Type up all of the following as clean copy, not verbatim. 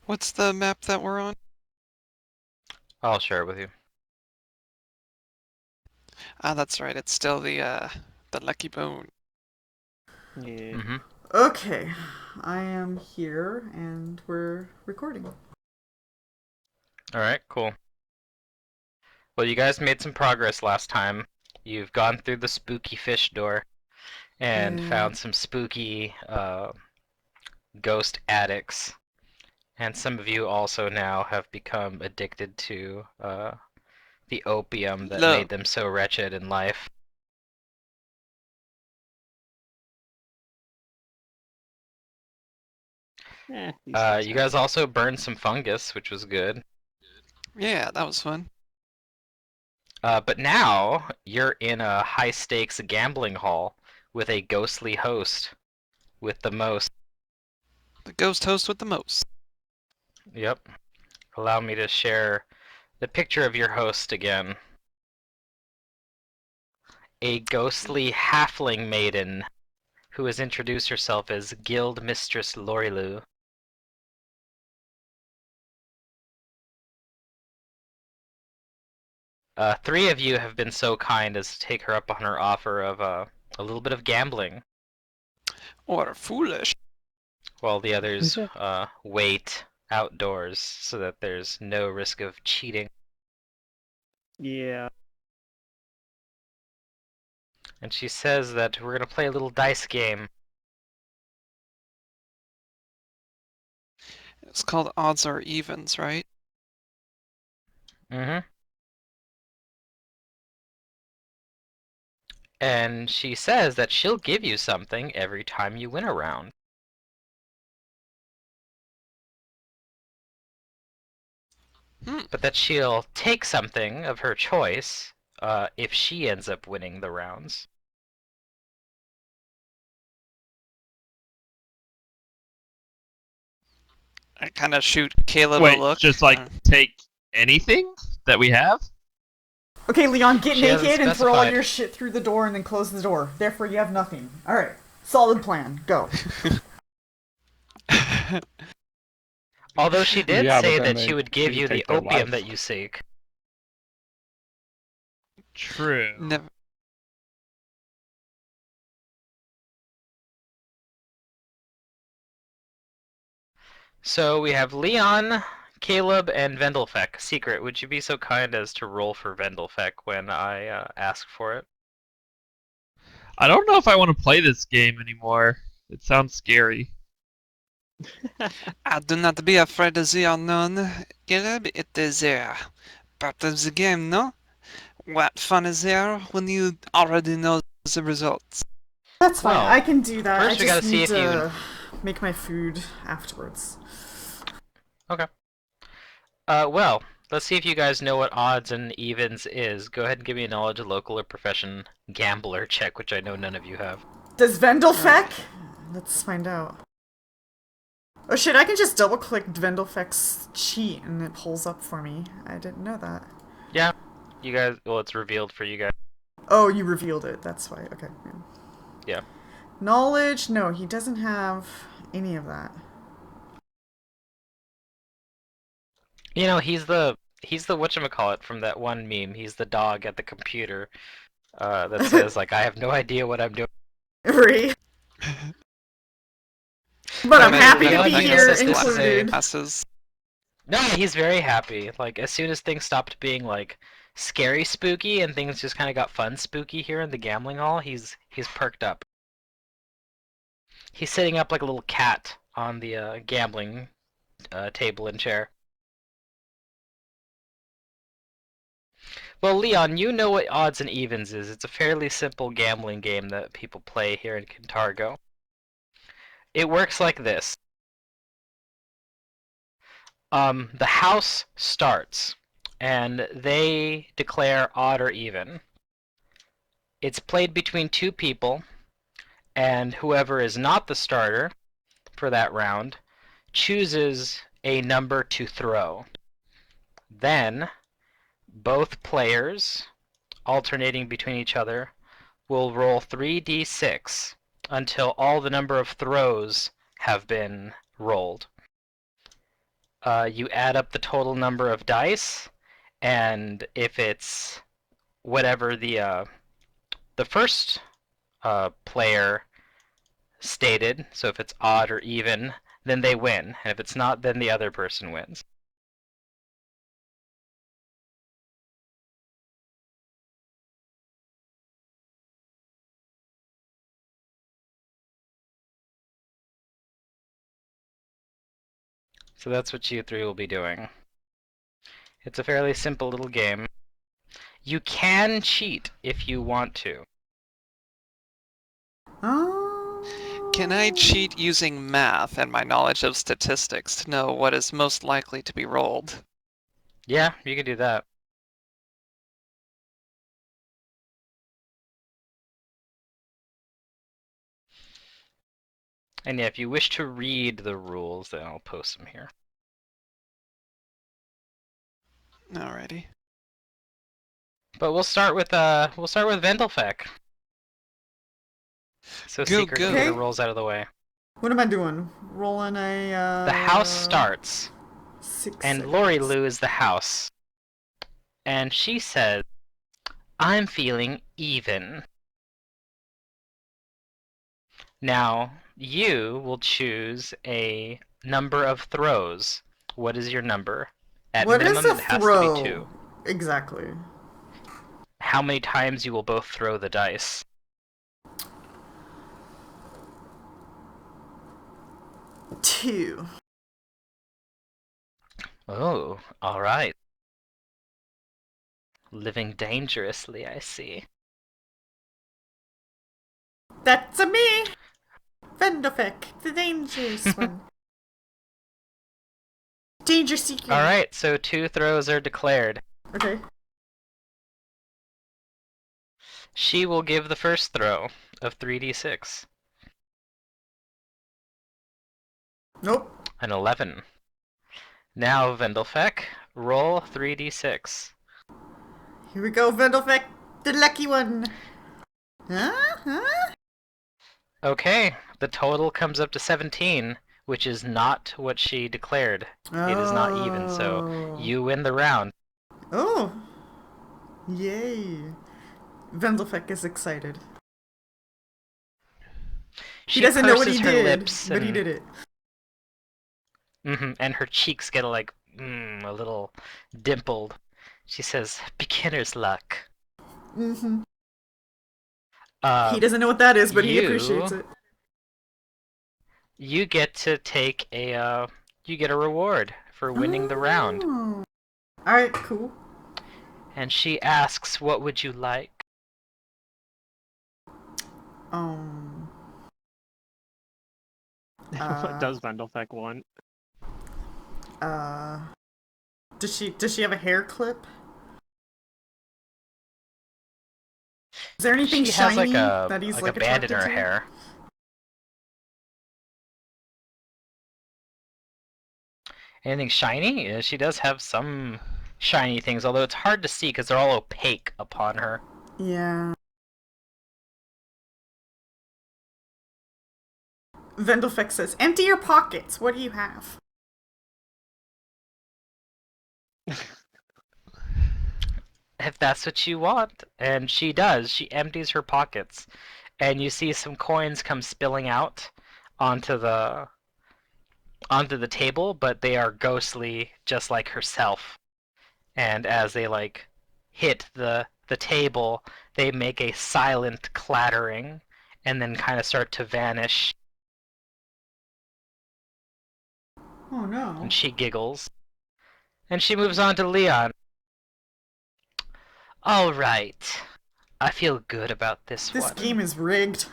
What's the map that we're on? I'll share it with you. Ah, that's right. It's still the Lucky Bone. Yeah. Mm-hmm. Okay, I am here and we're recording. Alright, cool. Well, you guys made some progress last time. You've gone through the spooky fish door and Yeah. found some spooky ghost addicts. And some of you also now have become addicted to the opium that made Love. them so wretched in life. These things You guys happen. also burned some fungus, which was good. Yeah, that was fun. But now you're in a high-stakes gambling hall with a ghostly host with the most. The ghost host with the most. Yep. Allow me to share the picture of your host again. A ghostly halfling maiden who has introduced herself as Guild Mistress Lorilu. Three of you have been so kind as to take her up on her offer of a little bit of gambling, Or foolish. while the others wait outdoors so that there's no risk of cheating. Yeah. And she says that we're going to play a little dice game. It's called odds or evens, right? Mm-hmm. And she says that she'll give you something every time you win a round. Hmm. But that she'll take something of her choice if she ends up winning the rounds. I kind of shoot Caleb a Wait, look. just like take anything that we have? Okay, Leon, get She hasn't naked and throw all specified. your shit through the door and then close the door. Therefore, you have nothing. Alright, solid plan. Go. Although she did Yeah, but say then that she would give she you the take their opium life. that you seek. True. Never. So we have Leon, Caleb, and Vendelfek. Secret, would you be so kind as to roll for Vendelfek when I ask for it? I don't know if I want to play this game anymore. It sounds scary. Do not be afraid of the unknown, Caleb. It is part of the game, no? What fun is there when you already know the results? That's fine, Well, I can do that. I first we gotta just see need if you... to make my food afterwards. Okay. Well, let's see if you guys know what odds and evens is. Go ahead and give me a knowledge, local, or profession gambler check, which I know none of you have. Does Vendelfek? Alright. Let's find out. Oh shit, I can just double click Vendelfek's cheat and it pulls up for me. I didn't know that. Yeah, you guys... Well, it's revealed for you guys. Oh, you revealed it. That's why. Okay. Yeah. Knowledge? No, he doesn't have any of that. You know, he's the whatchamacallit from that one meme. He's the dog at the computer that says, like, I have no idea what I'm doing. Right. But I'm Imagine happy to be Vendelfek here has included. glasses. No, he's very happy. Like, as soon as things stopped being, like, scary spooky and things just kind of got fun spooky here in the gambling hall, he's perked up. He's sitting up like a little cat on the gambling table and chair. Well, Leon, you know what odds and evens is. It's a fairly simple gambling game that people play here in Kintargo. It works like this. The house starts, and they declare odd or even. It's played between two people, and whoever is not the starter for that round chooses a number to throw. Then, both players, alternating between each other, will roll 3d6 until all the number of throws have been rolled. You add up the total number of dice, and if it's whatever the first player stated, so if it's odd or even, then they win. And if it's not, then the other person wins. So that's what you three will be doing. It's a fairly simple little game. You can cheat if you want to. Can I cheat using math and my knowledge of statistics to know what is most likely to be rolled? Yeah, you can do that. And yeah, if you wish to read the rules, then I'll post them here. Alrighty. But we'll start with Vendelfek. So Go, Secret, go. get the rolls out of the way. What am I doing? Rolling a. The house starts, 6. and Lori Lou is the house. And she says, I'm feeling even. Now, you will choose a number of throws. What is your number? At What is minimum, a it has throw? to be 2. Exactly. How many times you will both throw the dice? 2. Oh, alright. Living dangerously, I see. That's a me! Vendelfek, the dangerous one. Danger seeker. Alright, so 2 throws are declared. Okay. She will give the first throw of 3d6. Nope. An 11. Now, Vendelfek, roll 3d6. Here we go, Vendelfek, the lucky one. Huh? Okay, the total comes up to 17, which is not what she declared. It is not even, so you win the round. Oh. Yay. Vendelfek is excited. She He doesn't know what he purses her did, lips but he did it. And her cheeks get like a little dimpled. She says, "Beginner's luck." Mm-hmm. He doesn't know what that is, but he appreciates it. You get to take you get a reward for winning the round. Alright, cool. And she asks, "What would you like?" What does Vendelfek want? Does she have a hair clip? Is there anything She shiny has that he's like a band in attracted her to? hair. Anything shiny? Yeah, she does have some shiny things, although it's hard to see because they're all opaque upon her. Yeah. Vendelfek says, "Empty your pockets. What do you have?" If that's what you want. And she does. She empties her pockets. And you see some coins come spilling out onto the table, but they are ghostly, just like herself. And as they like hit the table, they make a silent clattering and then kind of start to vanish. Oh no. And she giggles. And she moves on to Leon. All right. I feel good about this This one. game is rigged.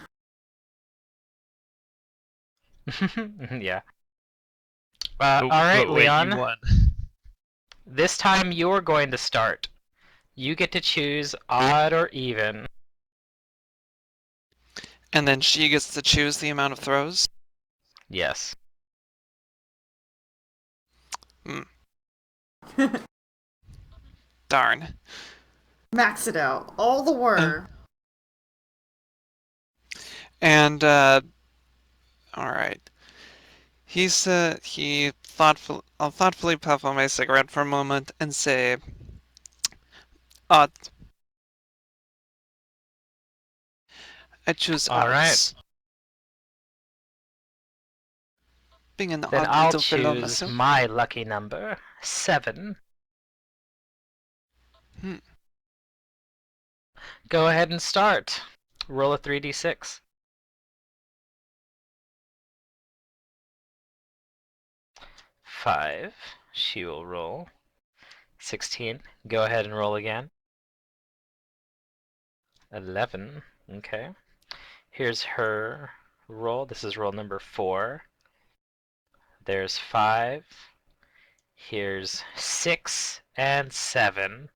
Yeah. Oh, all right, but wait, Leon. you won. This time you're going to start. You get to choose odd or even. And then she gets to choose the amount of throws? Yes. Darn. Max it out. All the war. And, alright. He I'll thoughtfully puff on my cigarette for a moment and say, odd. I choose All right. odds. Being an Then odd I'll little fellow choose myself. my lucky number, 7. Hmm. Go ahead and start. Roll a 3d6. 5. She will roll. 16. Go ahead and roll again. 11. Okay. Here's her roll. This is roll number 4. There's 5. Here's 6 and 7.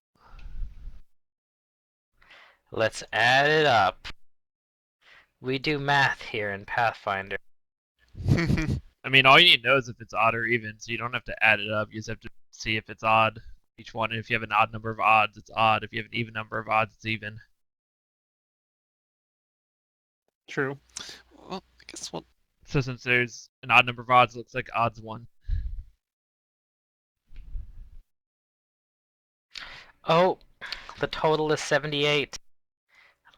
Let's add it up. We do math here in Pathfinder. I mean, all you need to know is if it's odd or even, so you don't have to add it up. You just have to see if it's odd. Each one, and if you have an odd number of odds, it's odd. If you have an even number of odds, it's even. True. Well, I guess we'll. So since there's an odd number of odds, it looks like odds 1. Oh, the total is 78.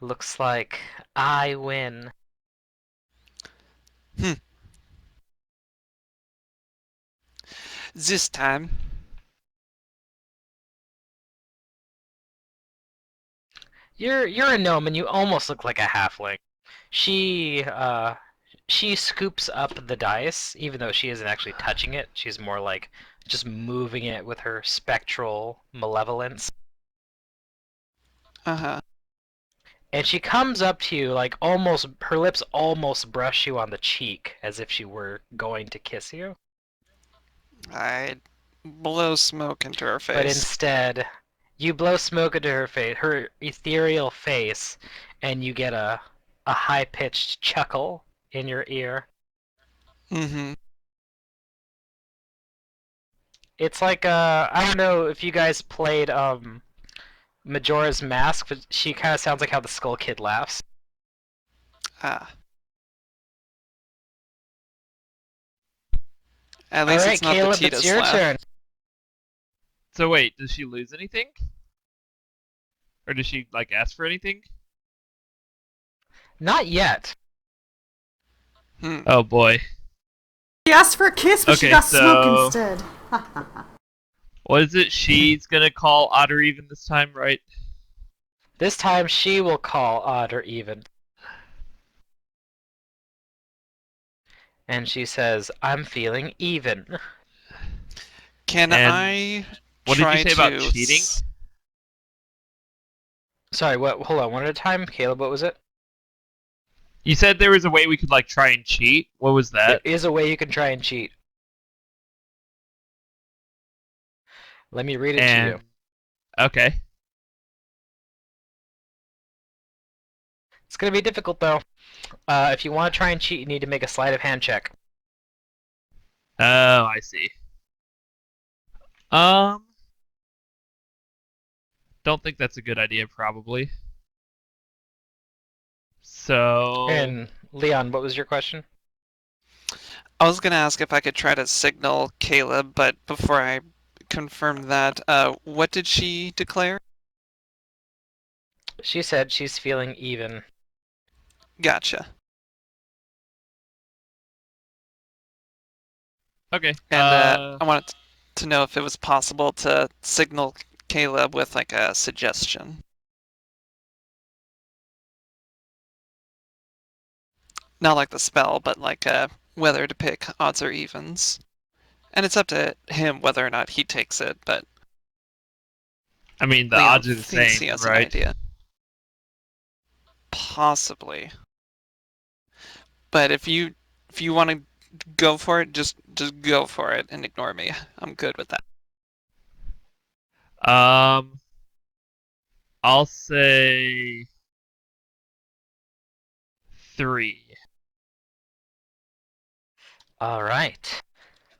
Looks like I win. This time, You're a gnome and you almost look like a halfling. She scoops up the dice, even though she isn't actually touching it. She's more like just moving it with her spectral malevolence. uh-huh. And she comes up to you like almost her lips almost brush you on the cheek as if she were going to kiss you. I blow smoke into her But face. instead, you blow smoke into her ethereal face, and you get a high-pitched chuckle in your ear. Mm-hmm. It's like I don't know if you guys played Majora's Mask, but she kind of sounds like how the Skull Kid laughs. Ah. At All least right, it's not the Caleb, it's Tita's your laugh. turn. So wait, does she lose anything? Or does she, like, ask for anything? Not yet. Hmm. Oh boy. She asked for a kiss, but she Okay, got smoke so- instead. What is it? She's gonna call odd or even this time, right? This time she will call odd or even. And she says, I'm feeling even. Can And I What did you try say about to cheating? Sorry, what? Hold on, one at a time. Caleb, what was it? You said there was a way we could, like, try and cheat. What was There that? is a way you can try and cheat. Let me read it to you. And okay. It's going to be difficult, though. If you want to try and cheat, you need to make a sleight of hand check. Oh, I see. Um, don't think that's a good idea, probably. So, And, Leon, what was your question? I was gonna ask if I could try to signal Caleb, but before I confirm that, what did she declare? She said she's feeling even. Gotcha. okay. And I wanted to know if it was possible to signal Caleb with like a suggestion. Not like the spell, but like whether to pick odds or evens. And it's up to him whether or not he takes it, but I mean, the Leon odds are the thinks he same, has an right? idea. Possibly. But if you want to go for it, just go for it and ignore me. I'm good with that. Um, I'll say 3. All right.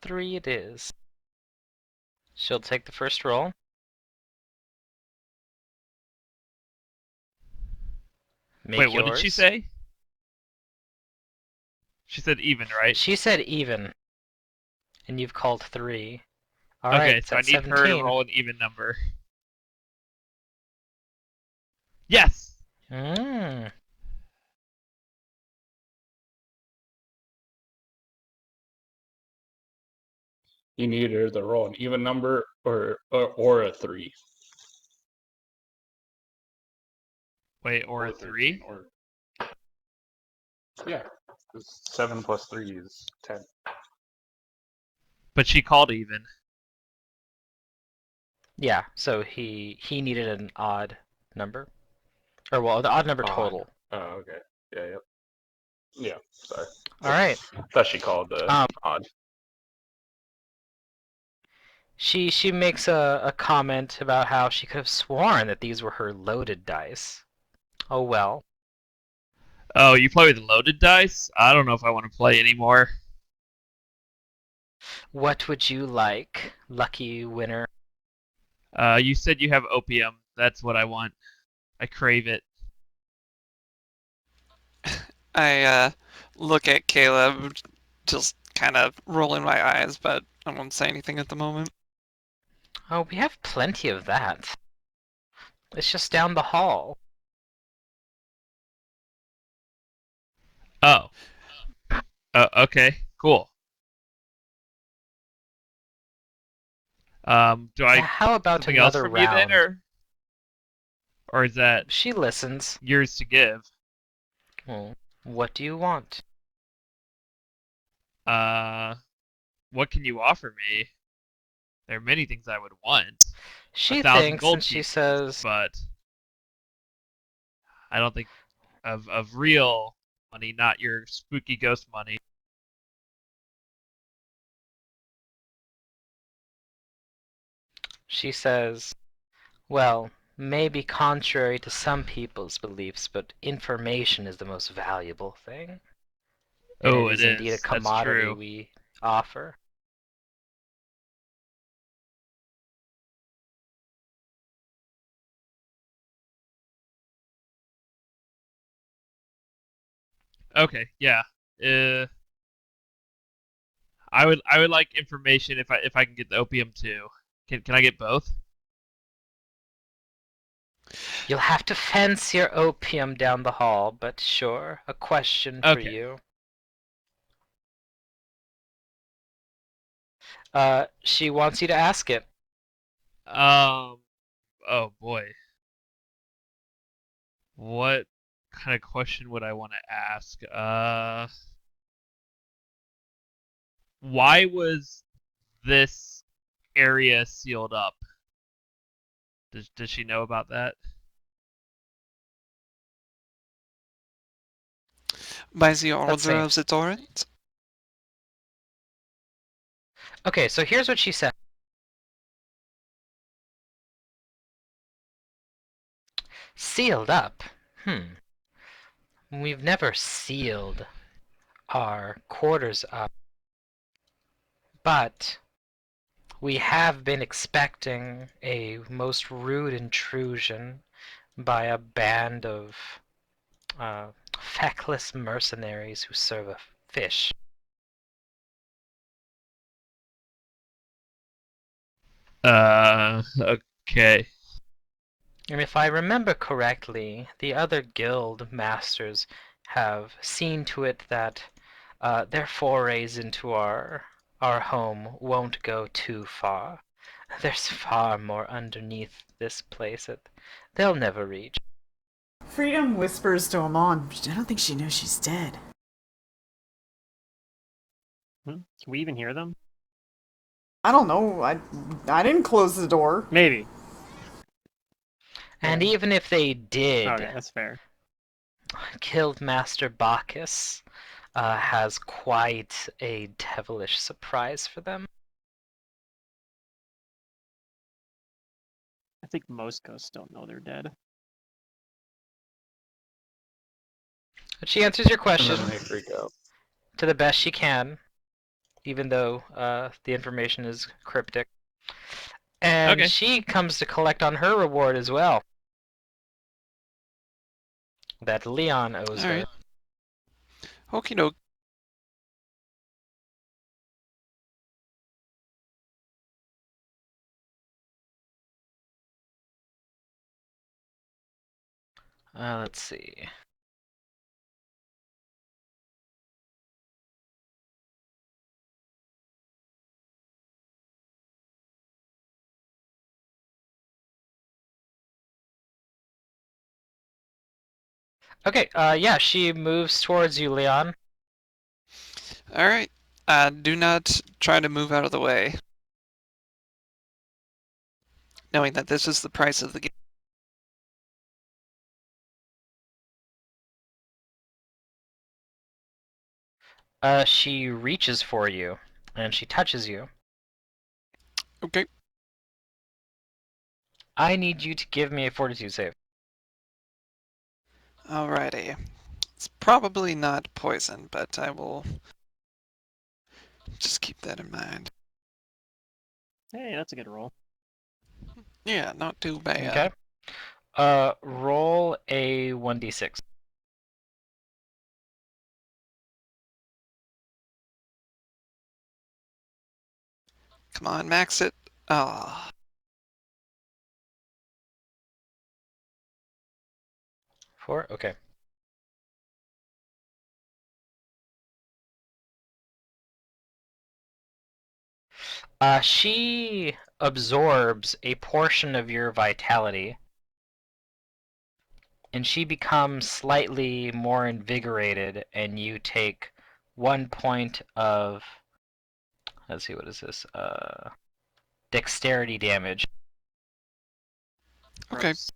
3 it is. She'll take the first roll. Make Wait, what did she yours. say? She said even, right? She said even. and you've called 3. All Okay, right, it's so I at need her to 17. roll an even number. Yes! Mm. You need her to roll an even number or a 3. Wait, or a 13, 3? or yeah, 'cause 7 plus 3 is 10. But she called even. Yeah, so he needed an odd number. Or, well, the odd number Odd. total. Oh, okay. Yeah, yep. Yeah, sorry. All right. Thought she called Um, odd. she makes a comment about how she could have sworn that these were her loaded dice. Oh well. Oh, you play with loaded dice? I don't know if I want to play anymore. What would you like, lucky winner? You said you have opium. That's what I want. I crave it. I look at Caleb, just kind of rolling my eyes, but I won't say anything at the moment. Oh, we have plenty of that. It's just down the hall. Oh. Okay. Cool. Do I How about something else another from you then, round? or is that She listens. yours to give? Well, what do you want? Uh, what can you offer me? There are many things I would want. A She thousand thinks and gold she pieces, says, but I don't think of real money, not your spooky ghost money. she says, well, maybe contrary to some people's beliefs, but information is the most valuable thing. And it Oh, it is indeed a is. That's commodity true. we offer. Okay, yeah. Uh, I would like information if I can get the opium too. Can I get both? You'll have to fence your opium down the hall, but sure, a question for Okay. you. She wants you to ask it. Um. Oh boy. What kind of question would I want to ask? Why was this area sealed up? Does she know about that? By the Let's order see. of the torrent? Okay, so here's what she said. Sealed up? We've never sealed our quarters up, but we have been expecting a most rude intrusion by a band of feckless mercenaries who serve a fish. Okay. And if I remember correctly, the other guild masters have seen to it that their forays into our home won't go too far. There's far more underneath this place that they'll never reach. Freedom whispers to Amon. I don't think she knows she's dead. Can we even hear them? I don't know. I didn't close the door. Maybe. And even if they did, Okay, that's fair. Guildmaster Bacchus has quite a devilish surprise for them. I think most ghosts don't know they're dead. But she answers your And question then they freak out. to the best she can, even though the information is cryptic. And Okay. she comes to collect on her reward as well. That Leon owes her. Alright. Okie doke. Let's see. Okay, yeah, she moves towards you, Leon. Alright. Do not try to move out of the way. Knowing that this is the price of the game. She reaches for you, and she touches you. Okay. I need you to give me a fortitude save. Alrighty. It's probably not poison, but I will just keep that in mind. Hey, that's a good roll. Yeah, not too bad. Okay. Roll a 1d6. Come on, max it. Ah. 4? Okay. She absorbs a portion of your vitality, and she becomes slightly more invigorated, and you take 1 point of, let's see, what is this? Dexterity damage. Okay. Gross.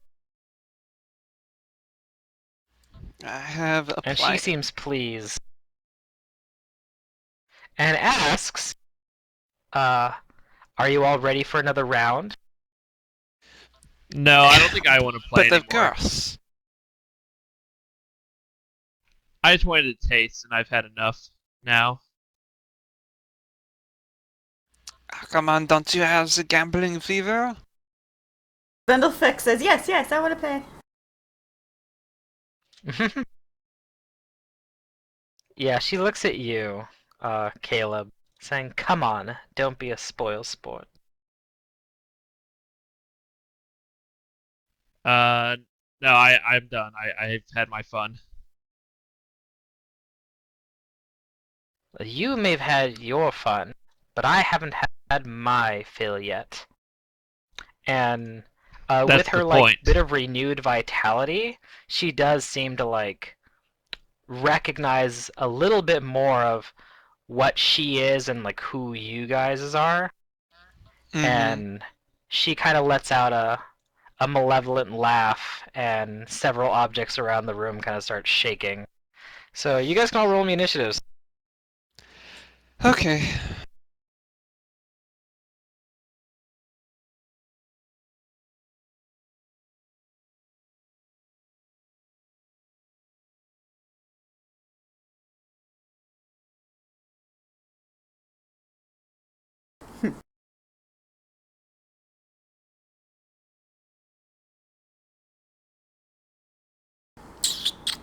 I have And she applied. seems pleased. And asks, are you all ready for another round? No, I don't think I want to play But of anymore. course. I just wanted to taste, and I've had enough now. Oh, come on, don't you have the gambling fever? Vendelfix says, yes, yes, I want to pay. Yeah, she looks at you, Caleb, saying, come on, don't be a spoil sport. No, I'm done. I've had my fun. You may have had your fun, but I haven't had my fill yet. And That's with the her point. bit of renewed vitality, she does seem to recognize a little bit more of what she is and who you guys are. And she kind of lets out a malevolent laugh, and several objects around the room kind of start shaking. So you guys can all roll me initiatives. Okay.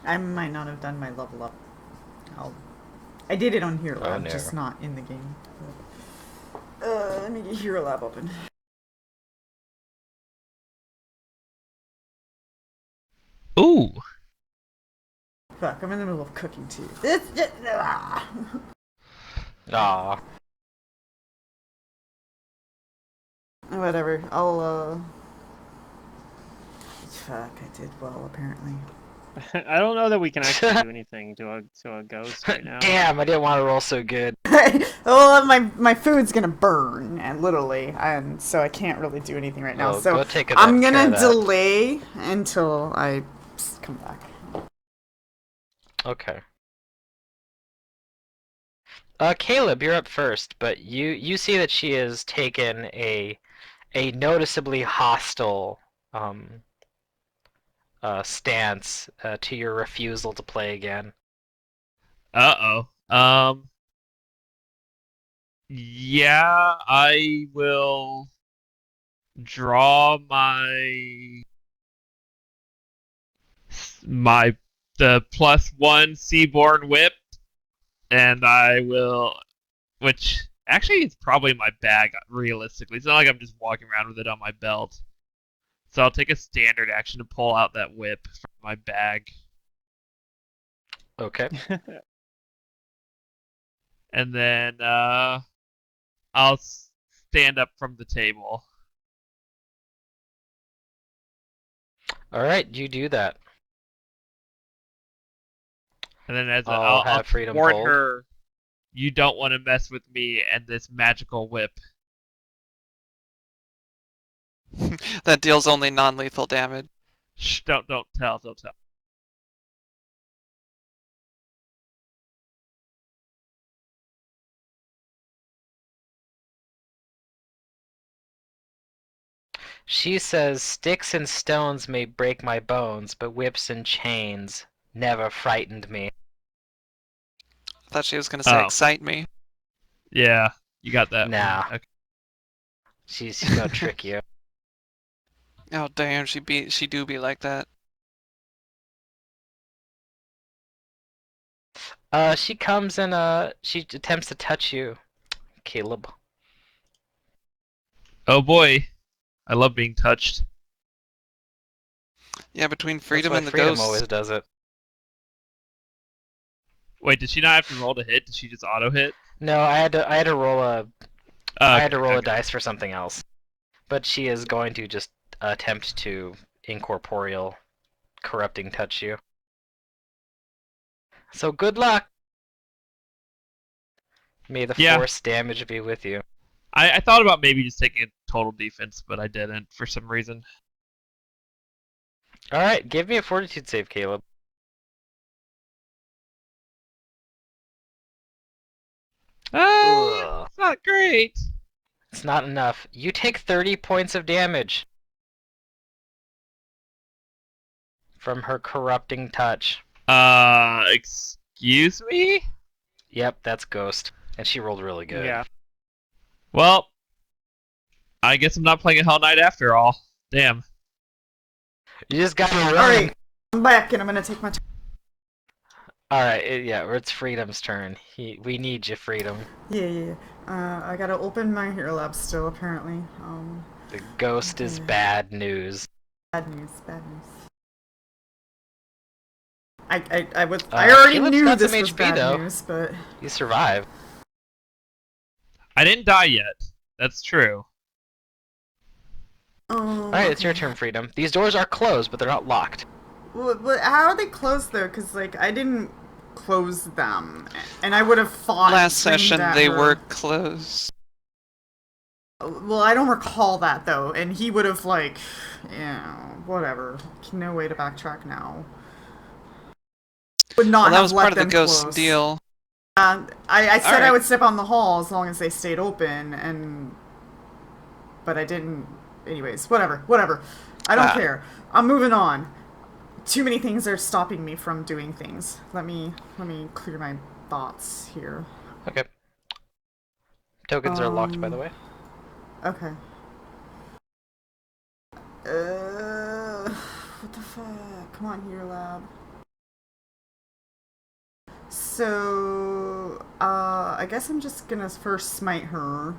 I might not have done my level up. I did it on Hero Oh, Lab, no. just not in the game. Let me get Hero Lab open. Ooh. Fuck, I'm in the middle of cooking too. This just, Aw. Whatever, fuck, I did well, apparently. I don't know that we can actually do anything to a ghost right now. Damn, I didn't want to roll so good. Well, my food's gonna burn, and literally, and so I can't really do anything right now. Well, So go take I'm care gonna of that. delay until I come back. Okay. Caleb, you're up first, but you see that she has taken a noticeably hostile stance to your refusal to play again. Uh-oh. Yeah, I will draw the +1 Seaborn Whip, and I will, which actually is probably my bag realistically. It's not like I'm just walking around with it on my belt. So I'll take a standard action to pull out that whip from my bag. Okay. And then I'll stand up from the table. All right, you do that. And then as I'll I'll have freedom warn pulled. her, you don't want to mess with me and this magical whip. That deals only non-lethal damage. Shh, don't tell. She says, "Sticks and stones may break my bones, but whips and chains never frightened me." I thought she was gonna say Oh, excite me. yeah, you got that Nah. one. Okay. She's gonna trick you. Oh damn, she do be like that. She comes and she attempts to touch you, Caleb. Oh boy, I love being touched. Yeah, between That's freedom why and the freedom ghosts. always does it. Wait, did she not have to roll to hit? Did she just auto hit? No, I had to roll a Oh, I had to roll a okay. dice for something else. But she is going to just attempt to incorporeal corrupting touch you. So good luck. May the Yeah. force damage be with you. I thought about maybe just taking a total defense, but I didn't for some reason. All right, give me a fortitude save, Caleb. Ugh. It's not great. It's not enough. You take 30 points of damage from her corrupting touch. Excuse me? Yep, that's Ghost. And she rolled really good. Yeah. Well, I guess I'm not playing a Hell Knight after all. Damn. You just gotta run. Alright, I'm back and I'm gonna take my turn. Alright, yeah, it's Freedom's turn. We need you, Freedom. Yeah. I gotta open my hero lab still, apparently. The ghost is Yeah. bad news. Bad news. I already Caleb's knew got this some was HP bad though. news, but You survived. I didn't die yet. That's true. Alright, it's your okay. turn, Freedom. These doors are closed, but they're not locked. How are they closed though? Because like I didn't close them, and I would have fought. Last screamed session at they her. were closed. Well, I don't recall that though, and he would have like, whatever. No way to backtrack now. Would not Well, that have was let part of the them ghost close. deal. I said I Alright. would step on the hall as long as they stayed open, but I didn't. Anyways, whatever. I don't care. I'm moving on. Too many things are stopping me from doing things. Let me clear my thoughts here. Okay. Tokens are locked, by the way. Okay. What the fuck? Come on here, lab. So, I guess I'm just gonna first smite her.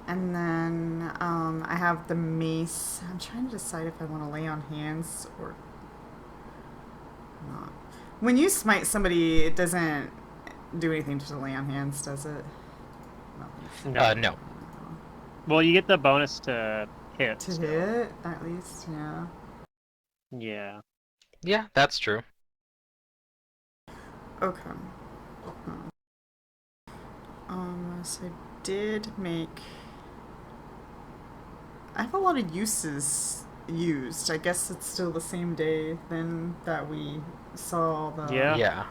And then, I have the mace. I'm trying to decide if I want to lay on hands or not. When you smite somebody, it doesn't do anything to lay on hands, does it? No. Well, you get the bonus to hit. To still. hit, at least, yeah. Yeah. Yeah, that's true. Okay. So I did make... I have a lot of uses used. I guess it's still the same day then that we saw the... Yeah. Yeah.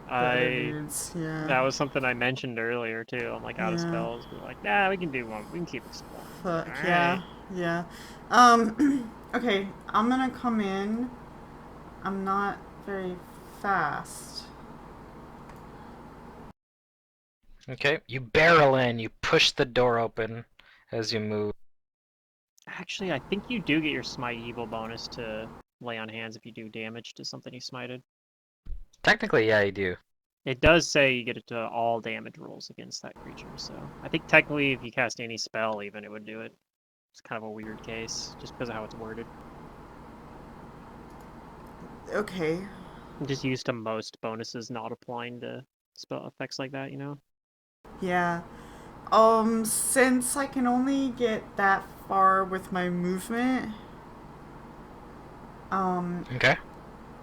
the other I. dudes. Yeah. That was something I mentioned earlier too. I'm like out of Yeah. spells. We're like, nah, we can do one. We can keep exploring. Fuck, Alright. yeah. Okay, I'm gonna come in. I'm not very fast. Okay. You barrel in. You push the door open as you move. Actually, I think you do get your smite evil bonus to lay on hands if you do damage to something you smited. Technically, yeah, you do. It does say you get it to all damage rolls against that creature, so I think technically if you cast any spell even it would do it. It's kind of a weird case, just because of how it's worded. Okay. I'm just used to most bonuses not applying to spell effects like that, you know? Yeah. Since I can only get that far with my movement, Okay.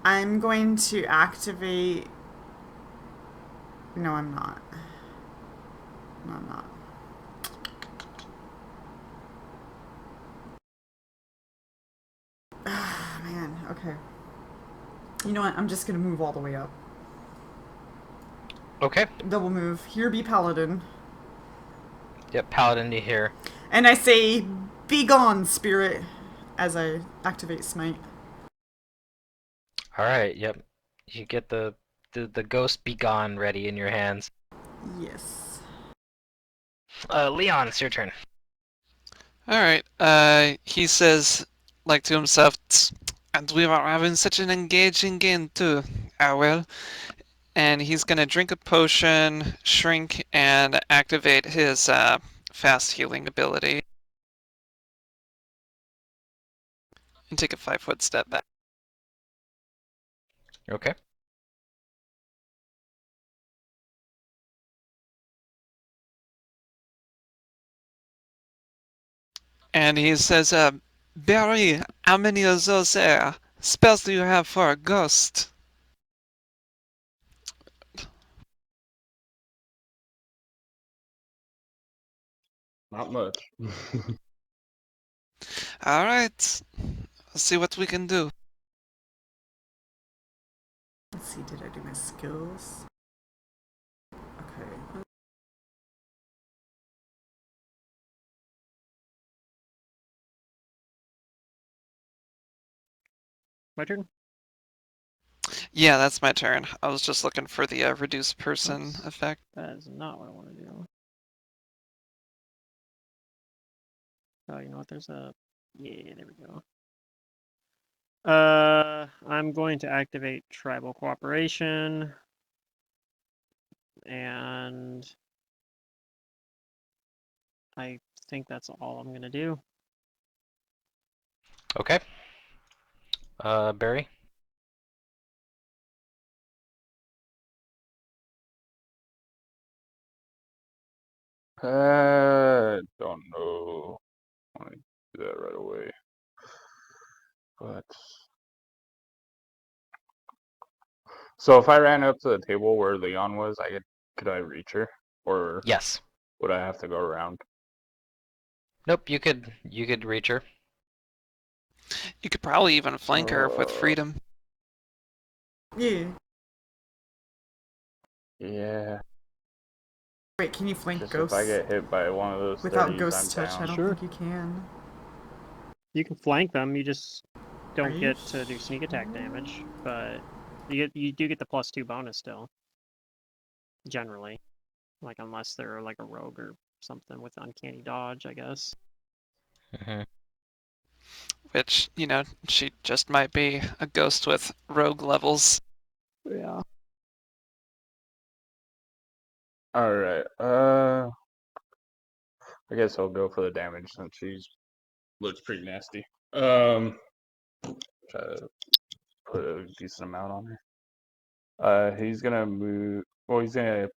I'm going to activate. No, I'm not. No, I'm not. Ah, man. Okay. You know what? I'm just gonna move all the way up. Okay. Double move. Here be paladin. Yep, paladin to here. And I say, be gone, spirit, as I activate smite. All right. Yep. You get the ghost be gone ready in your hands. Yes. Leon, it's your turn. Alright, he says, like to himself, "Tsk, and we are having such an engaging game too. Ah well." And he's gonna drink a potion, shrink, and activate his fast healing ability. And take a 5-foot step back. Okay. And he says, Barry, how many of those spells do you have for a ghost? Not much. Alright, let's see what we can do. Let's see, did I do my skills? Okay. My turn? Yeah, that's my turn. I was just looking for the reduce person Oops. effect. That is not what I want to do. Oh, you know what? There's a... Yeah, there we go. I'm going to activate tribal cooperation. And I think that's all I'm gonna do. Okay. Barry. Don't know. I want to do that right away. But so if I ran up to the table where Leon was, could I reach her, or Yes. would I have to go around? Nope. You could reach her. You could probably even flank her with Uh, freedom. Yeah. yeah. Wait, can you flank Just if I ghosts? get hit by one of those Without 30s, I'm ghost touch, I down. don't Sure. think you can. You can flank them, you just Are don't you get to do sneak attack damage, but you do get the +2 bonus still. Generally. Like unless they're like a rogue or something with uncanny dodge, I guess. Mhm. Which, you know, she just might be a ghost with rogue levels. Yeah. All right. I guess I'll go for the damage since she's looks pretty nasty. Try to put a decent amount on her. He's gonna move. Well, he's gonna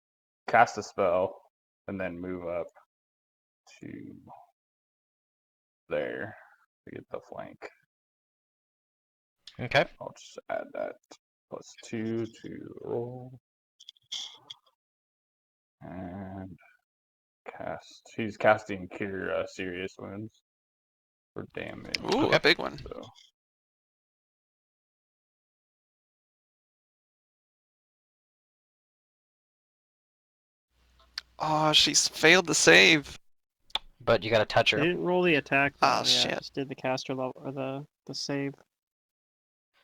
cast a spell and then move up to there to get the flank. Okay. I'll just add that +2 to the roll and cast. He's casting Cure Serious Wounds for damage. Ooh, Okay. a big one. So Oh, she's failed the save. But you gotta touch They her. didn't roll the attack Ah, though, yeah, shit. just did the caster level or the save.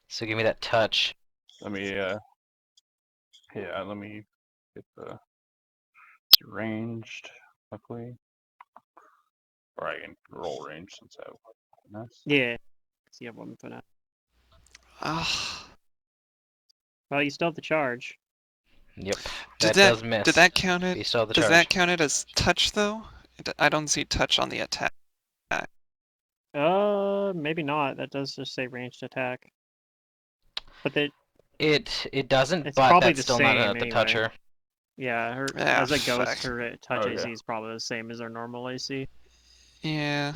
So give me that touch. let me let me get the ranged luckily. Or I can roll range since I have weaponness. Yeah. See, you have one for that. Ah, Well, you still have the charge. Yep. did That does miss. did that count But you it? still have the Does charge. that count it as touch though? I don't see touch on the attack. Maybe not. That does just say ranged attack. But they, It doesn't, it's but probably that's the still same not the anyway. toucher. Yeah, her Ah, as a fuck. ghost, her touch Okay. AC is probably the same as her normal AC. Yeah.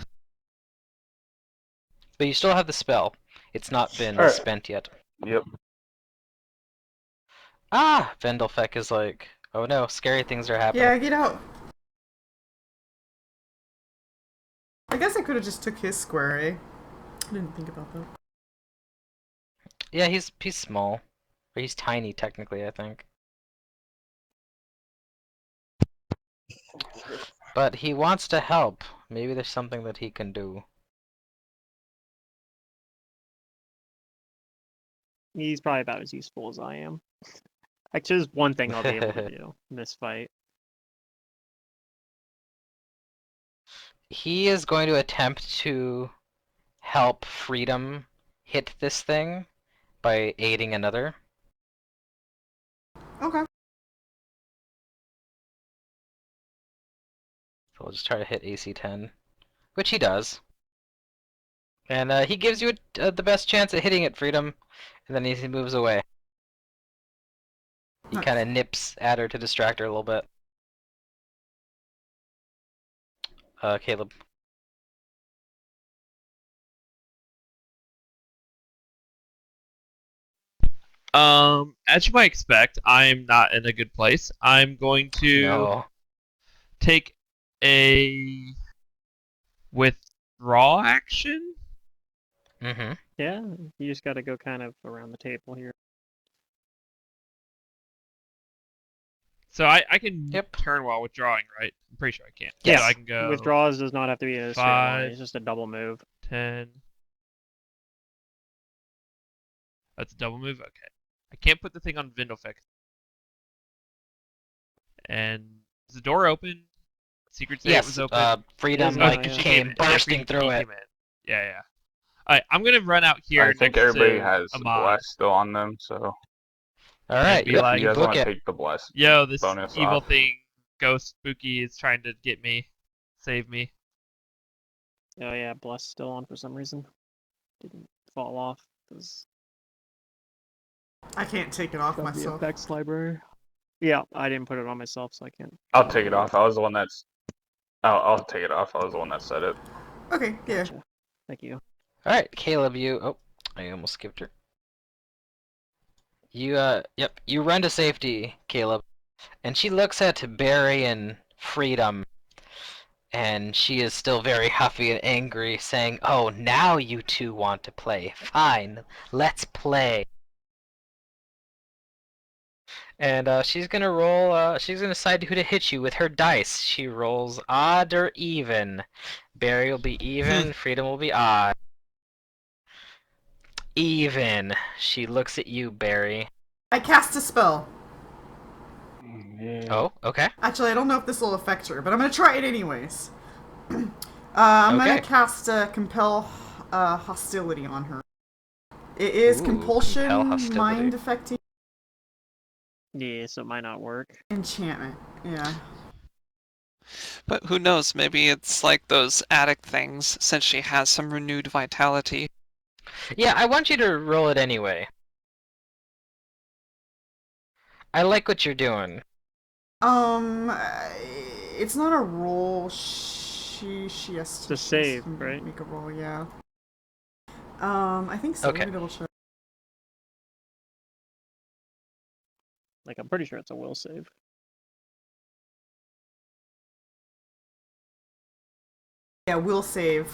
But you still have the spell. It's not been Alright. spent yet. Yep. Ah! Vendelfek is like, oh no, scary things are happening. Yeah, get out. I guess I could have just took his square, eh? I didn't think about that. Yeah, he's small. Or he's tiny, technically, I think. But he wants to help. Maybe there's something that he can do. He's probably about as useful as I am. Actually, there's one thing I'll be able to do in this fight. He is going to attempt to help Freedom hit this thing by aiding another. Okay. So we'll just try to hit AC 10, which he does. And he gives you the best chance at hitting it, Freedom, and then he moves away. He Nice. kind of nips at her to distract her a little bit. Caleb. As you might expect, I'm not in a good place. I'm going to No. take a withdraw action. Mm-hmm. Yeah, you just got to go kind of around the table here. So I can Yep. turn while withdrawing, right? I'm pretty sure I can. Yes. So I can go Withdrawals does not have to be in a straight line. 5, It's just a double move. 10. That's a double move? Okay. I can't put the thing on Vindofek. And is the door open? Secret say it Yes. was open. Freedom Yeah, like yeah. She came in. bursting through She it. came in. Yeah, yeah. Alright, I'm gonna run out here I think next everybody to has Ahmad bless still on them, so All and right. be Yep. like, you You guys book want it. to take the bless yo, this bonus evil off. thing, ghost spooky, is trying to get me. Save me. Oh yeah, bless still on for some reason. Didn't fall off because I can't take it off of the myself. effects library. Yeah, I didn't put it on myself, so I can't. I'll take it off. I was the one that's. I'll take it off. I was the one that said it. Okay, yeah. Gotcha. Thank you. All right, Caleb. You. Oh, I almost skipped her. You. Yep. You run to safety, Caleb, and she looks at Barry and Freedom, and she is still very huffy and angry, saying, "Oh, now you two want to play. Fine, let's play." And she's gonna roll. She's gonna decide who to hit you with her dice. She rolls odd or even. Barry will be even. Freedom will be odd. Even. She looks at you, Barry. I cast a spell. Yeah. Oh, okay. Actually, I don't know if this will affect her, but I'm gonna try it anyways. I'm Okay. gonna cast Compel Hostility on her. It is Ooh, Compulsion, Compel Hostility. Mind Affecting, Yeah, so it might not work. Enchantment. Yeah. But who knows, maybe it's like those addict things, since she has some renewed vitality. Yeah, I want you to roll it anyway. I like what you're doing. It's not a roll. She has to. It's a she has save, to right? Make a roll, yeah. I think so. Okay. Let me double check. Like, I'm pretty sure it's a will save. Yeah, will save.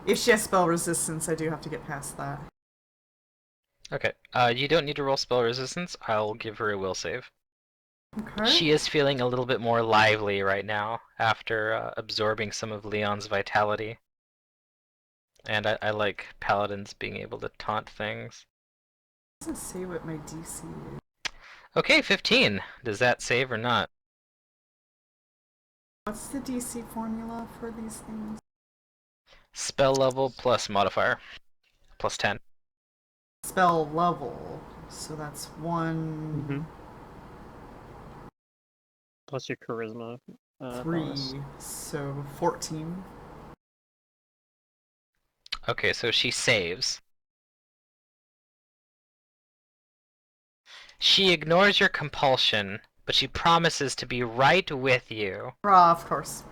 If she has spell resistance, I do have to get past that. Okay. You don't need to roll spell resistance. I'll give her a will save. Okay. She is feeling a little bit more lively right now after absorbing some of Leon's vitality. And I like paladins being able to taunt things. It doesn't say what my DC is. Okay, 15. Does that save or not? What's the DC formula for these things? Spell level plus modifier. Plus 10. Spell level. So that's 1, Mm-hmm. Plus your charisma. 3, Bonus. so 14. Okay, so she saves. She ignores your compulsion, but she promises to be right with you. Of course.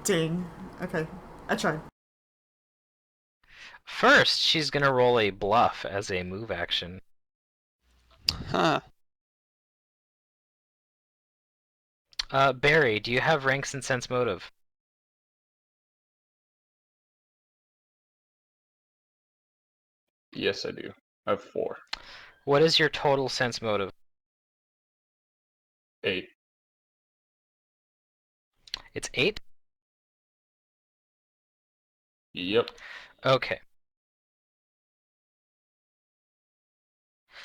Ding. Okay, I tried. First, she's gonna roll a bluff as a move action. Huh. Barry, do you have ranks and sense motive? Yes, I do. I have 4. What is your total sense motive? 8. It's 8? Yep. Okay.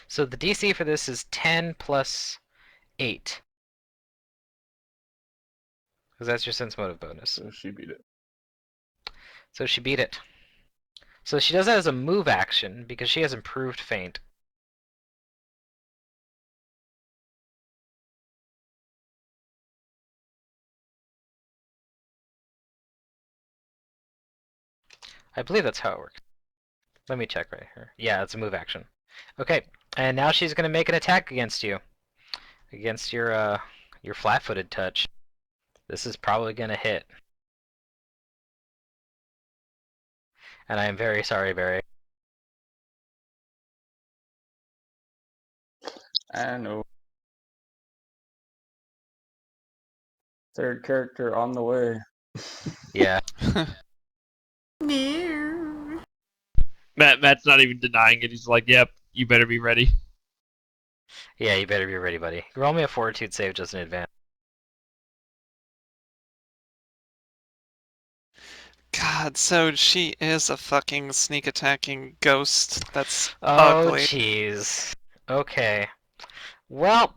So the DC for this is 10 plus 8. Because that's your sense motive bonus. So she beat it. So she beat it. So she does that as a move action because she has improved feint. I believe that's how it works. Let me check right here. Yeah, it's a move action. Okay, and now she's gonna make an attack against you. Against your flat-footed touch. This is probably gonna hit. And I am very sorry, Barry. I know. Third character on the way. Yeah. No. Matt's not even denying it. He's like, "Yep, you better be ready." Yeah, you better be ready, buddy. Roll me a fortitude save just in advance. God, so she is a fucking sneak attacking ghost. That's Oh, ugly. jeez. Okay. Well,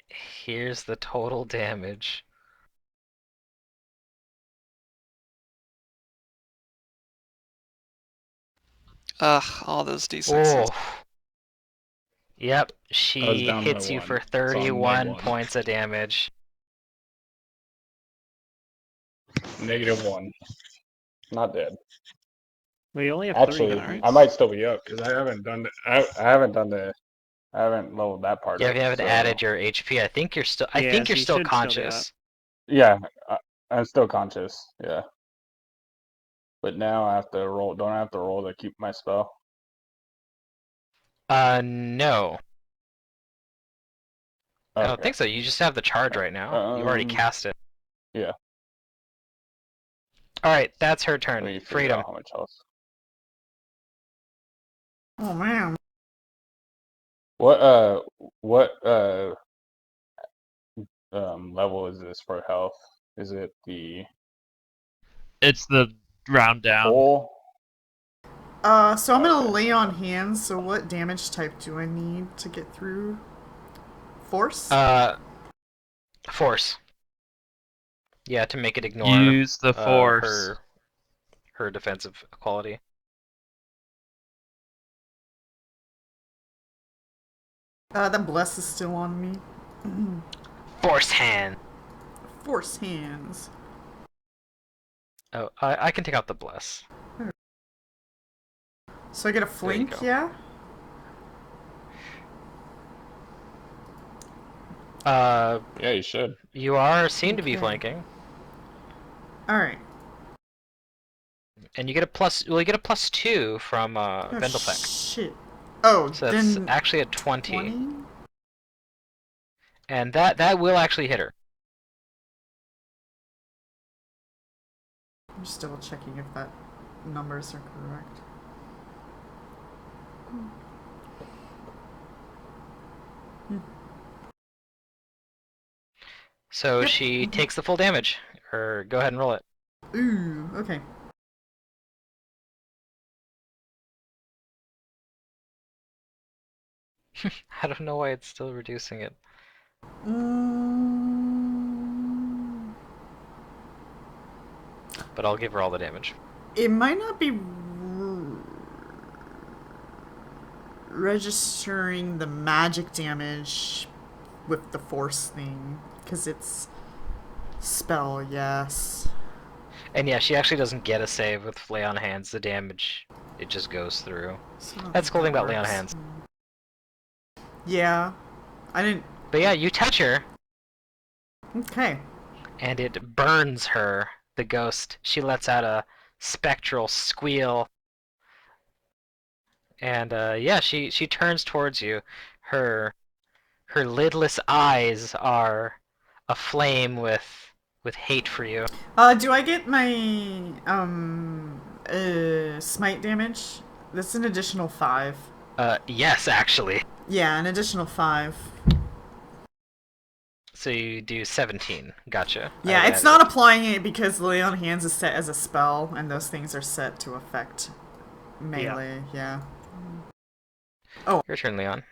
here's the total damage. Ugh, all those D6s. Oh. Yep, I was she down by hits you 1. for It's on -1. 31 points of damage. -1. Not dead. We only have Actually, 3 Alright. I might still be up because I haven't done the. I haven't done the. I haven't leveled that part Yeah, up. if you haven't So added your HP, I think you're still. I Yeah, think so you're you still should still be up. conscious. yeah, I'm still conscious. Yeah, but now I have to roll. Don't I have to roll to keep my spell? No. I don't Okay. think so. You just have the charge right now. You already cast it. Yeah. Alright, that's her Let turn. me figure Freedom. out how much else. Oh man. What level is this for health? Is it the It's the round down. full? So I'm gonna Okay. lay on hands. So what damage type do I need to get through? Force? Force. Yeah, to make it ignore Use the force. her defensive quality. The bless is still on me. Force hand. Force hands. Oh, I can take out the bless. So I get a There you flank, go. yeah? Yeah, you should. You seem to be Okay. flanking. Alright. And you get a +2 from Oh, Vendelpeck. shit. Oh, So that's then actually a 20. 20? And that will actually hit her. I'm just double checking if that numbers are correct. So Yep. she takes the full damage. Or go ahead and roll it. Ooh, okay. I don't know why it's still reducing it. Mm, But I'll give her all the damage. it might not be registering the magic damage with the force thing, because it's spell, yes. And yeah, she actually doesn't get a save with lay on hands. The damage, it just goes through. So I don't That's think the cool thing that about lay on works. hands. Yeah. I didn't. But yeah, you touch her, Okay. and it burns her, the ghost. She lets out a spectral squeal. And yeah, she turns towards you. Her lidless eyes are aflame with hate for you. Do I get my smite damage? That's an additional 5. Yes, actually. Yeah, an additional 5. So you do 17. Gotcha. Yeah, I've it's added not it. applying it because Lay on Hands is set as a spell, and those things are set to affect melee. Yeah. Your turn, Leon.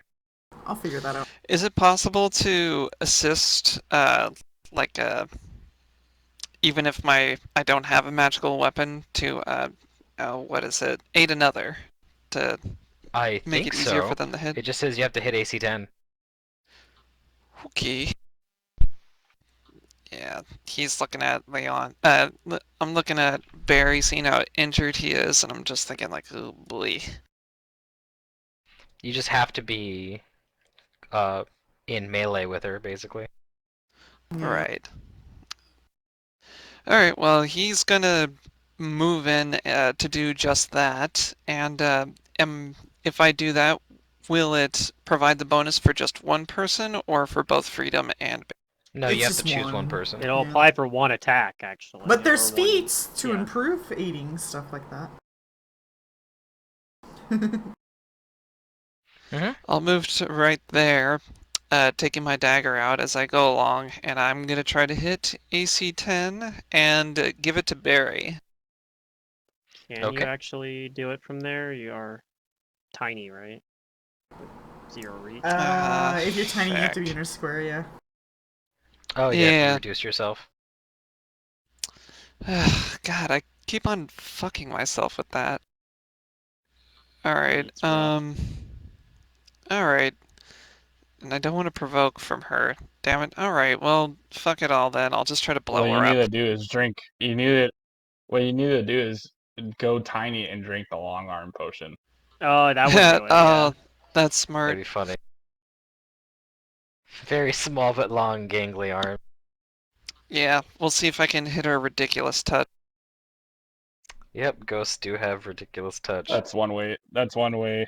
I'll figure that out. Is it possible to assist, like, even if I don't have a magical weapon, to, what is it? Aid another to I make think it easier for so. them to hit? It just says you have to hit AC 10. Okay. Yeah, he's looking at Leon. I'm looking at Barry, seeing how injured he is, and I'm just thinking, like, oh boy. You just have to be in melee with her, basically. Yeah. Right. All right. Well, he's gonna move in to do just that, and if I do that, will it provide the bonus for just one person or for both Freedom and? No, It's you have to just choose one one. person. It'll Yeah. apply for one attack, actually. But there's or one- feats to yeah. improve aiding, stuff like that. I'll move to right there, taking my dagger out as I go along, and I'm gonna try to hit AC 10 and give it to Barry. Can you Okay. actually do it from there? You are tiny, right? With 0 reach. If you're tiny, you have to be Fuck. in a square, yeah. Oh, yeah, if you Yeah. reduce yourself. God, I keep on fucking myself with that. Alright, It's rough. Alright. And I don't want to provoke from her. Damn it. Alright, well, fuck it all then. I'll just try to What blow you her need up. to do is drink. You need it. What you need to do is go tiny and drink the long arm potion. Oh, that would do it. Yeah. Oh, that's smart. That'd be funny. Very small but long, gangly arm. Yeah, we'll see if I can hit her ridiculous touch. Yep, ghosts do have ridiculous touch. That's one way. That's one way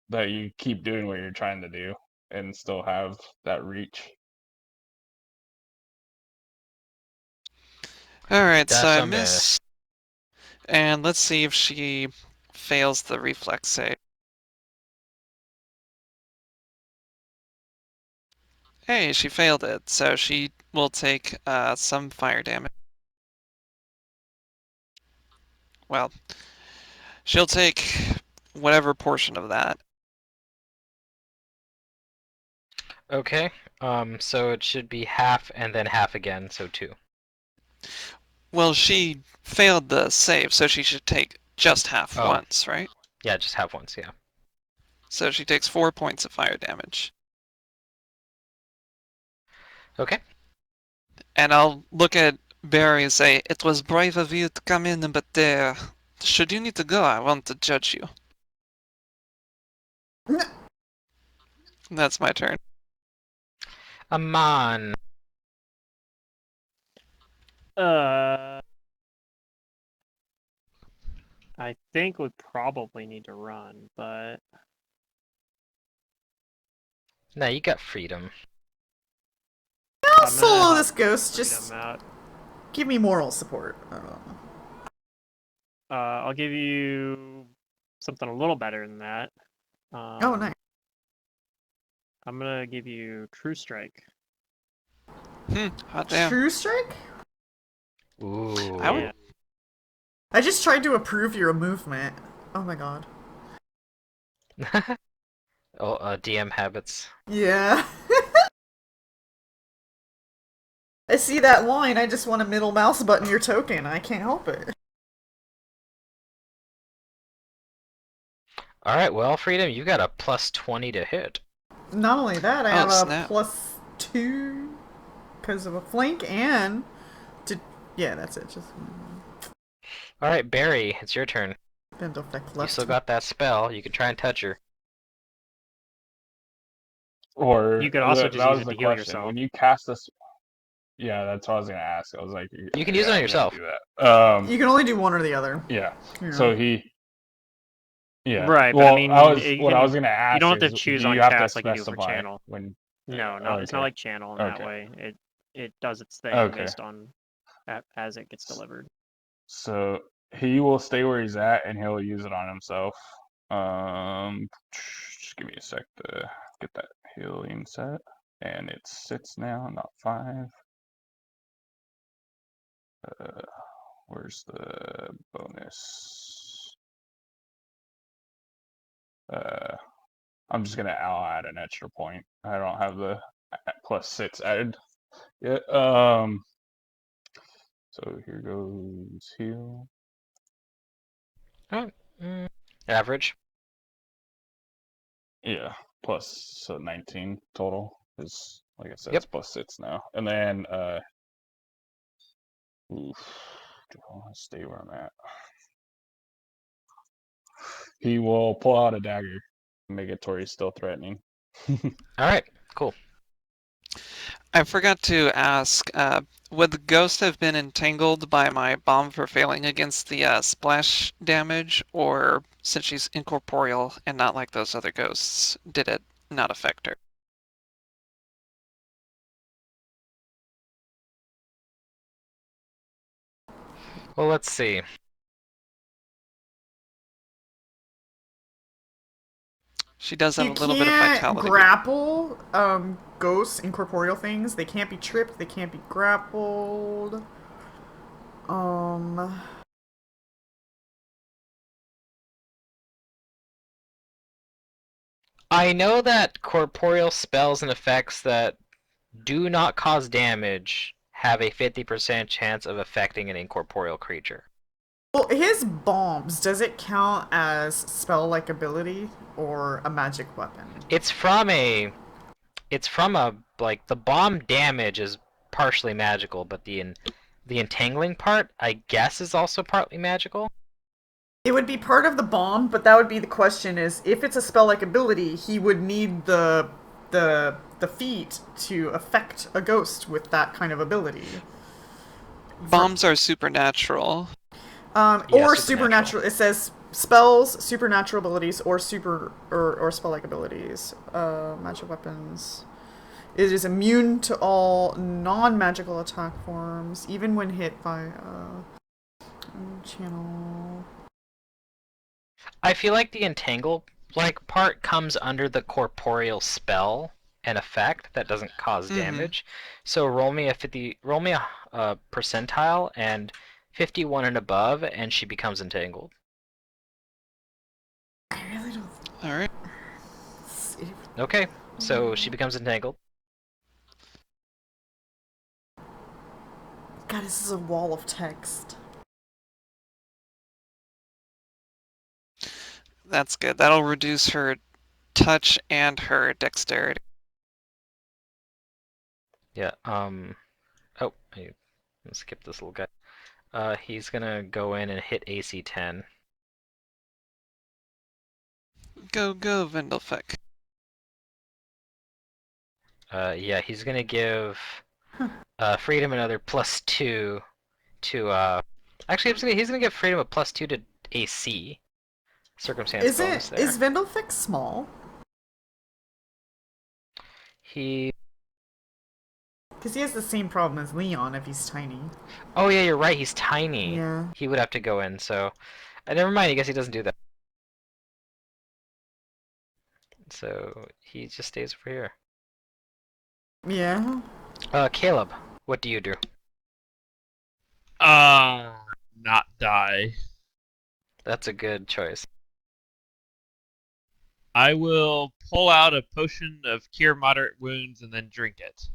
that you keep doing what you're trying to do and still have that reach. Alright, so That's I a miss. miss. And let's see if she fails the reflex save. Hey, she failed it, so she will take some fire damage. Well, she'll take whatever portion of that. Okay, so it should be half and then half again, so 2. Well, she failed the save, so she should take just half Oh. once, right? Yeah, just half once, yeah. So she takes 4 points of fire damage. Okay. And I'll look at Barry and say, "It was brave of you to come in, but should you need to go, I won't judge you." That's my turn. Aman. I think we probably need to run, but No, you got freedom. I'll I'm gonna solo help this ghost, Freedom just out. give me moral support. I don't know. I'll give you something a little better than that. Oh, nice. I'm gonna give you True Strike. Hot damn. True Strike? Ooh. I would- Yeah. I just tried to approve your movement. Oh my god. Oh, DM habits. Yeah. I see that line, I just want to middle mouse button your token. I can't help it. Alright, well, Freedom, you got a plus 20 to hit. Not only that, I Oh, have a snap. +2 because of a flank and to yeah, that's it. Just All right, Barry, it's your turn. Vendofek You left. still got that spell. You can try and touch her. Or You could also that just use was it the to heal question. yourself. When you cast this, yeah, that's what I was gonna ask. I was like, You can use it on I'm gonna yourself. do that. You can only do one or the other. Yeah. Yeah. So yeah. Right, but I Well, mean, what I was gonna you don't ask have to is, choose do on you have to cast like you do for specify channel. when? No, it's not Okay. like channel in that Okay. way. It does its thing Okay. based on as it gets delivered. So he will stay where he's at, and he'll use it on himself. Just give me a sec to get that healing set, and it's 6 now, not 5. Where's the bonus? I'm just gonna add an extra point. I don't have the +6 added yet. So here goes heal. Oh, average. Yeah, plus 19 total. Is like I said, Yep. it's +6 now. And then oof, do I want to stay where I'm at? He will pull out a dagger, make it to where he's still threatening. All right, cool. I forgot to ask, would the ghost have been entangled by my bomb for failing against the splash damage, or since she's incorporeal and not like those other ghosts, did it not affect her? Well, let's see. She does have You a little bit of can't vitality. grapple ghosts, incorporeal things. They can't be tripped. They can't be grappled. I know that corporeal spells and effects that do not cause damage have a 50% chance of affecting an incorporeal creature. Well, his bombs, does it count as spell-like ability or a magic weapon? It's from a like the bomb damage is partially magical, but the entangling part I guess is also partly magical. It would be part of the bomb, but that would be the question: is if it's a spell-like ability, he would need the feat to affect a ghost with that kind of ability. Bombs are supernatural. Yeah, Or supernatural. supernatural. It says spells, supernatural abilities, or or spell-like abilities. Magic weapons. It is immune to all non-magical attack forms, even when hit by channel. I feel like the entangle like part comes under the corporeal spell and effect that doesn't cause damage. So roll me a percentile and 51 and above, and she becomes entangled. I really don't. All right. Okay, so she becomes entangled. God, this is a wall of text. That's good. That'll reduce her touch and her dexterity. Yeah. Oh, I skipped this little guy. He's gonna go in and hit AC 10. Go, go, Vendelfek. Yeah, he's gonna give Freedom another +2 to. Actually, he's gonna give Freedom a +2 to AC. Circumstance bonus there. Is Vendelfix small? He. Because he has the same problem as Leon if he's tiny. Oh yeah, you're right. He's tiny. Yeah. He would have to go in. So, never mind. I guess he doesn't do that. So he just stays over here. Yeah. Caleb, what do you do? Not die. That's a good choice. I will pull out a potion of cure moderate wounds and then drink it.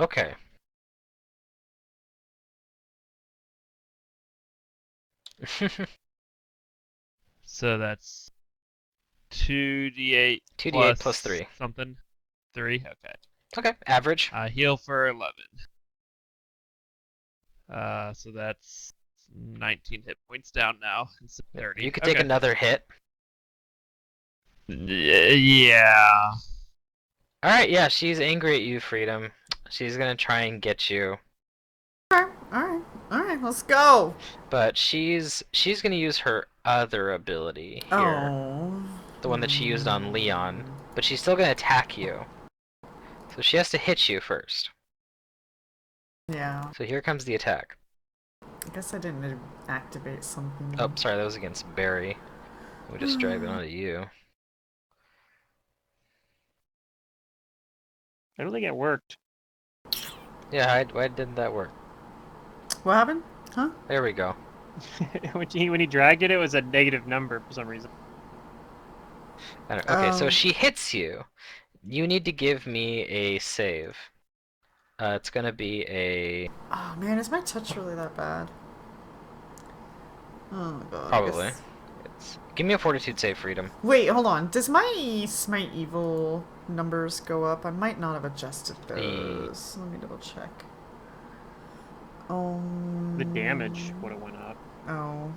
Okay. So that's 2d8 2d8 plus 3. something. 3? Okay. Okay, average. Heal for 11. So that's 19 hit points down now instead of 30. You could take another hit. Yeah. Alright, yeah, she's angry at you, Freedom. She's gonna try and get you. Alright, let's go. But she's gonna use her other ability here. Oh. The one that she used on Leon. But she's still gonna attack you. So she has to hit you first. Yeah. So here comes the attack. I guess I didn't activate something. Oh, sorry, that was against Barry. We just dragged it onto you. I don't think it worked. Yeah, why didn't that work? What happened? Huh? There we go. when he dragged it, it was a negative number for some reason. Okay, so she hits you. You need to give me a save. It's gonna be a... Oh man, is my touch really that bad? Oh my god. Probably. Give me a fortitude save, Freedom. Wait, hold on. Does my Smite Evil numbers go up? I might not have adjusted those. Let me double check. The damage would have went up. Oh.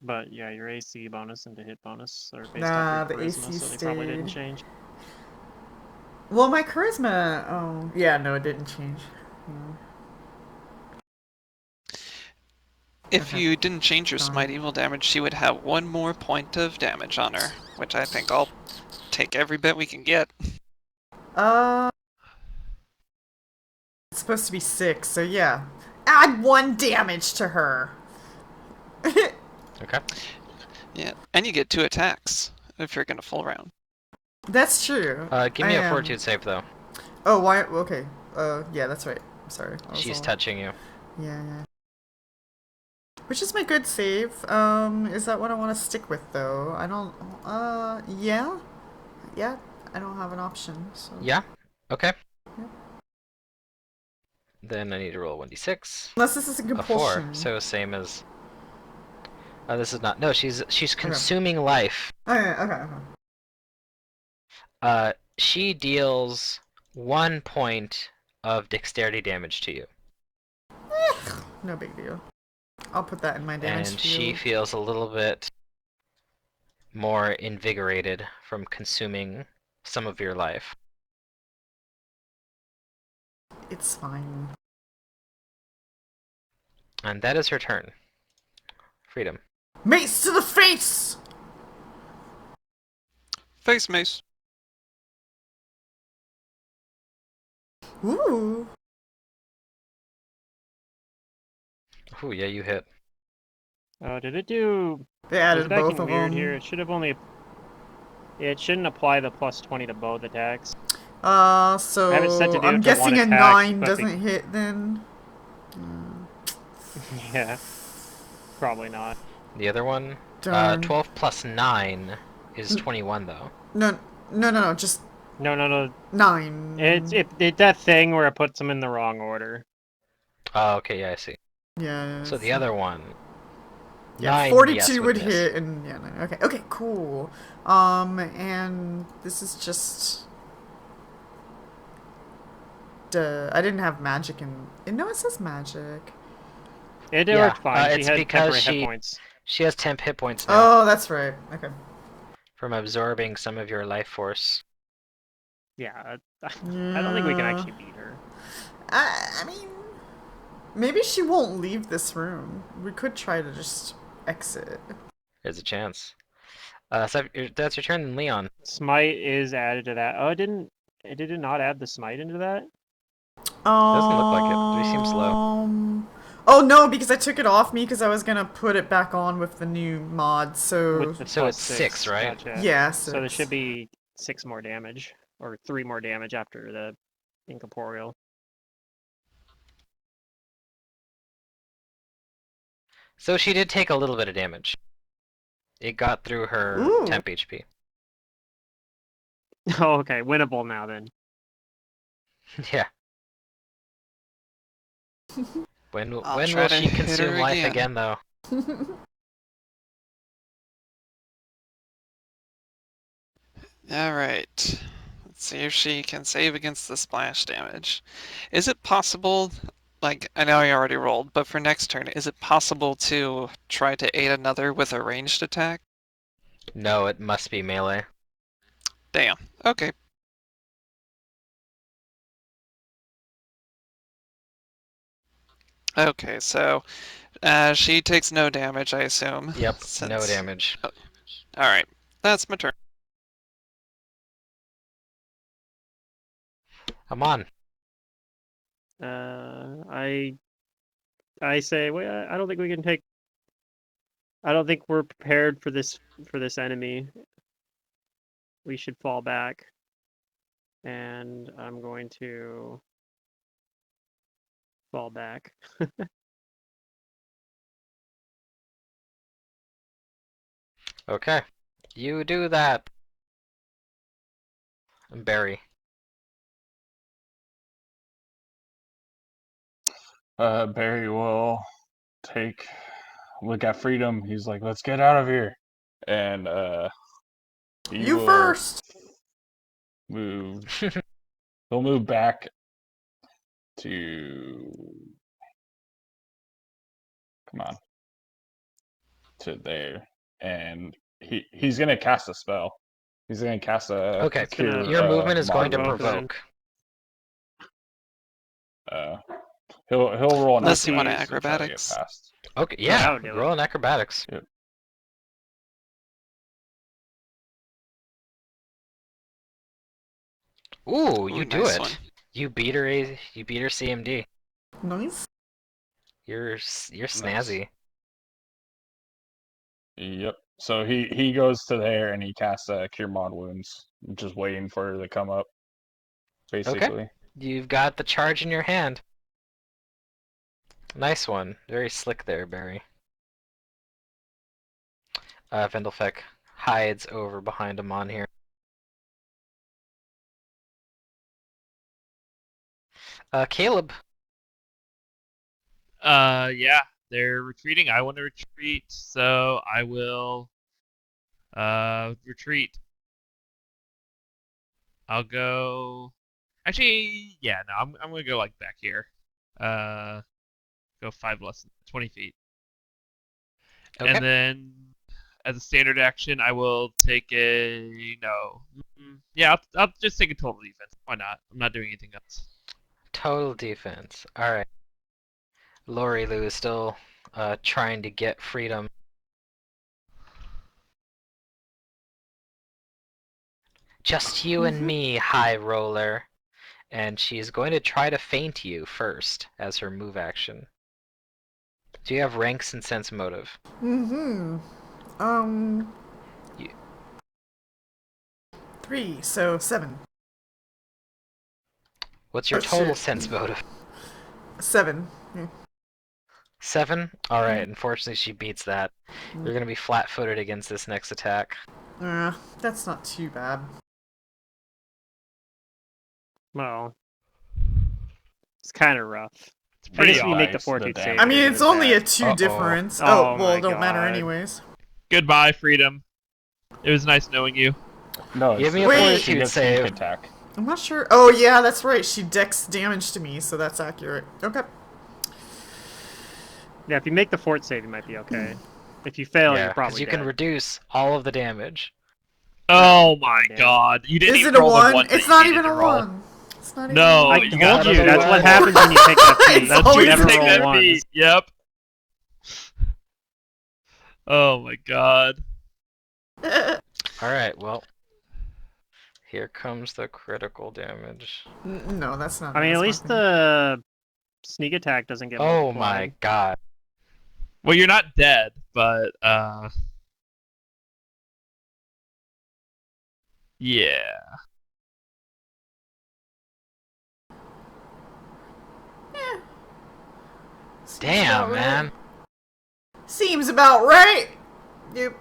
But yeah, your AC bonus and the hit bonus are based Nah, off your the charisma, AC so they probably didn't stayed. change. Well, my charisma. Oh, yeah, no, it didn't change. No. If Okay. you didn't change your Darn. Smite Evil damage, she would have 1 more point of damage on her, which I think I'll take every bit we can get. It's supposed to be 6, so yeah. Add 1 damage to her. Okay. Yeah, and you get 2 attacks if you're gonna full round. That's true. Give me a fortitude save, though. Oh, why? Okay. Yeah, that's right. I'm sorry. She's touching you. Yeah. Which is my good save. Is that what I want to stick with, though? I don't... yeah? Yeah, I don't have an option, so... Yeah? Okay. Yep. Then I need to roll 1d6. Unless this is a A 4, compulsion. so same as... this is not... No, she's consuming life. Okay. She deals 1 point of dexterity damage to you. No big deal. I'll put that in my damage And field. she feels a little bit more invigorated from consuming some of your life. It's fine. And that is her turn. Freedom. Mace to the face! Face mace. Ooh. Ooh, yeah, you hit. Oh, did it do... They There's added both acting of weird them. here. It should have only... It shouldn't apply the plus 20 to both attacks. So I have it set to do I'm it to guessing one a attack, 9 but doesn't hit then. Yeah. Probably not. The other one? Darn. 12 plus 9 is 21, though. No, just No. 9. It's that thing where it puts them in the wrong order. Oh, okay, yeah, I see. Yeah. So the other one... Yeah, 9, 42 yes, would miss. hit, and yeah, 9. Okay, cool. And this is just... I didn't have magic in... No, it says magic. It Yeah, worked fine. She it's had because temporary hit points. She has temp hit points now Oh, that's right. Okay. from absorbing some of your life force. Yeah, I don't think we can actually beat her. I mean... Maybe she won't leave this room. We could try to just exit. There's a chance. So that's your turn, then Leon. Smite is added to that. Oh, did it not add the smite into that? Doesn't look like it. They seem slow. Oh no, because I took it off me because I was gonna put it back on with the new mod. So With the So plus it's 6, right? Gotcha. yeah, So there 6. should be 6 more damage, or 3 more damage after the incorporeal. So she did take a little bit of damage. It got through her Ooh. temp HP. Oh, okay, winnable now then. Yeah. When I'll when try will to she hit her consume life again. though? Alright. Let's see if she can save against the splash damage. Is it possible like, I know I already rolled, but for next turn, is it possible to try to aid another with a ranged attack? No, it must be melee. Damn. Okay. Okay, so she takes no damage, I assume. Yep, no Since. damage. Oh, all right, that's my turn. I'm on. I say, well, I don't think we can take. I don't think we're prepared for this enemy. We should fall back. And I'm going to fall back. Okay. You do that. Barry. Barry will look at Freedom. He's like, "Let's get out of here," and he You will first. move. He'll move back to. Come on, to there, and he's gonna cast a spell. He's gonna cast a Okay, cure. your movement is going to provoke him. provoke. He'll roll an Unless you want athletics to try to get acrobatics. past. Okay, Yeah, that yeah, would do roll an acrobatics. Yep. Ooh, Ooh, you do nice it. one. You beat her. You beat her CMD. Nice. You're snazzy. Yep. So he goes to there and he casts cure mod wounds, just waiting for her to come up. Basically. You've got the charge in your hand. Nice one. Very slick there, Barry. Vendelfek hides over behind him on here. Caleb. Yeah, they're retreating. I want to retreat, so I will retreat. I'll go. Actually, yeah, no, I'm gonna go like back here. Go 5 less than 20 feet, Okay. and then as a standard action, I will take a no. Yeah, I'll just take a total defense. Why not? I'm not doing anything else. Total defense. Alright. Lori Lou is still trying to get freedom. Just you and me, high roller. And she's going to try to feint you first as her move action. Do you have ranks and sense motive? Mm-hmm. You- 3, so 7. What's your Oh, total shit. sense motive? 7. Yeah. 7? Alright, unfortunately she beats that. You're gonna be flat-footed against this next attack. That's not too bad. Well, it's kind of rough. It's I pretty guess if you make the nice, fortitude the save. damage. I mean, it it's isn't only a bad. 2 Uh-oh. difference. Oh Oh, well, my it don't matter God. anyways. Goodbye, freedom. It was nice knowing you. No, Give it's me a the- Wait. she fortitude gets save. sneak attack. I'm not sure. Oh, yeah, that's right. She dex damage to me, so that's accurate. Okay. Yeah, if you make the fort save, you might be okay. If you fail, Yeah, you're because probably you dead. can reduce all of the damage. Oh my damn. god. You didn't Is even it a roll the 1? one that It's you not needed even to a roll. 1. It's not even No, a 1. I you told got you, another that's what one. happens when you take that feat. It's That's always you never take roll that ones. feat. Yep. Oh my god. Alright, well. Here comes the critical damage. No, that's not. I mean, that's at not least gonna- the sneak attack doesn't get Oh multiplied. my god. Well, you're not dead, but yeah. Seems Damn, about right. man. Seems about right. Yep.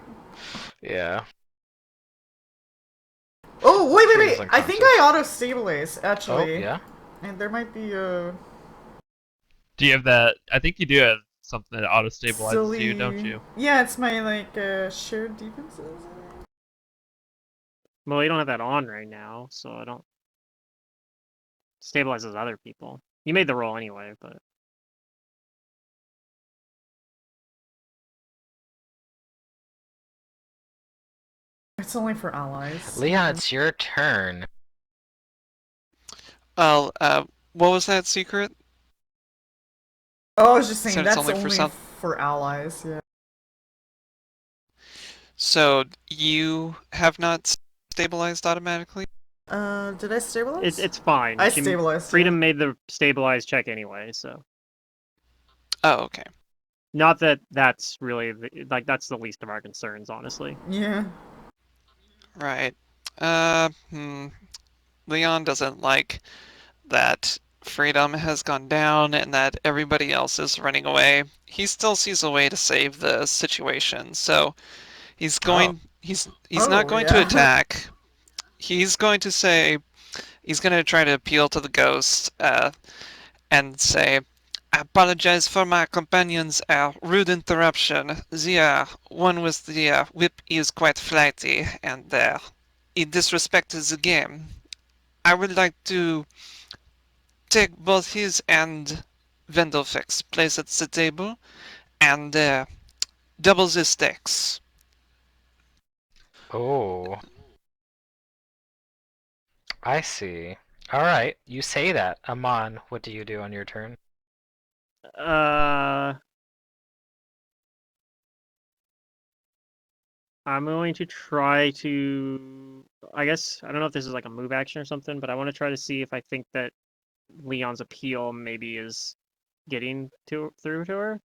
Yeah. Oh, wait, wait, Freedom's wait. I think unconscious. I auto-stabilize, Oh, actually. yeah? And there might be a... Do you have that? I think you do have something that auto stabilizes silly... you, don't you? Yeah, it's my, like, shared defenses. Well, you don't have that on right now, so I don't... Stabilizes other people. You made the roll anyway, but... It's only for allies. Leon, it's your turn. Well, what was that secret? Oh, I was just saying Said it's that's only for only some. for allies. Yeah. So you have not stabilized automatically? Did I stabilize? It's fine. I stabilized. Freedom Yeah. made the stabilize check anyway, so Oh, okay. not that that's really like that's the least of our concerns, honestly. Yeah. Right. Hmm. Leon doesn't like that freedom has gone down and that everybody else is running away. He still sees a way to save the situation, so Oh. he's not Oh going to yeah. attack. He's going to say he's going to try to appeal to the ghost and say, "I apologize for my companion's rude interruption. The one with the whip is quite flighty and he disrespected the game. I would like to take both his and Vendelfix, place at the table, and double the stakes." Oh, I see. All right, you say that. Amon, what do you do on your turn? Uh, I'm going to try to. I guess I don't know if this is like a move action or something, but I want to try to see if I think that Leon's appeal maybe is getting through to her.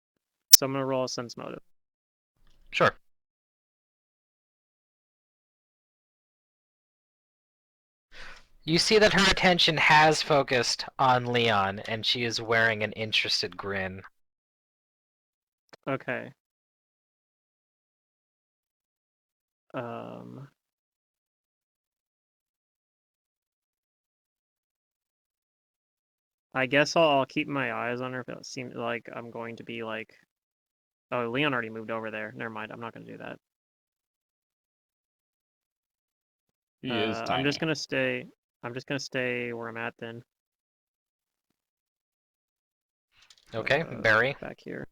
So I'm gonna roll a sense motive. Sure. You see that her attention has focused on Leon, and she is wearing an interested grin. Okay. Um. I guess I'll keep my eyes on her if it seems like I'm going to be like. Oh, Leon already moved over there. Never mind. I'm not going to do that. He is I'm just tiny. gonna stay. I'm just gonna stay where I'm at then. Okay, Barry. Back here.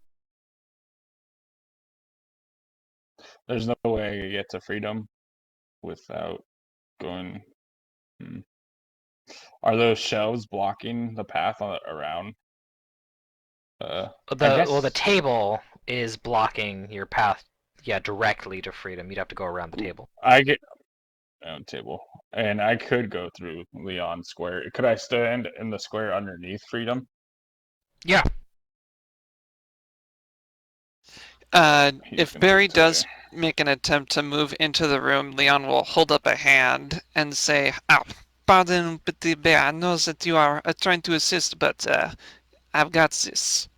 There's no way you get to freedom without going. Hmm. Are those shelves blocking the path around? I The guess table is blocking your path, yeah, directly to freedom. You'd have to go around the table. I get my own table, and I could go through Leon Square. Could I stand in the square underneath freedom? Yeah. He's If gonna get Barry to there. does make an attempt to move into the room, Leon will hold up a hand and say, pardon, petit bear, I know that you are trying to assist, but I've got this."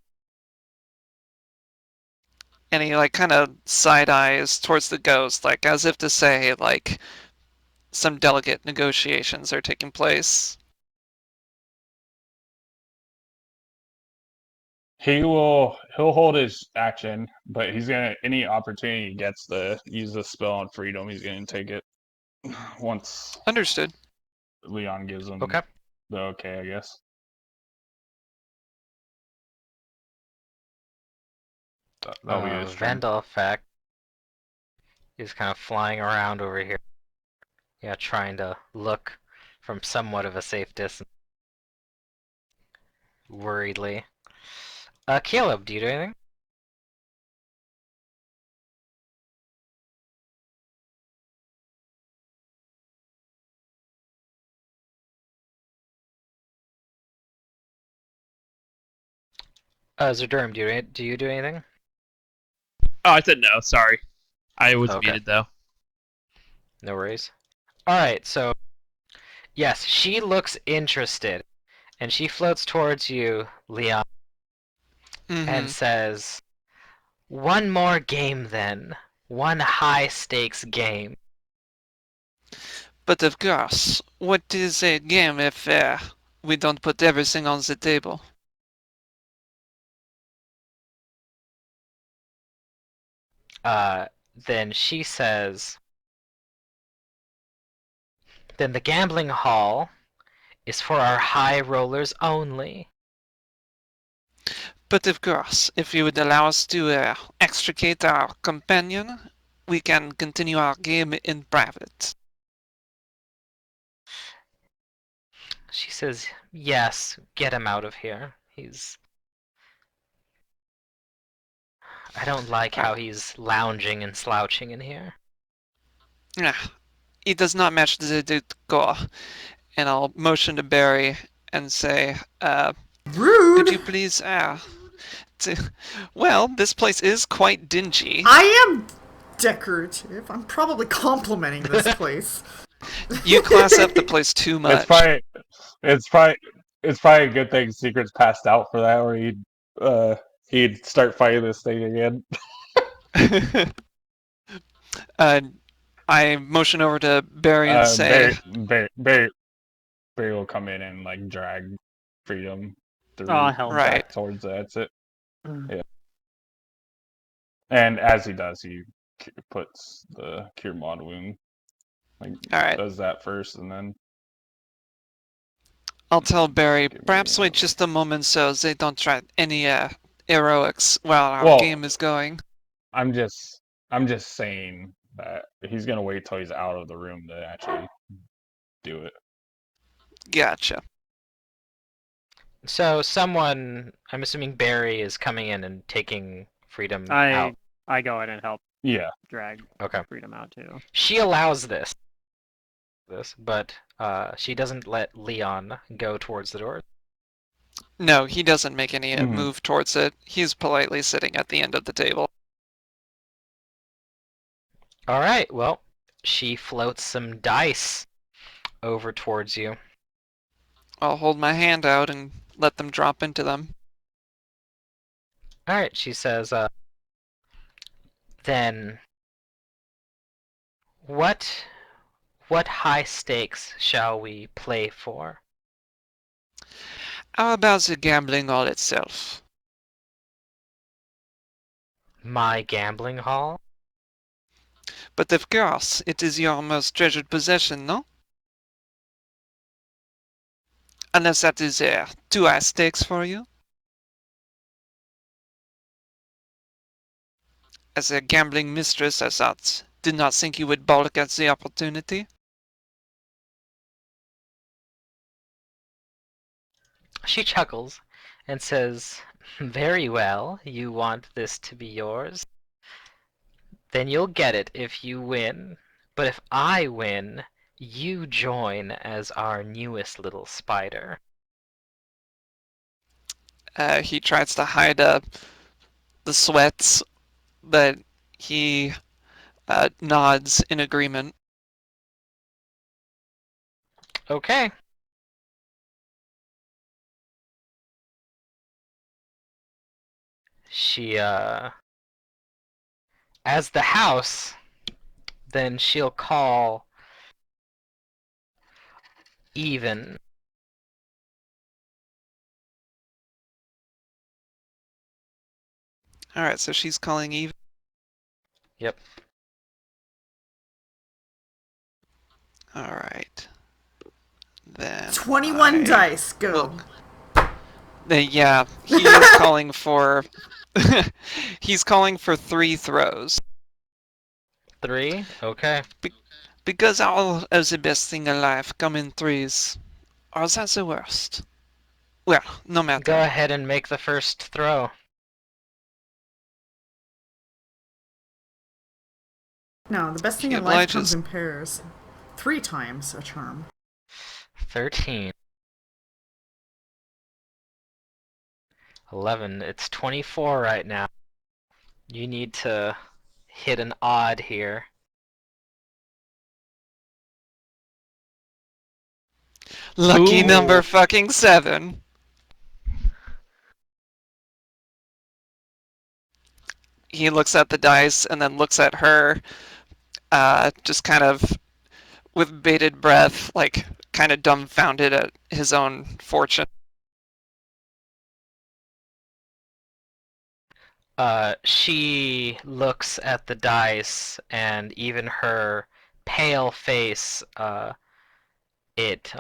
And he like kind of side eyes towards the ghost, like as if to say, like some delicate negotiations are taking place. He'll hold his action, but he's gonna any opportunity he gets to use the spell on freedom, he's gonna take it once Understood. Leon gives him Okay. the okay, I guess. That'll be his turn. Vandal effect is kind of flying around over here. Yeah, trying to look from somewhat of a safe distance. Worriedly. Caleb, do you do anything? Zerdurum, do you do anything? Oh, I said no. Sorry, I was Okay, muted though. no worries. Alright, so, yes, she looks interested, and she floats towards you, Leon, and Mm-hmm. says, "One more game then. One high stakes game." But of course, what is a game if we don't put everything on the table? Then she says, "Then the gambling hall is for our high rollers only." But of course, if you would allow us to extricate our companion, we can continue our game in private. She says, yes, get him out of here. I don't like how he's lounging and slouching in here. He does not match the decor. And I'll motion to Barry and say, Rude. could you please, well, this place is quite dingy. I am decorative. I'm probably complimenting this place. You class up the place too much. It's probably a good thing Secret's passed out for that, or he'd start fighting this thing again. I motion over to Barry and say, Barry will come in and like drag Freedom through hell. Right. back towards the exit. Yeah. And as he does, he puts the cure mod wound. Like, all right. does that first, and then I'll tell Barry, Give me perhaps wait a- just a moment so they don't try any heroics while our game is going. I'm just saying that he's gonna wait till he's out of the room to actually do it. Gotcha. So someone, I'm assuming Barry, is coming in and taking Freedom out. I go in and help Yeah. drag Okay. Freedom out too. She allows this, but she doesn't let Leon go towards the door. No, he doesn't make any Mhm. move towards it. He's politely sitting at the end of the table. All right, well, she floats some dice over towards you. I'll hold my hand out and let them drop into them. All right, she says, then what high stakes shall we play for? How about the gambling hall itself? My gambling hall? But of course, it is your most treasured possession, no? Unless that is too high stakes for you? As a gambling mistress, I thought, did not think you would balk at the opportunity. She chuckles and says, very well, you want this to be yours? Then you'll get it if you win. But if I win, you join as our newest little spider. He tries to hide the sweats, but he nods in agreement. Okay. She, as the house, then she'll call even. Alright, so she's calling Eve. Yep. Alright. Then 21 dice, go. Yeah, he is calling for he's calling for 3 throws. 3? Okay. Because all of the best thing in life come in threes. Or is that the worst? Well, no matter. Go ahead and make the first throw. No, the best thing He in life comes obliges. in pairs. 3 times a charm. 13. 11. It's 24 right now. You need to hit an odd here. Lucky Ooh. number fucking 7. He looks at the dice and then looks at her, just kind of with bated breath, like kind of dumbfounded at his own fortune. She looks at the dice, and even her pale face, it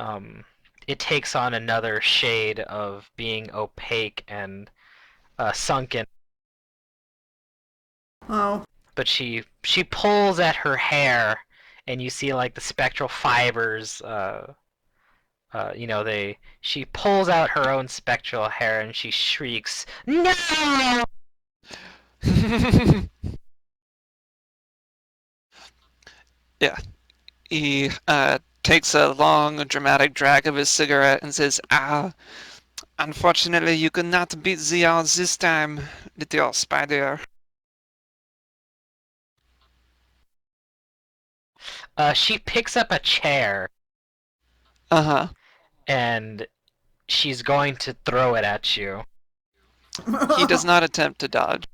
takes on another shade of being opaque and sunken. Oh, but she pulls at her hair, and you see like the spectral fibers. She pulls out her own spectral hair and she shrieks, "No!" Yeah. He takes a long, dramatic drag of his cigarette and says, unfortunately, you could not beat the odds this time, little spider. She picks up a chair Uh-huh. and she's going to throw it at you. He does not attempt to dodge.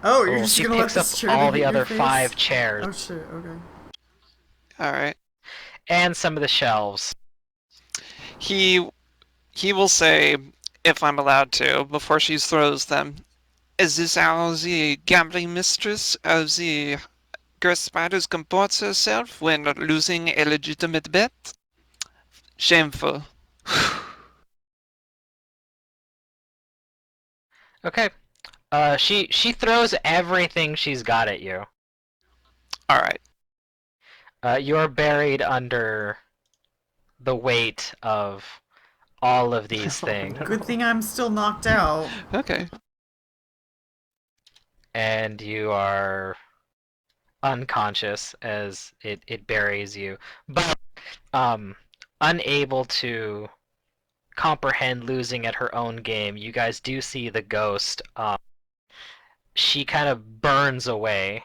Oh, you're Well, just she gonna let picks up this chair all hit the your other face? 5 chairs Oh shit, okay. Alright. and some of the shelves. He will say, if I'm allowed to, before she throws them, is this how the gambling mistress of the Girl Spiders comports herself when losing a legitimate bet? Shameful. Okay. She throws everything she's got at you. Alright. You're buried under the weight of all of these Oh, things. no. Good thing I'm still knocked out. Okay. And you are unconscious as it buries you. But unable to comprehend losing at her own game, you guys do see the ghost. She kind of burns away.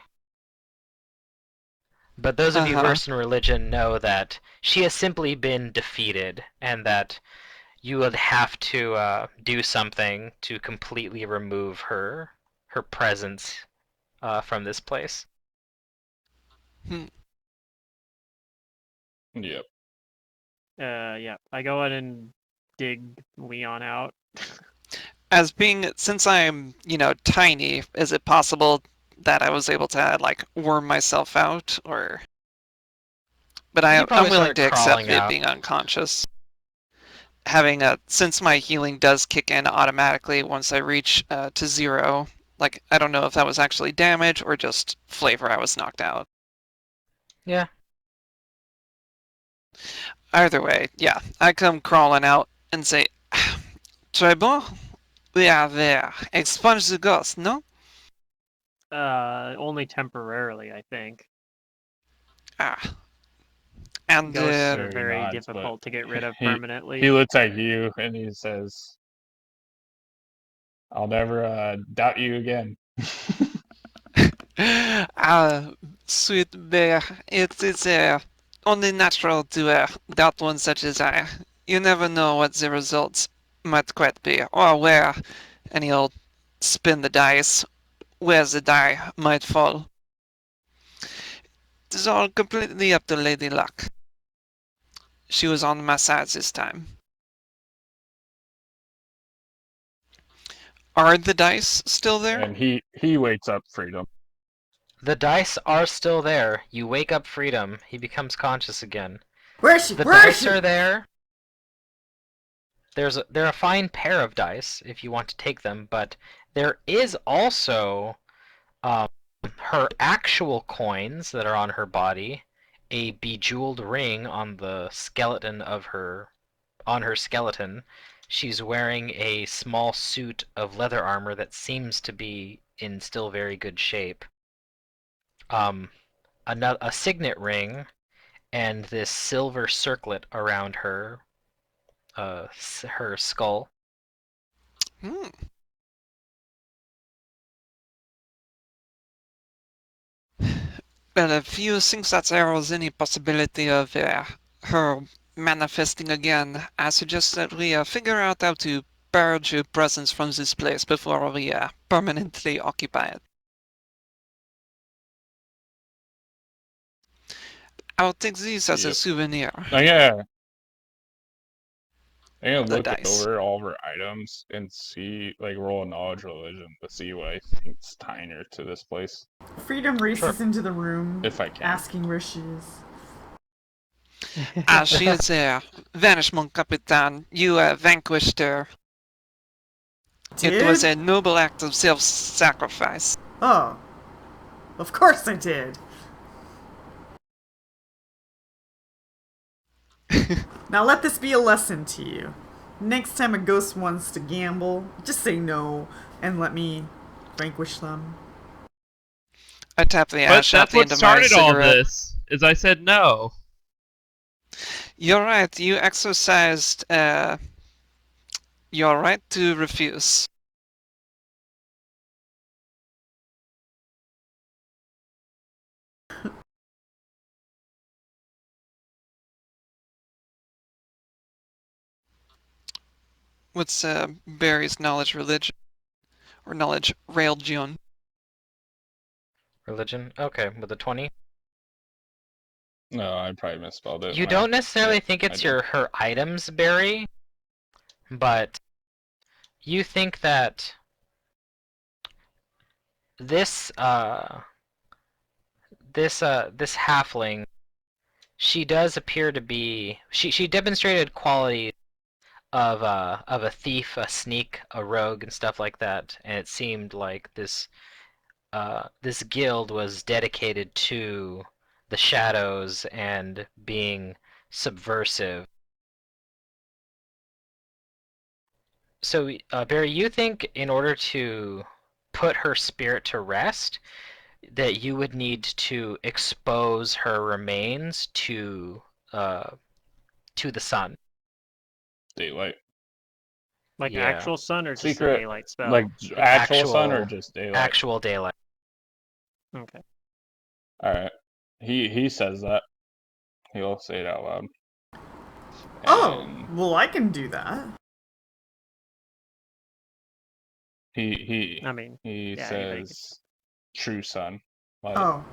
But those of you Uh-huh. versed in religion know that she has simply been defeated, and that you would have to do something to completely remove her presence from this place. Yep. Yeah. I go in and dig Leon out. Since I'm, tiny, is it possible that I was able to, like, worm myself out, or... But You I'm probably willing start to accept crawling it out. being unconscious. Since my healing does kick in automatically once I reach to 0, like, I don't know if that was actually damage or just flavor I was knocked out. Yeah. Either way, yeah, I come crawling out and say, Très bon, we are there. Expunge the ghost, no? Only temporarily, I think. Ah. And, Ghosts are Sure, he very nods, but difficult to get rid of he permanently. looks at you and he says, "I'll never doubt you again." Sweet bear, it is only natural to doubt one such as I. You never know what the results might quite be, or where, and he'll spin the dice, where the die might fall. It is all completely up to Lady Luck. She was on my side this time. Are the dice still there? And he wakes up freedom. The dice are still there. You wake up Freedom. He becomes conscious again. Where is she? The Where is dice she? are there. They're a fine pair of dice if you want to take them, but there is also her actual coins that are on her body, a bejeweled ring on the skeleton of her skeleton. She's wearing a small suit of leather armor that seems to be in still very good shape. A signet ring and this silver circlet around her skull. Hmm. Well, if you think that there was any possibility of her manifesting again, I suggest that we figure out how to purge her presence from this place before we permanently occupy it. I'll take these as a Yep. souvenir. Oh yeah. I'm gonna The look dice. over all of her items and see, like, roll a knowledge religion to see what I think's tying her to this place, Freedom races into the room, if I can. asking where she is. She is there. Vanish, mon capitaine. You vanquished her. It was Dude, a noble act of self-sacrifice. Oh, of course I did. Now let this be a lesson to you. Next time a ghost wants to gamble, just say no and let me vanquish them. I tap the But ash out that's the what end of my started all cigarette. this. Is I said no. You're right. You exercised your right to refuse. What's Barry's knowledge religion? Or knowledge religion? Religion? Okay, with a 20. No, I probably misspelled it. You don't necessarily think I it's did. her items, Barry, but you think that this this halfling, she does appear to be, she demonstrated qualities of a thief, a sneak, a rogue, and stuff like that, and it seemed like this guild was dedicated to the shadows and being subversive. So, Barry, you think in order to put her spirit to rest, that you would need to expose her remains uh, to the sun? Daylight. Like Yeah, actual sun or just a Secret, daylight spell? like like actual sun or just daylight? actual daylight. Okay. All right. He says that. He'll say it out loud. Oh, And well, I can do that. he I mean, he yeah, anybody could. says true sun. Like, Oh,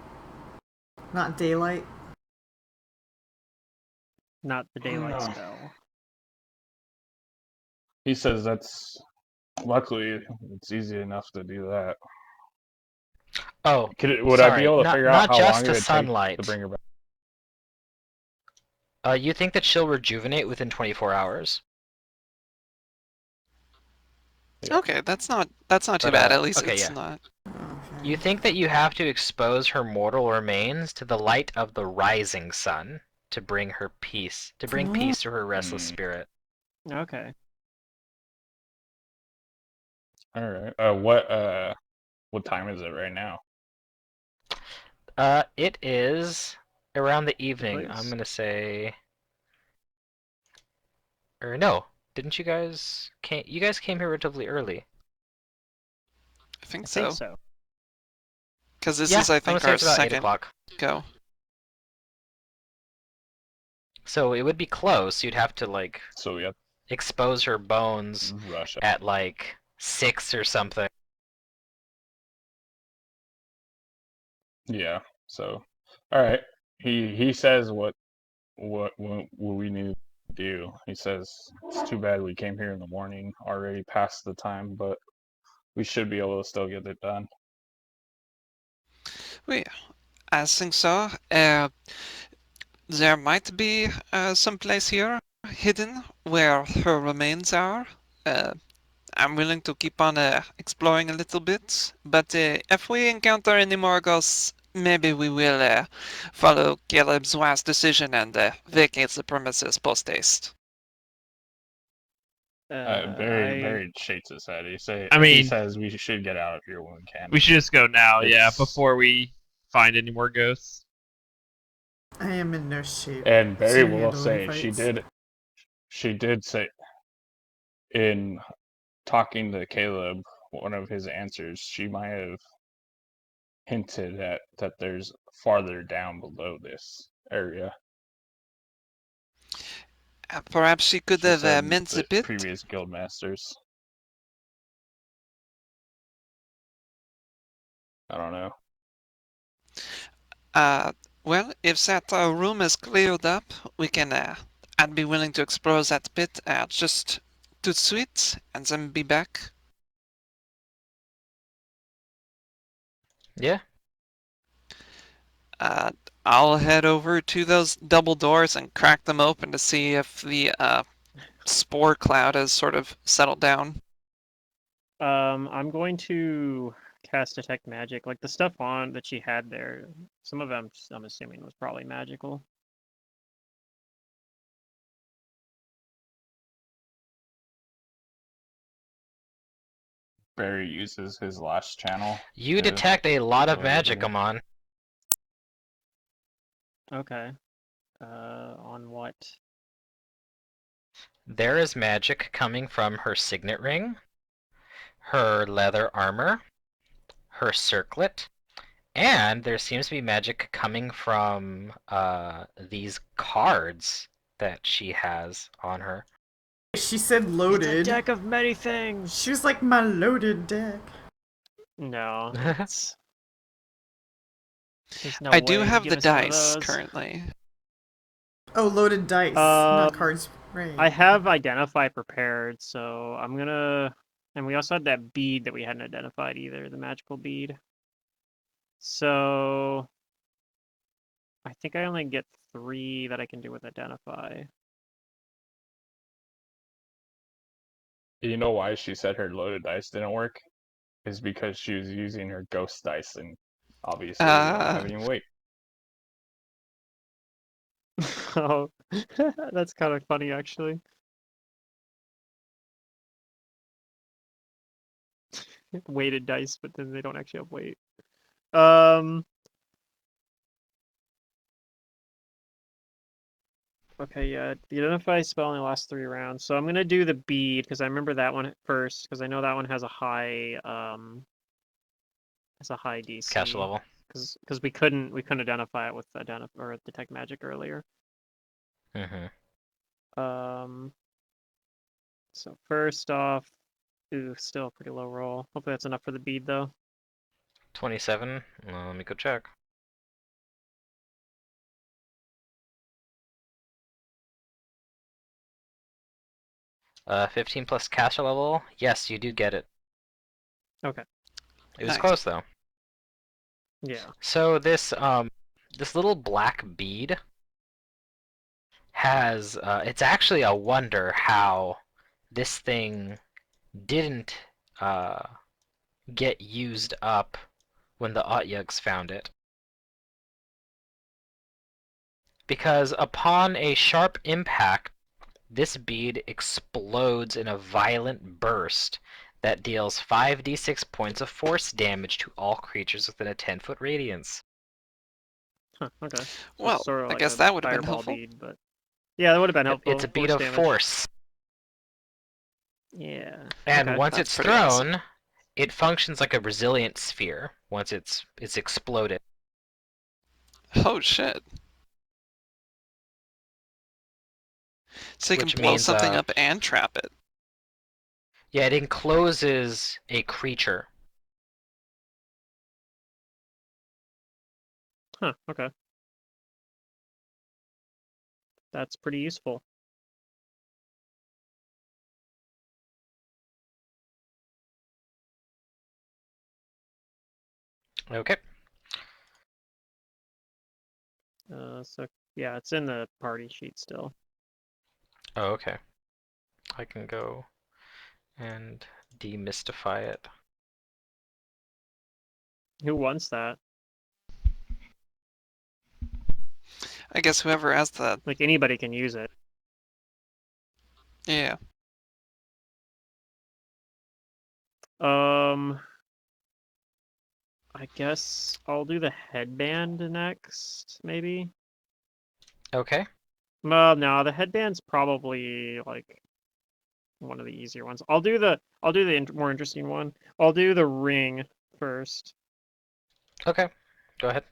not daylight. Not the daylight spell. he says that's luckily it's easy enough to do that. Oh, Would I be sorry, able to not figure out not how long just it the would take to sunlight. bring her back? You think that she'll rejuvenate within 24 hours? Yeah. Okay, that's not too But bad. At least okay, it's yeah. not. You think that you have to expose her mortal remains to the light of the rising sun to bring her peace, to bring peace to her restless Hmm. spirit. Okay. All right. What time is it right now? It is around the I evening. believe I'm gonna say, or no, didn't you guys came here relatively early? I think I think so. so. Because this Yeah, is, I I'm gonna think, say our it's about 8 second o'clock. go. So it would be close. You'd have to like So we have expose her bones to rush up. at like 6 or something. Yeah. So, all right. He says what we need to do. He says it's too bad we came here in the morning, already past the time, but we should be able to still get it done. We, I think so. There might be some place here hidden where her remains are. Uh, I'm willing to keep on exploring a little bit, but if we encounter any more ghosts, maybe we will follow Caleb's wise decision and vacate the premises post haste. Barry I Barry shakes his head. I He mean, says we should get out of here when we can. we should just go now, yeah, It's before we find any more ghosts. I am in no shape and Barry to will handle any say fights. she did say in talking to Caleb, one of his answers, she might have hinted at that there's farther down below this area. Perhaps she could She have said meant a the bit. previous guild masters. I don't know. Uh, well, if that room is cleared up, we can. I'd be willing to explore that bit just to suite and then be back. Yeah. Uh, I'll head over to those double doors and crack them open to see if the spore cloud has sort of settled down. I'm going to cast detect magic. Like the stuff on that she had there, some of them I'm assuming was probably magical. Barry uses his last channel. You to detect a lot of go magic, over- Amon. Okay. On what? There is magic coming from her signet ring, her leather armor, her circlet, and there seems to be magic coming from these cards that she has on her. She said It's a loaded. deck of many things. She was like, my loaded deck. No, it's there's no I way do to have give the us one of dice those. currently. Oh, loaded dice, not Um, cards. Right. I have identify prepared, so I'm gonna. And we also had that bead that we hadn't identified either, the magical bead. So I think I only get 3 that I can do with identify. You know why she said her loaded dice didn't work? Is because she was using her ghost dice, and obviously we don't have any weight. Oh, that's kind of funny actually. Weighted dice, but then they don't actually have weight. Okay, yeah, the identify spell only lasts 3 rounds, so I'm gonna do the bead because I remember that one first because I know that one has a high DC. Cash level. Because we couldn't identify it with or detect magic earlier. Um, so first off, ooh, still a pretty low roll. Hopefully that's enough for the bead though. 27. Well, let me go check. 15 plus cash level. Yes, you do get it. Okay. It was Nice. close though. Yeah. So this little black bead has it's actually a wonder how this thing didn't get used up when the Otyugs found it. Because upon a sharp impact, this bead explodes in a violent burst that deals 5d6 points of force damage to all creatures within a 10-foot radius. Huh, okay. So Well, sort of I like guess a that would have been fireball helpful. bead, but yeah, that would have been It's helpful. a bead Force of damage. force. Yeah. And Okay. once That's it's pretty thrown, awesome. it functions like a resilient sphere once it's exploded. Oh shit. So you can Which blow means something up and trap it. yeah, it encloses a creature. Huh, okay. That's pretty useful. Okay. So yeah, it's in the party sheet still. Oh, okay. I can go and demystify it. Who wants that? I guess whoever has that. Like anybody can use it. Yeah. I guess I'll do the headband next, maybe. Okay. Well, no, the headband's probably like one of the easier ones. I'll do the more interesting one. I'll do the ring first. Okay. Go ahead.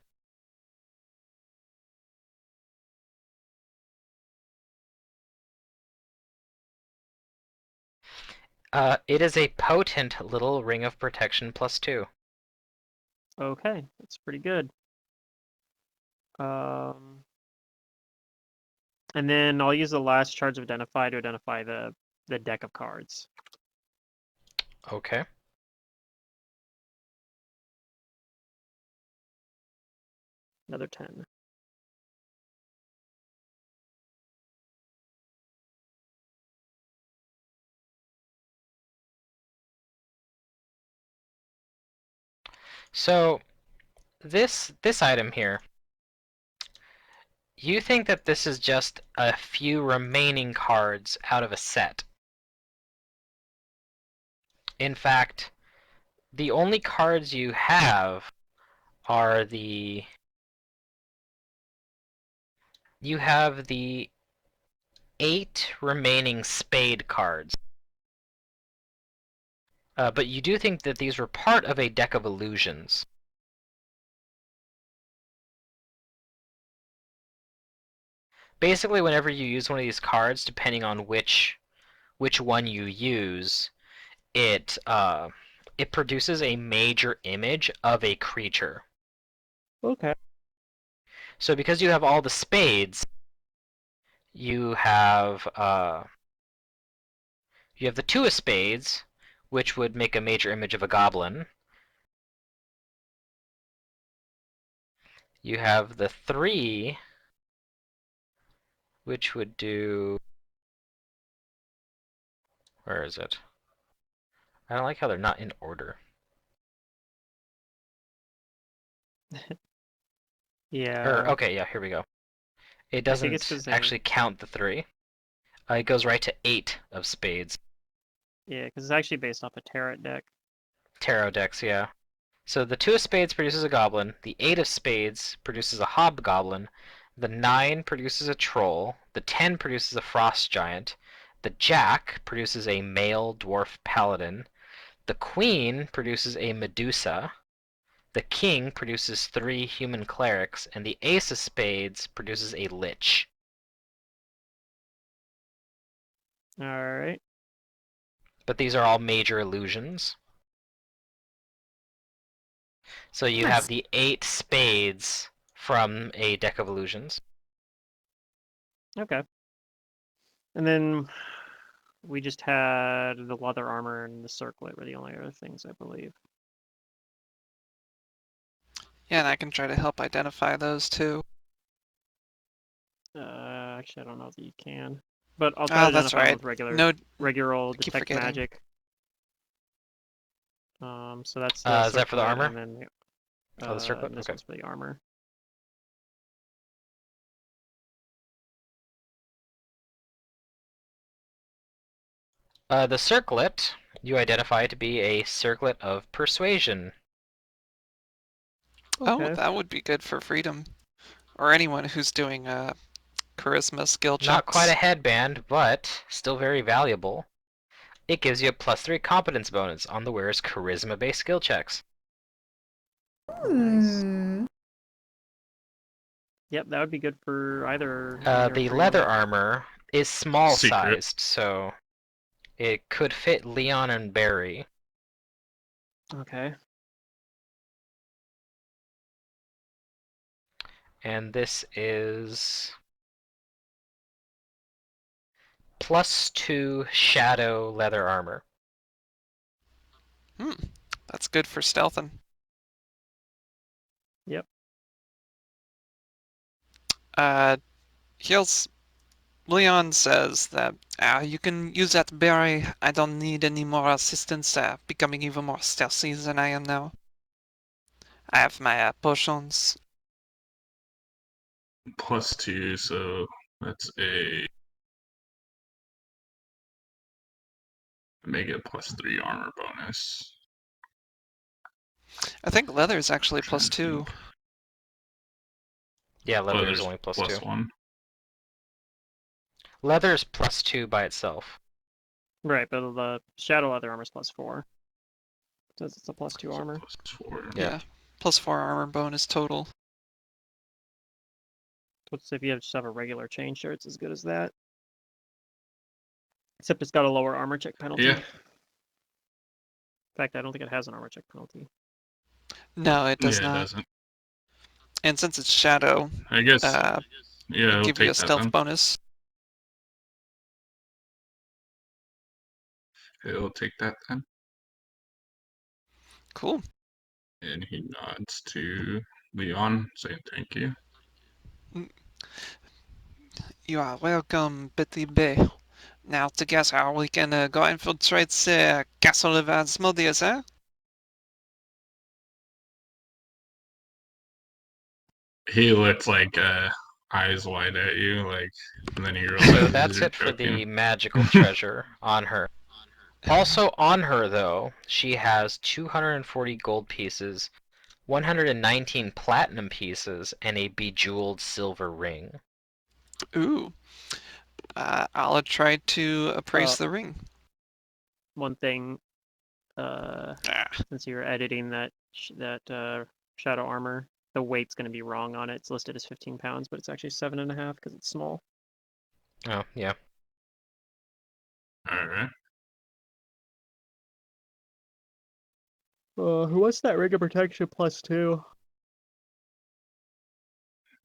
It is a potent little ring of protection +2. Okay, that's pretty good. Um, and then I'll use the last charge of identify to identify the deck of cards. Okay. Another 10. So this item here, you think that this is just a few remaining cards out of a set. In fact, the only cards you have are you have the 8 remaining spade cards. But you do think that these were part of a deck of illusions. Basically, whenever you use one of these cards, depending on which one you use, it produces a major image of a creature. Okay. So because you have all the spades, you have the 2 of spades, which would make a major image of a goblin. You have the 3, which would do... Where is it? I don't like how they're not in order. Yeah. Okay, yeah, here we go. It I think it's doesn't 'cause actually count the 3. It goes right to 8 of spades. yeah, because it's actually based off a tarot deck. Tarot decks, yeah. So the 2 of spades produces a goblin, the 8 of spades produces a hobgoblin, the 9 produces a troll, the 10 produces a frost giant, the jack produces a male dwarf paladin, the queen produces a medusa, the king produces 3 human clerics, and the ace of spades produces a lich. All right. But these are all major illusions. So you have Nice. the 8 spades from a deck of illusions. Okay. And then we just had the leather armor and the circlet were the only other things, I believe. Yeah, and I can try to help identify those too. Actually, I don't know if you can, but I'll try to Oh, that's identify them right. with No, regular old I keep detect forgetting. magic. So that's the Is that for the circlet, armor? and then Oh, the circlet? this Okay. one's for the armor. The circlet, you identify to be a circlet of persuasion. Oh, Okay. that would be good for freedom. Or anyone who's doing charisma skill Not quite a checks. headband, but still very valuable. It gives you a +3 competence bonus on the wearer's charisma-based skill checks. Nice. Hmm. Yep, that would be good for either or The freedom. leather armor is small Secret. sized, so it could fit Leon and Barry. Okay. And this is +2 shadow leather armor. Hmm, that's good for stealthing. Yep. Uh, heals. Leon says that you can use that berry. I don't need any more assistance becoming even more stealthy than I am now. I have my potions. +2, so that's a make it +3 armor bonus. I think leather is actually Trying to +2. think. Yeah, Oh, leather is there's only +2. +1. Leather is +2 by itself. Right, but the shadow leather armor is +4. Says it's a +2 So armor. +4. Yeah, +4 armor bonus total. What's if you just have a regular chain shirt, it's as good as that. Except it's got a lower armor check penalty. Yeah. In fact, I don't think it has an armor check penalty. No, it does Yeah, it not. doesn't. And since it's shadow, I guess. uh, Yeah, it'll give you a take that stealth then. bonus. It'll take that then. Cool. And he nods to Leon, saying thank you. You are welcome, Betty Bay. Now together we can go infiltrate the castle of Asmodeus, eh? He looks like eyes wide at you, like, and then he So realizes that's you're it for the joking. magical treasure on her. Also on her, though, she has 240 gold pieces, 119 platinum pieces, and a bejeweled silver ring. Ooh. I'll try to appraise Uh, the ring. One thing, Ah, since you're editing that shadow armor, the weight's going to be wrong on it. It's listed as 15 pounds, but it's actually 7.5 because it's small. Oh, yeah. Alright. What's that ring of protection +2?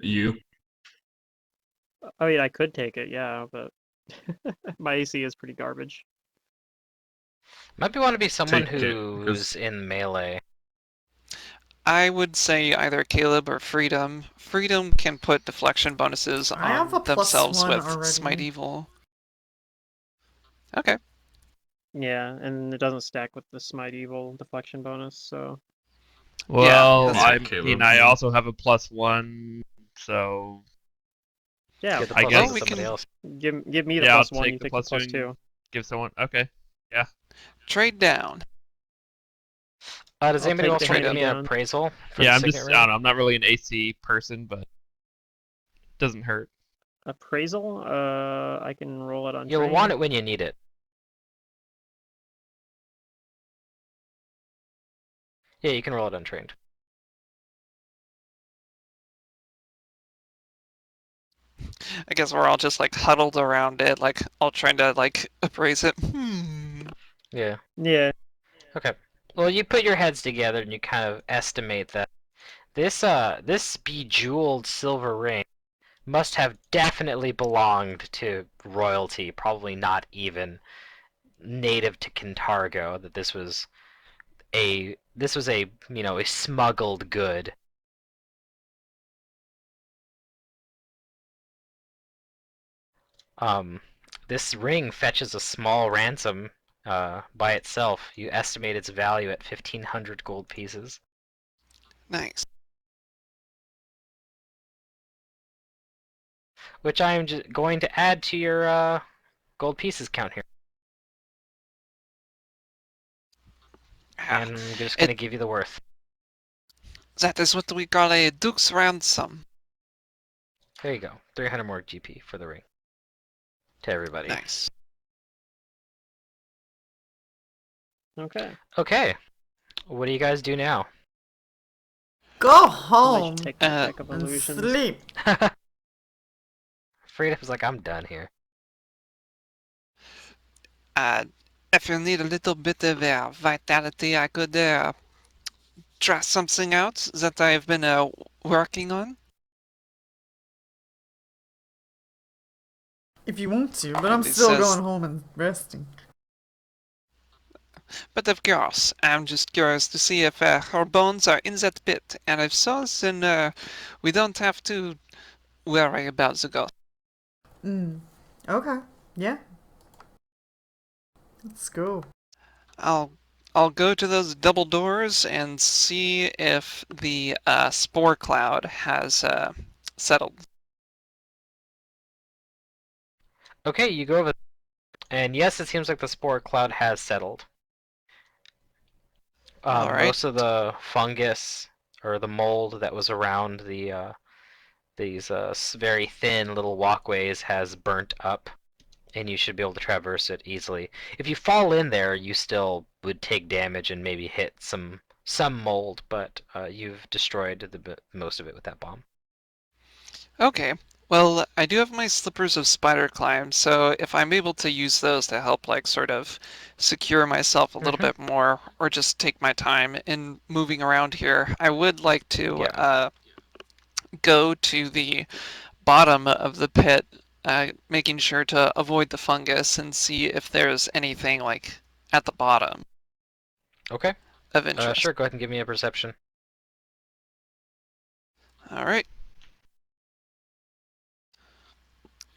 You. I mean, I could take it, yeah, but my AC is pretty garbage. Might want to be someone Take it, who's because in melee. I would say either Caleb or Freedom. Freedom can put deflection bonuses I have a on themselves +1 with Smite already. Evil. Okay. Yeah, and it doesn't stack with the Smite Evil deflection bonus, so Yeah, Well, that's yeah, right. I Caleb. also have a +1, so yeah. Give the I plus one Well, to guess we somebody can else. Give me the yeah, I'll +1. take You the take the +2 and +2. give someone. Okay, yeah. trade down. Does I'll anybody take else the want to Trade give hand up. me an down. appraisal for Yeah, the I'm signet just I ring? don't know. I'm not really an AC person, but doesn't hurt. Appraisal. I can roll it on You'll train. want it when you need it. Yeah, you can roll it untrained. I guess we're all just like huddled around it, like all trying to like appraise it. Yeah. Yeah. Okay. Well, you put your heads together and you kind of estimate that this bejeweled silver ring must have definitely belonged to royalty, probably not even native to Kintargo, that this was a a smuggled good. Um, this ring fetches a small ransom by itself. You estimate its value at 1,500 gold pieces. Nice. Which I am just going to add to your gold pieces count here. Ah, And I'm just going it to give you the worth. that is what we call a Duke's ransom. There you go. 300 more GP for the ring. To everybody. Nice. Okay. Okay. What do you guys do now? Go Somebody should home take that Uh, deck of and illusions. sleep. Freedom's like, I'm done here. uh, if you need a little bit of vitality, I could try something out that I've been working on. If you want to, but I'm And he still says, going home and resting. but of course, I'm just curious to see if her bones are in that pit, and if so, then we don't have to worry about the ghost. Okay. Yeah. Let's go. I'll I'll go to those double doors and see if the spore cloud has settled. Okay, you go over. And yes, it seems like the spore cloud has settled. All right. Most of the fungus or the mold that was around these very thin little walkways has burnt up, and you should be able to traverse it easily. If you fall in there, you still would take damage and maybe hit some mold, but you've destroyed most of it with that bomb. Okay. Well, I do have my slippers of spider climb, so if I'm able to use those to help, like, sort of secure myself a little Mm-hmm. bit more, or just take my time in moving around here, I would like to Yeah. go to the bottom of the pit, making sure to avoid the fungus and see if there's anything, like, at the bottom Okay. of interest. Sure. Go ahead and give me a perception. All right.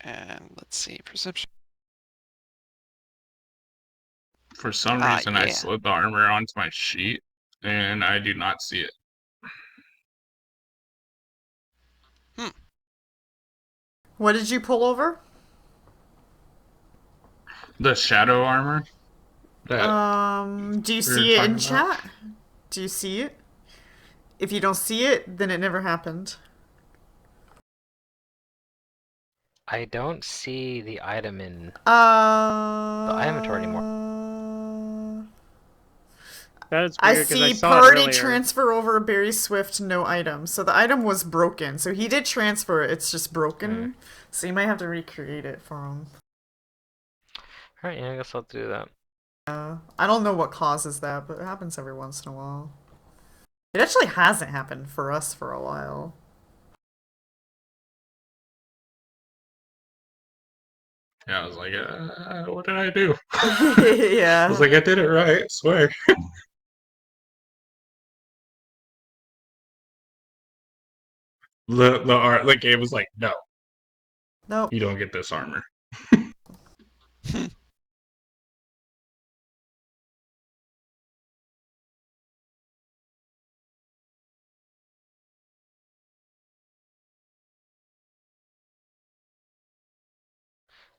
And let's see, perception. For some Ah, reason, I yeah. slid the armor onto my sheet, and I do not see it. What did you pull over? The shadow armor that Do you we were see it in talking about. chat? Do you see it? If you don't see it, then it never happened. I don't see the item in the inventory anymore. That's I weird because I see saw it party earlier. transfer over Barry Swift, no item. So the item was broken. So he did transfer it, it's just broken. So you might have to recreate it for him. Alright, yeah, I guess I'll do that. I don't know what causes that, but it happens every once in a while. It actually hasn't happened for us for a while. Yeah, I was like, what did I do? I was Yeah. like, I did it right, I swear. The game was like, no, Nope. you don't get this armor.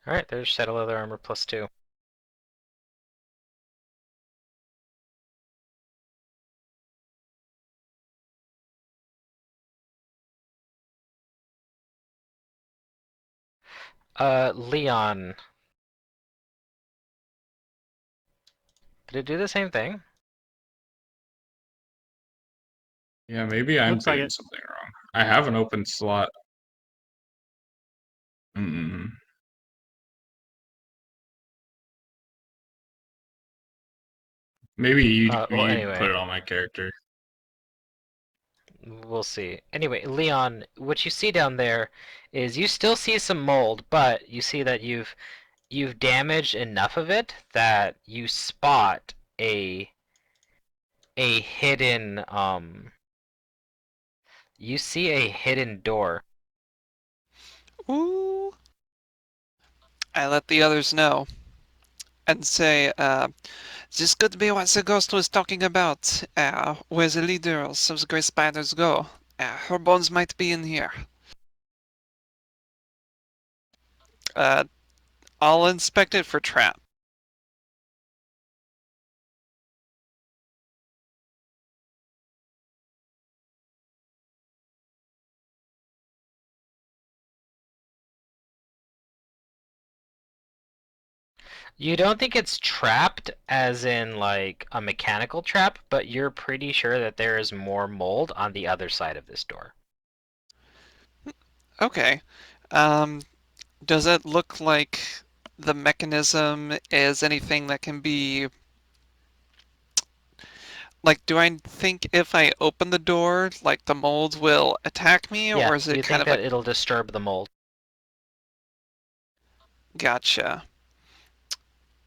Alright, there's Shadow Leather Armor +2. Leon. Did it do the same thing? Yeah, maybe I'm Looks like doing it. something wrong. I have an open slot. Mm-mm. Maybe Well, you put anyway, it on my character. we'll see. Anyway, Leon, what you see down there is you still see some mold, but you see that you've damaged enough of it that you spot a hidden you see a hidden door. Ooh. I let the others know and say, this could be what the ghost was talking about, where the leaders of the Grey Spiders go. Her bones might be in here. Uh, I'll inspect it for trap. You don't think it's trapped as in like a mechanical trap, but you're pretty sure that there is more mold on the other side of this door. Okay. Um, does it look like the mechanism is anything that can be like, do I think if I open the door, like the mold will attack me, Yeah, or is it you kind think of a that it'll disturb the mold. gotcha?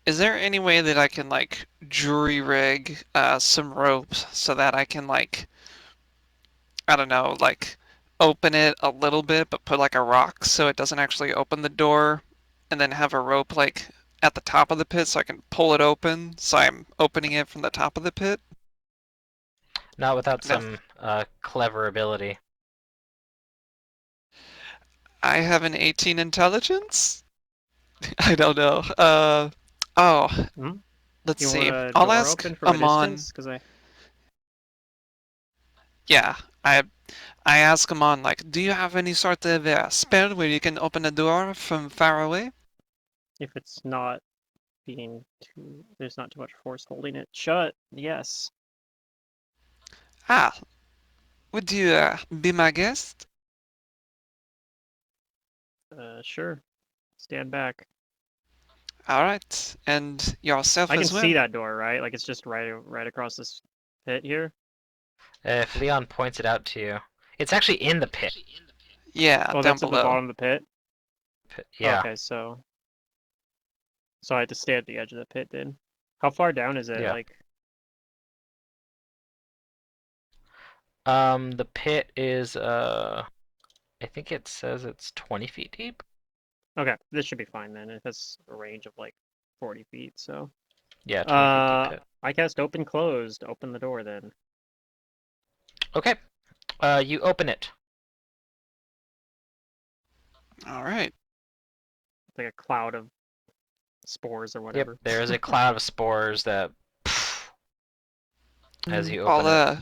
Is there any way that I can like jury rig some ropes so that I can like I don't know like open it a little bit but put like a rock so it doesn't actually open the door and then have a rope like at the top of the pit so I can pull it open so I'm opening it from the top of the pit? Not without No, some clever ability. I have an 18 intelligence. I don't know. Oh, Hmm? let's You want see. a I'll door ask open from a Amon. distance? Because I Yeah, I ask Amon like, do you have any sort of spell where you can open a door from far away? if it's not being too there's not too much force holding it shut. Yes. Ah, would you be my guest? Sure. Stand back. All right, and yourself I can as see well. that door, right? Like it's just right across this pit here. If Leon points it out to you, it's actually in the pit. Yeah, Oh, down that's at the below. bottom of the pit. Yeah, Okay, so I had to stay at the edge of the pit then. How far down is it? yeah. Like, The pit is I think it says it's 20 feet deep. okay, this should be fine then. It has a range of like 40 feet, so. Yeah, 20 feet deep pit. I cast open closed. Open the door then. Okay. You open it. All right. Like a cloud of spores or Yep, whatever. there is a cloud of spores that as you I'll open it.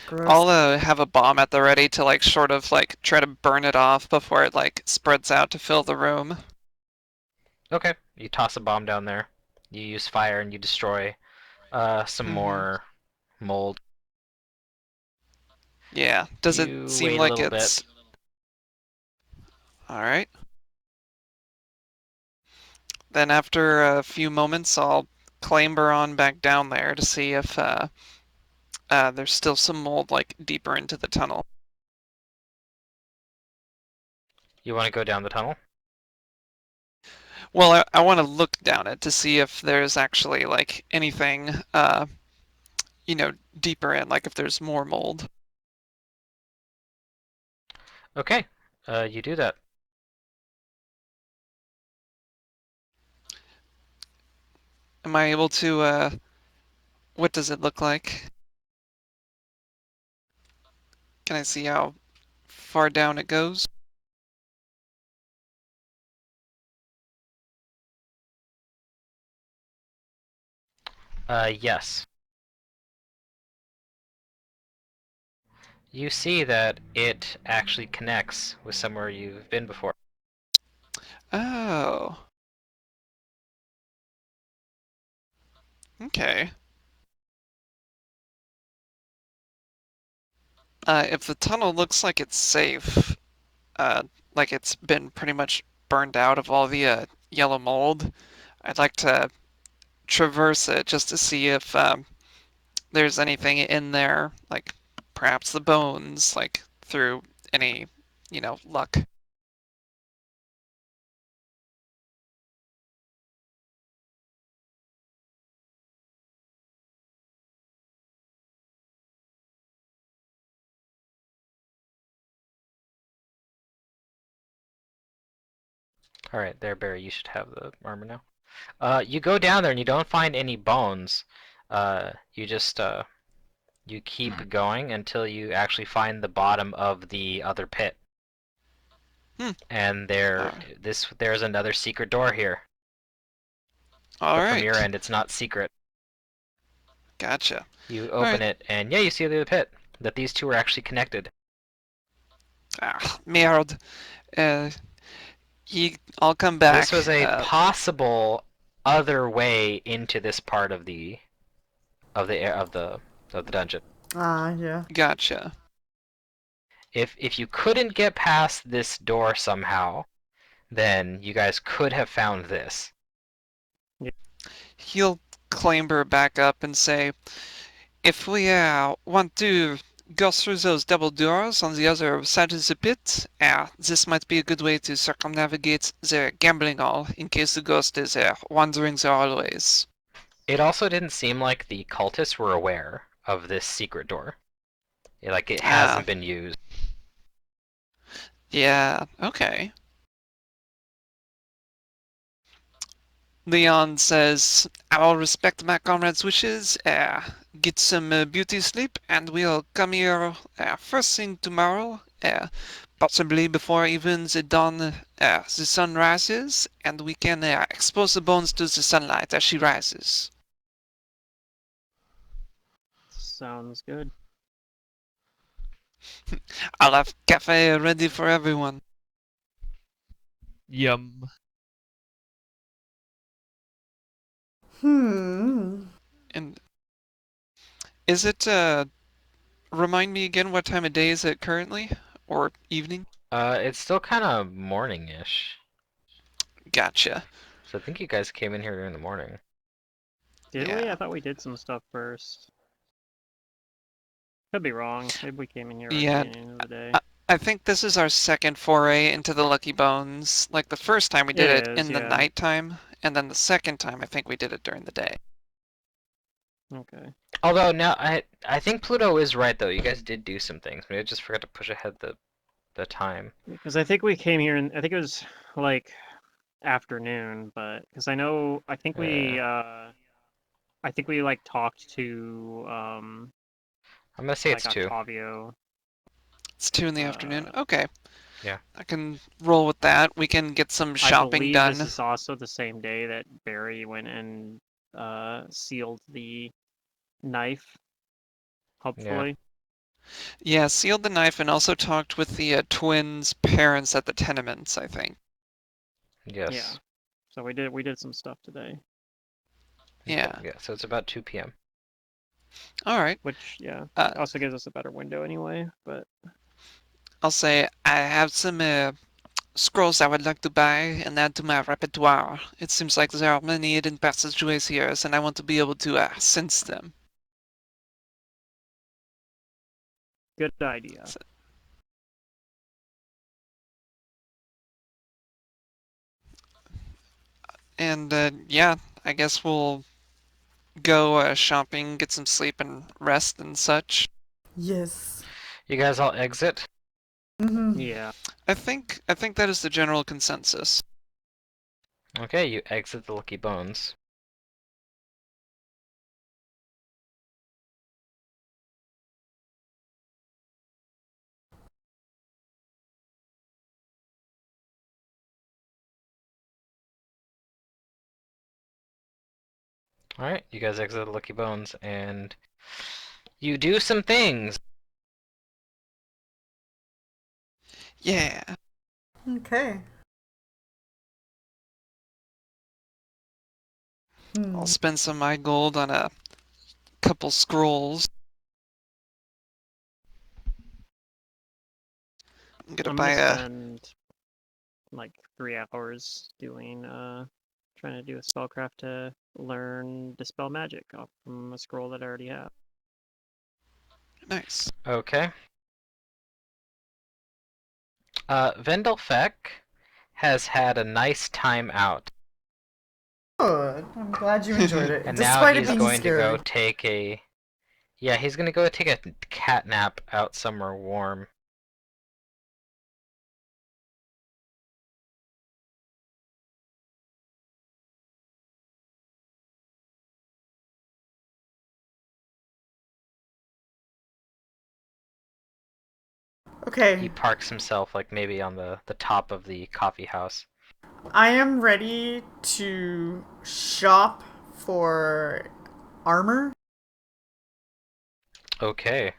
Gross. I'll have a bomb at the ready to like sort of like try to burn it off before it like spreads out to fill the room. Okay, you toss a bomb down there. You use fire and you destroy some Mm-hmm. more mold. Yeah. Does it You seem wait a like little bit. it's all right? Then after a few moments, I'll clamber on back down there to see if there's still some mold like deeper into the tunnel. You want to go down the tunnel? Well, I want to look down it to see if there's actually like anything, deeper in, like if there's more mold. Okay, you do that. Am I able to? What does it look like? Can I see how far down it goes? Yes. You see that it actually connects with somewhere you've been before. Oh, okay. If the tunnel looks like it's safe, like it's been pretty much burned out of all the yellow mold, I'd like to traverse it just to see if there's anything in there, like perhaps the bones, like through any, luck. Alright, there, Barry, you should have the armor now. You go down there and you don't find any bones. You just, you keep going until you actually find the bottom of the other pit. Hmm. And Uh, there's another secret door here. all But from your right. end, it's not secret. Gotcha. You All right. open it, and yeah, you see the other pit. That these two are actually connected. Ah, merde. Uh, I'll come This back. was a possible other way into this part of the dungeon. Ah, yeah. Gotcha. If you couldn't get past this door somehow, then you guys could have found this. He'll clamber back up and say, if we want to go through those double doors on the other side of the pit, this might be a good way to circumnavigate the gambling hall in case the ghost is wandering the hallways. It also didn't seem like the cultists were aware of this secret door. Like it Ah, hasn't been used. yeah, okay. Leon says, I'll respect my comrade's wishes, get some beauty sleep, and we'll come here first thing tomorrow, possibly before even the sun rises, and we can expose the bones to the sunlight as she rises. Sounds good. I'll have cafe ready for everyone. Yum. Hmm. And is it, remind me again what time of day is it currently? Or evening? It's still kind of morning-ish. Gotcha. So I think you guys came in here during the morning. Did we? Yeah. I thought we did some stuff first. Could be wrong. Maybe we came in here at the Yeah, beginning of the day. I think this is our second foray into the Lucky Bones. Like the first time we did It it is, in the yeah. nighttime, and then the second time I think we did it during the day. Okay. Although now I think Pluto is right though. You guys did do some things. Maybe I just forgot to push ahead the time. Because I think we came here, and I think it was like afternoon, but because I think we like talked to I'm gonna say like it's 2. Octavio. It's 2 in the afternoon. Okay. I can roll with that. We can get some I shopping believe this done. is also the same day that Barry went and sealed the knife. Hopefully, Yeah, sealed the knife and also talked with the twins' parents at the tenements, I think. Yes. yeah. So we did some stuff today, Yeah. Yeah. So it's about 2 p.m. All right. which Uh, also gives us a better window anyway. But I'll say I have some scrolls I would like to buy and add to my repertoire. It seems like there are many hidden passageways here, and I want to be able to sense them. good idea. So- And yeah, I guess we'll go shopping, get some sleep, and rest and such. Yes. You guys all exit. Yeah. I think that is the general consensus. Okay, you exit the Lucky Bones. Alright, you guys exit the Lucky Bones, and you do some things. Yeah. Okay. I'll spend some of my gold on a couple scrolls. I'm gonna I'm buy gonna a. spend like 3 hours doing trying to do a spellcraft to learn dispel magic off from a scroll that I already have. Nice. Okay. Vendelfek has had a nice time out, Good. I'm glad you enjoyed it, and now despite it he's being going to go scary. take a. Yeah, he's gonna go take a cat nap out somewhere warm. He Okay. parks himself like maybe on the top of the coffee house. I am ready to shop for armor. Okay,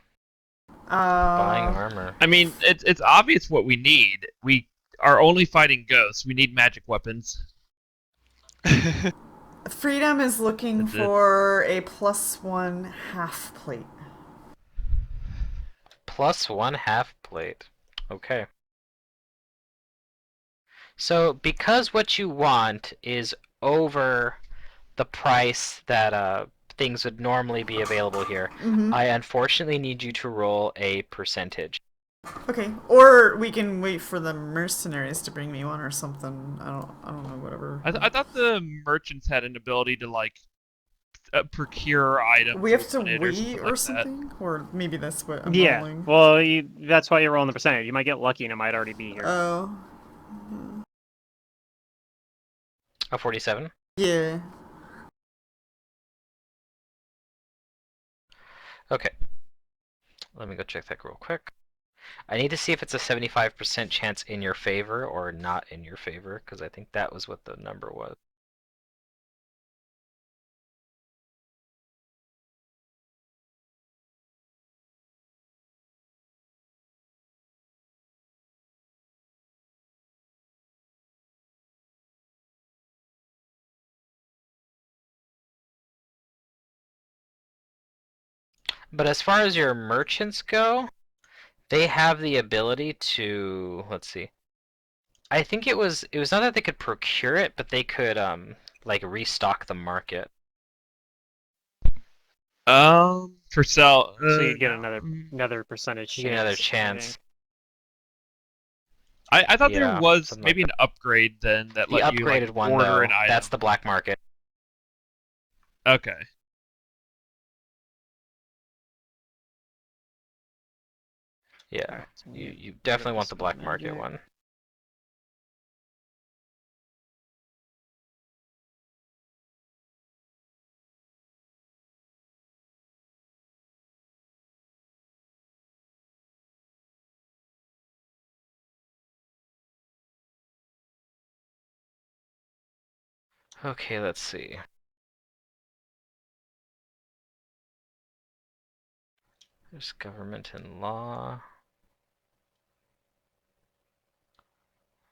buying Uh, armor. I mean, it's obvious what we need. We are only fighting ghosts. We need magic weapons. Freedom is looking That's it. for a +1 half plate. +1 half plate. Okay. So because what you want is over the price that things would normally be available here, I unfortunately need you to roll a percentage. Okay, or we can wait for the mercenaries to bring me one or something. I don't know, whatever. I thought the merchants had an ability to like procure items We have to with it or wait something or like that. something, or maybe that's what I'm Yeah. rolling. Well, that's why you're rolling the percentage. You might get lucky and it might already be here. Oh, A 47. yeah. Okay. Let me go check that real quick. I need to see if it's a 75% chance in your favor or not in your favor, because I think that was what the number was. But as far as your merchants go, they have the ability to, let's see. I think it was not that they could procure it, but they could like restock the market. For sale. So you'd get No. another percentage You get another chance. I think. chance. I thought there Yeah, was something like maybe an that. upgrade then that The let you like upgraded one order though, an item. that's the black market. Okay. Yeah, Alright, so you get definitely want the dispel black market magic. one. Okay, let's see. There's government and law.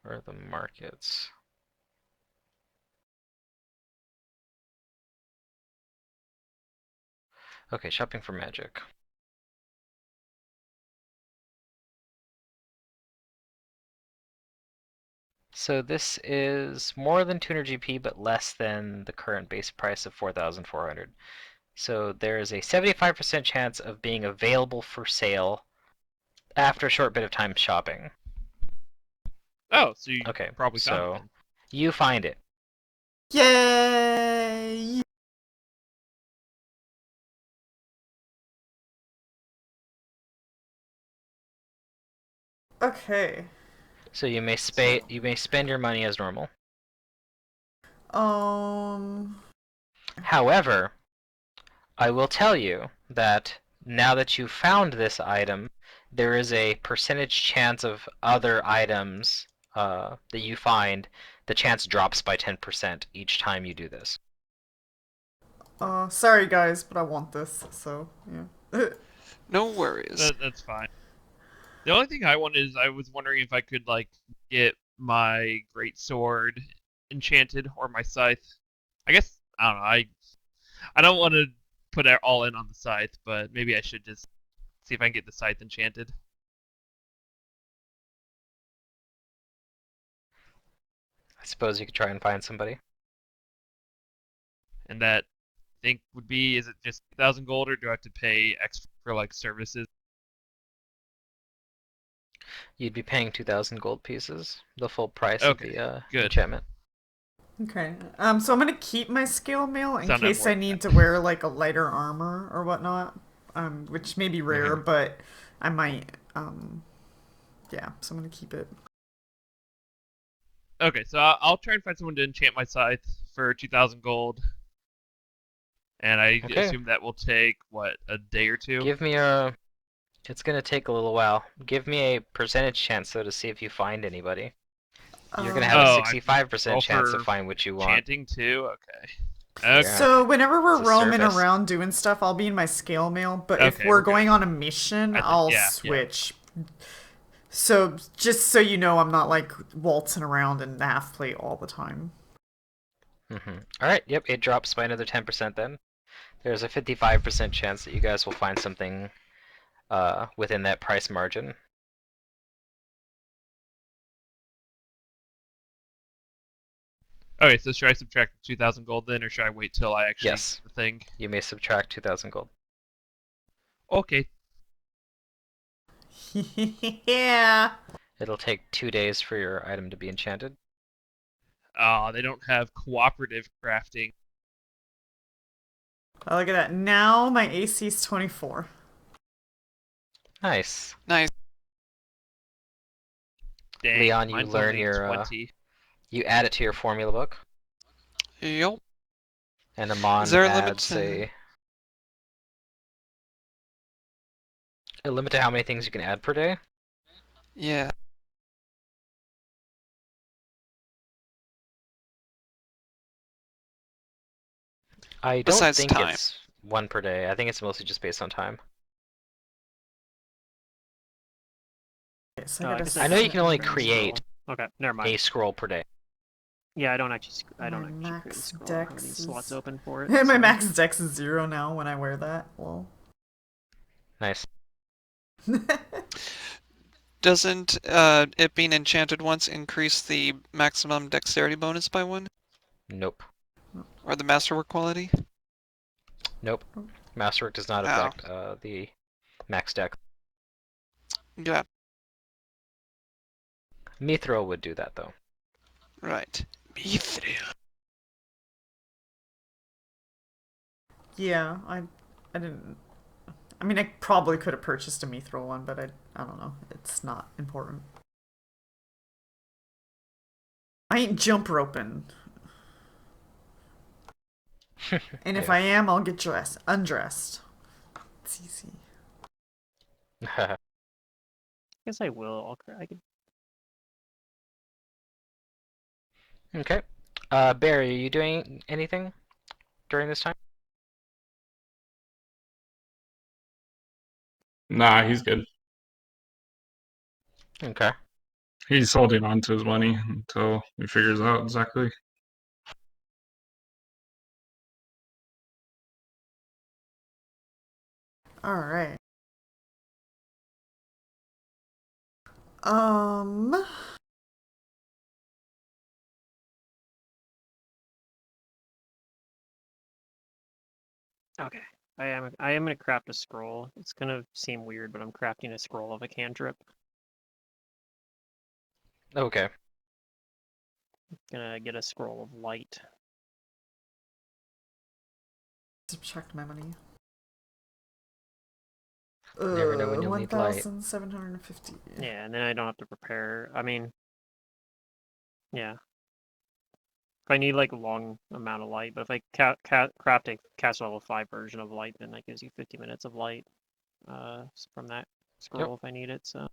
Where are the markets? Okay, shopping for magic. So this is more than 200 GP, but less than the current base price of 4,400. So there is a 75% chance of being available for sale after a short bit of time shopping. Oh, so you Okay, probably found it so then. you find it. Yay! Okay. So you may spend your money as normal. Um. However, I will tell you that now that you've found this item, there is a percentage chance of other items that you find. The chance drops by 10% each time you do this. Sorry guys, but I want this, so yeah. No worries. That's fine. The only thing I wanted is I was wondering if I could like get my great sword enchanted or my scythe. I guess I don't know. I don't want to put it all in on the scythe, but maybe I should just see if I can get the scythe enchanted. I suppose you could try and find somebody. And that I think would be, is it just 2,000 gold or do I have to pay extra for like services? You'd be paying 2,000 gold pieces, the full price of Okay, the good. enchantment. Okay. So I'm gonna keep my scale mail in Sound out case more I than need that. to wear like a lighter armor or whatnot. Which may be rare, Mhm. but I might. Yeah. So I'm gonna keep it. Okay, so I'll try and find someone to enchant my scythe for 2,000 gold, and I Okay, assume that will take what, a day or two. give me a. It's gonna take a little while. Give me a percentage chance though to see if you find anybody. You're gonna have a Oh, I have to 65% roll chance to for find what you want. chanting too. Okay. Yeah, Okay. So whenever we're it's a roaming service. around doing stuff, I'll be in my scale mail. But if Okay, we're we're good. going on a mission, I think I'll yeah. switch. So just so you know, I'm not like waltzing around in the half plate all the time. All right. Yep. It drops by another 10% then. There's a 55% chance that you guys will find something within that price margin. Okay, so should I subtract 2,000 gold then, or should I wait till I actually Yes. get the thing? You may subtract 2,000 gold. Okay. Yeah. It'll take 2 days for your item to be enchanted. They don't have cooperative crafting. Oh, look at that. Now my AC is 24. Nice. Nice. Dang, Leon, you mine's learn only your 20. you add it to your formula book, Yup. and Is Amon there a limit adds to? a limit to how many things you can add per day. Yeah. I don't Besides think time. it's one per day. I think it's mostly just based on time. Okay, so Oh, I I gotta guess I know you that's can only very create Okay, never mind. a scroll per day. Yeah, I don't actually. I My don't actually create a max scroll. I don't have any dex slots is. open for it. My so- max dex is 0 now when I wear that. Well. Nice. Doesn't it being enchanted once increase the maximum dexterity bonus by 1? Nope. Or the masterwork quality? Nope. Masterwork does not Oh. affect the max deck. Yeah, Mithril would do that though. right. Mithril. Yeah, I didn't. I mean, I probably could have purchased a mithril one, but I don't know. It's not important. I ain't jump roping. And if Yeah. I am, I'll get undressed. It's easy. I guess I will. I could. Okay. Barry, are you doing anything during this time? Nah, he's good. Okay. He's holding on to his money until he figures out exactly. All right. Um. Okay. I am gonna craft a scroll. It's gonna seem weird, but I'm crafting a scroll of a cantrip. Okay. Gonna get a scroll of light. Subtract my money. Never know when you'll need light. 1,750. Yeah, and then I don't have to prepare. I mean, yeah. If I need like a long amount of light, but if I craft a cast level 5 version of light, then that gives you 50 minutes of light from that Yep. scroll if I need it. So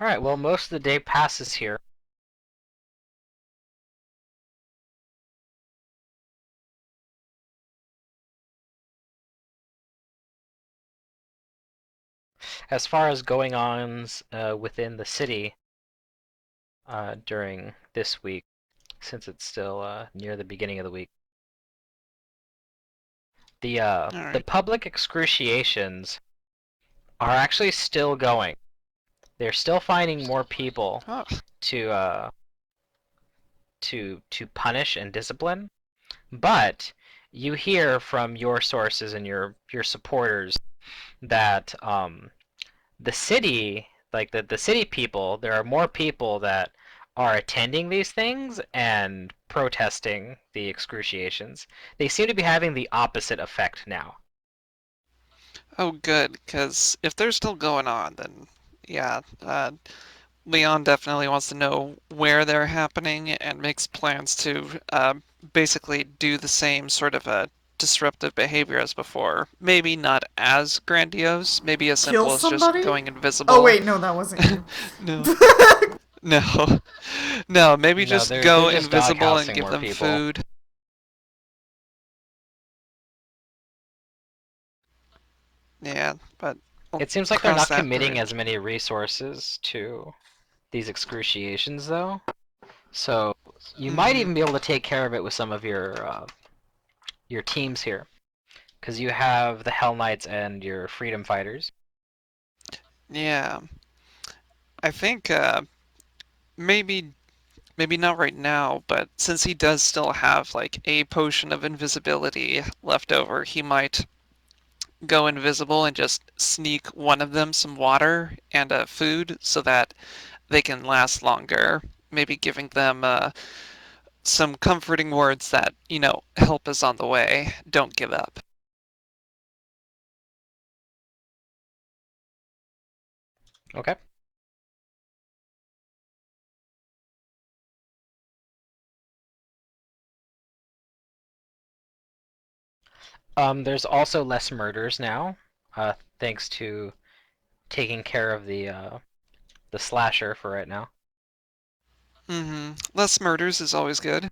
All right. Well, most of the day passes here. As far as going ons within the city during this week, since it's still near the beginning of the week, the All right. public excruciations are actually still going. They're still finding more people Oh, to to punish and discipline, but you hear from your sources and your supporters that the city, like the city people, there are more people that are attending these things and protesting the excruciations. They seem to be having the opposite effect now. oh, good. Because if they're still going on, then yeah, Leon definitely wants to know where they're happening and makes plans to basically do the same sort of a disruptive behavior as before. Maybe not as grandiose, maybe as Kill simple as just somebody? going Oh, invisible. wait, no, that wasn't you. No, no, no, maybe No, just they're go just invisible and doghousing give more them people. food. Yeah, but we'll It seems like they're cross not that committing as bridge. many resources to these excruciations, though. So you might Hmm. even be able to take care of it with some of your teams here, because you have the Hell Knights and your Freedom Fighters. Yeah, I think maybe maybe not right now, but since he does still have like a potion of invisibility left over, he might go invisible and just sneak one of them some water and food so that they can last longer. Maybe giving them some comforting words that, help is on the way. Don't give up. Okay. There's also less murders now, thanks to taking care of the slasher for right now. Less murders is always good.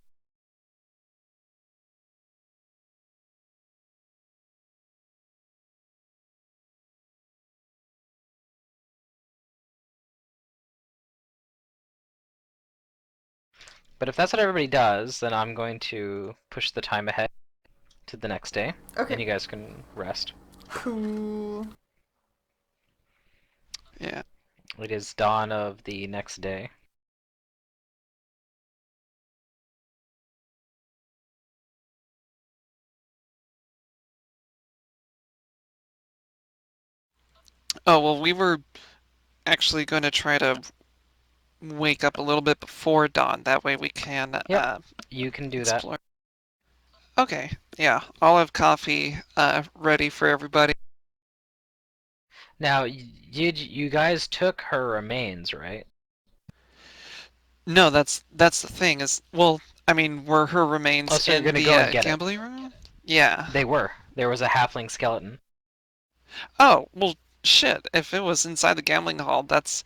But if that's what everybody does, then I'm going to push the time ahead to the next day, Okay. and you guys can rest. Cool. Yeah. It is dawn of the next day. Oh, well, we were actually going to try to wake up a little bit before dawn. That way we can Yep, you can do that. explore. Okay, yeah, I'll have coffee ready for everybody. Now, you guys took her remains, right? No, that's the thing is, well, I mean, were her Oh, remains so you're in gonna the go and get it. gambling room? Yeah. They were. There was a halfling skeleton. Oh, well, shit. If it was inside the gambling hall, that's.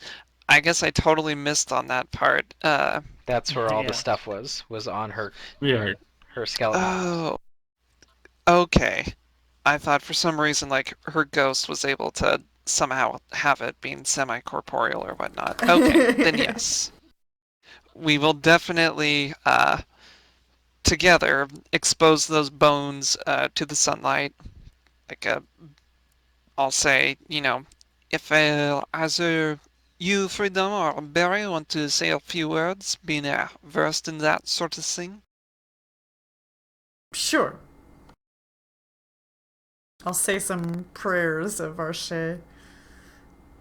I guess I totally missed on that part. That's where all the Yeah. stuff was on Yeah, her skeleton. Oh, okay. I thought for some reason, like, her ghost was able to somehow have it being semi-corporeal or whatnot. Okay, then yes. We will definitely, together, expose those bones to the sunlight. Like, I'll say, if either you, Freedom, or Barry want to say a few words, being versed in that sort of thing. Sure. I'll say some prayers of Arche.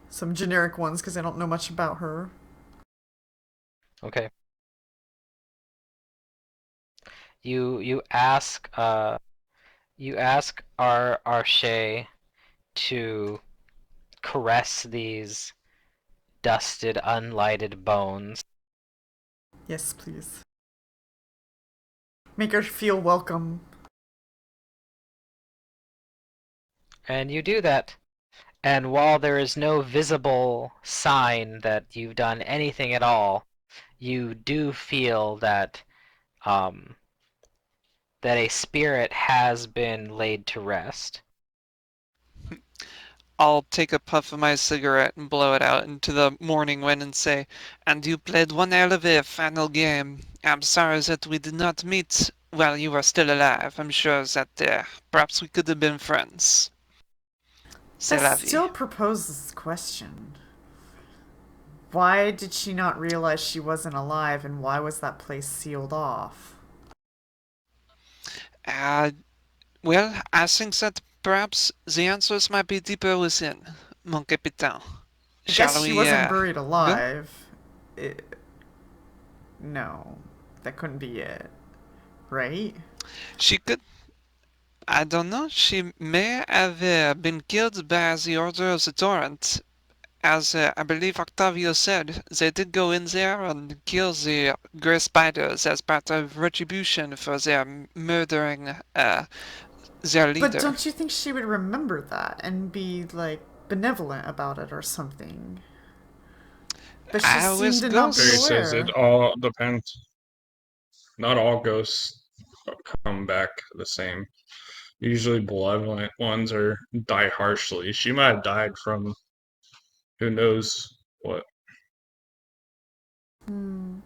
Some generic ones because I don't know much about her. Okay. You ask Arche to caress these dusted, unlighted bones. Yes, please. Make her feel welcome. And you do that. And while there is no visible sign that you've done anything at all, you do feel um, that a spirit has been laid to rest. I'll take a puff of my cigarette and blow it out into the morning wind and say, and you played one hell of a final game. I'm sorry that we did not meet while you were still alive. I'm sure that perhaps we could have been friends. C'est That la vie. still proposes the question. Why did she not realize she wasn't alive, and why was that place sealed off? Uh, well, I think that perhaps the answers might be deeper within, mon capitaine. I guess Shall she we, wasn't buried go? alive. It, no, that couldn't be it, right? She could, I don't know, she may have been killed by the Order of the Torrent. As I believe Octavio said, they did go in there and kill the Grey Spiders as part of retribution for their murdering their But leader. don't you think she would remember that and be, like, benevolent about it or something? But she I seemed was to not be Barry ghosts. says it aware. all depends. Not all ghosts come back the same. Usually, malevolent ones are die harshly. She might have died from who knows what. Hmm.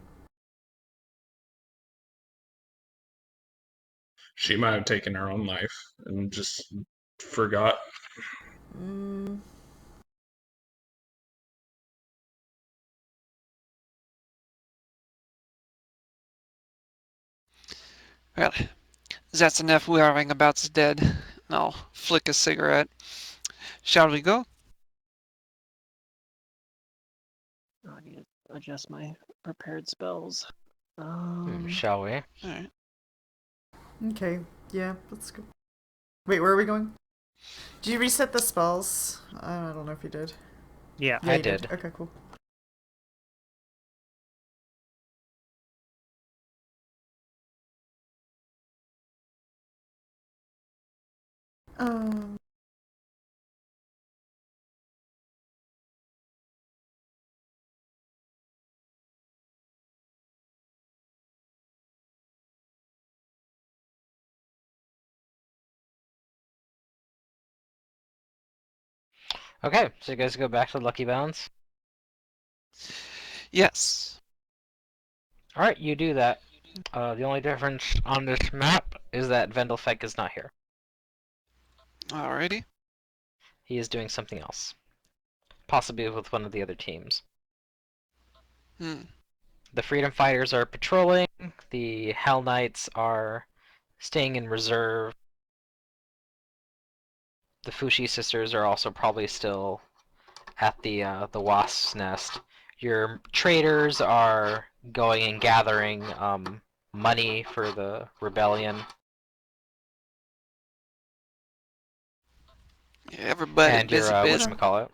She might have taken her own life and just forgot. Mm. Well, that's enough worrying about the dead. I'll flick a cigarette. Shall we go? I need to adjust my prepared spells. Shall we? Alright. Okay, yeah, let's go. Wait, where are we going? Did you reset the spells? I don't know if you did. Yeah. Yeah, I you did. did. Okay, cool. Um, Okay, so you guys go back to Lucky Bounds. Yes. Alright, you do that. The only difference on this map is that Vendelfek is not here. Alrighty. He is doing something else. Possibly with one of the other teams. Hmm. The Freedom Fighters are patrolling, the Hell Knights are staying in reserve. The Fushi sisters are also probably still at the wasp's nest. Your traders are going and gathering money for the rebellion, Yeah, everybody and your busy, busy. whatchamacallit,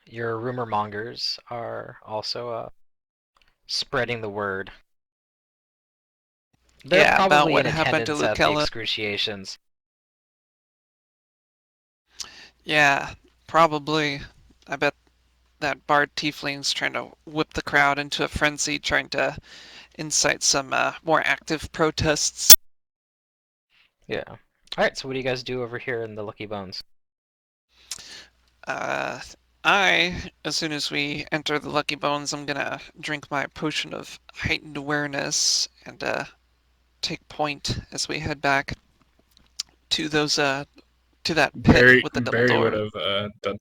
your rumor mongers are also spreading the word. They're Yeah, about probably what in happened to attendance at the Lucella. excruciations. Yeah, probably. I bet that Bard Tiefling's trying to whip the crowd into a frenzy, trying to incite some more active protests. Yeah. Alright, so what do you guys do over here in the Lucky Bones? Uh, as soon as we enter the Lucky Bones, I'm gonna drink my potion of heightened awareness and take point as we head back to those to that pit with the double Barry would door. have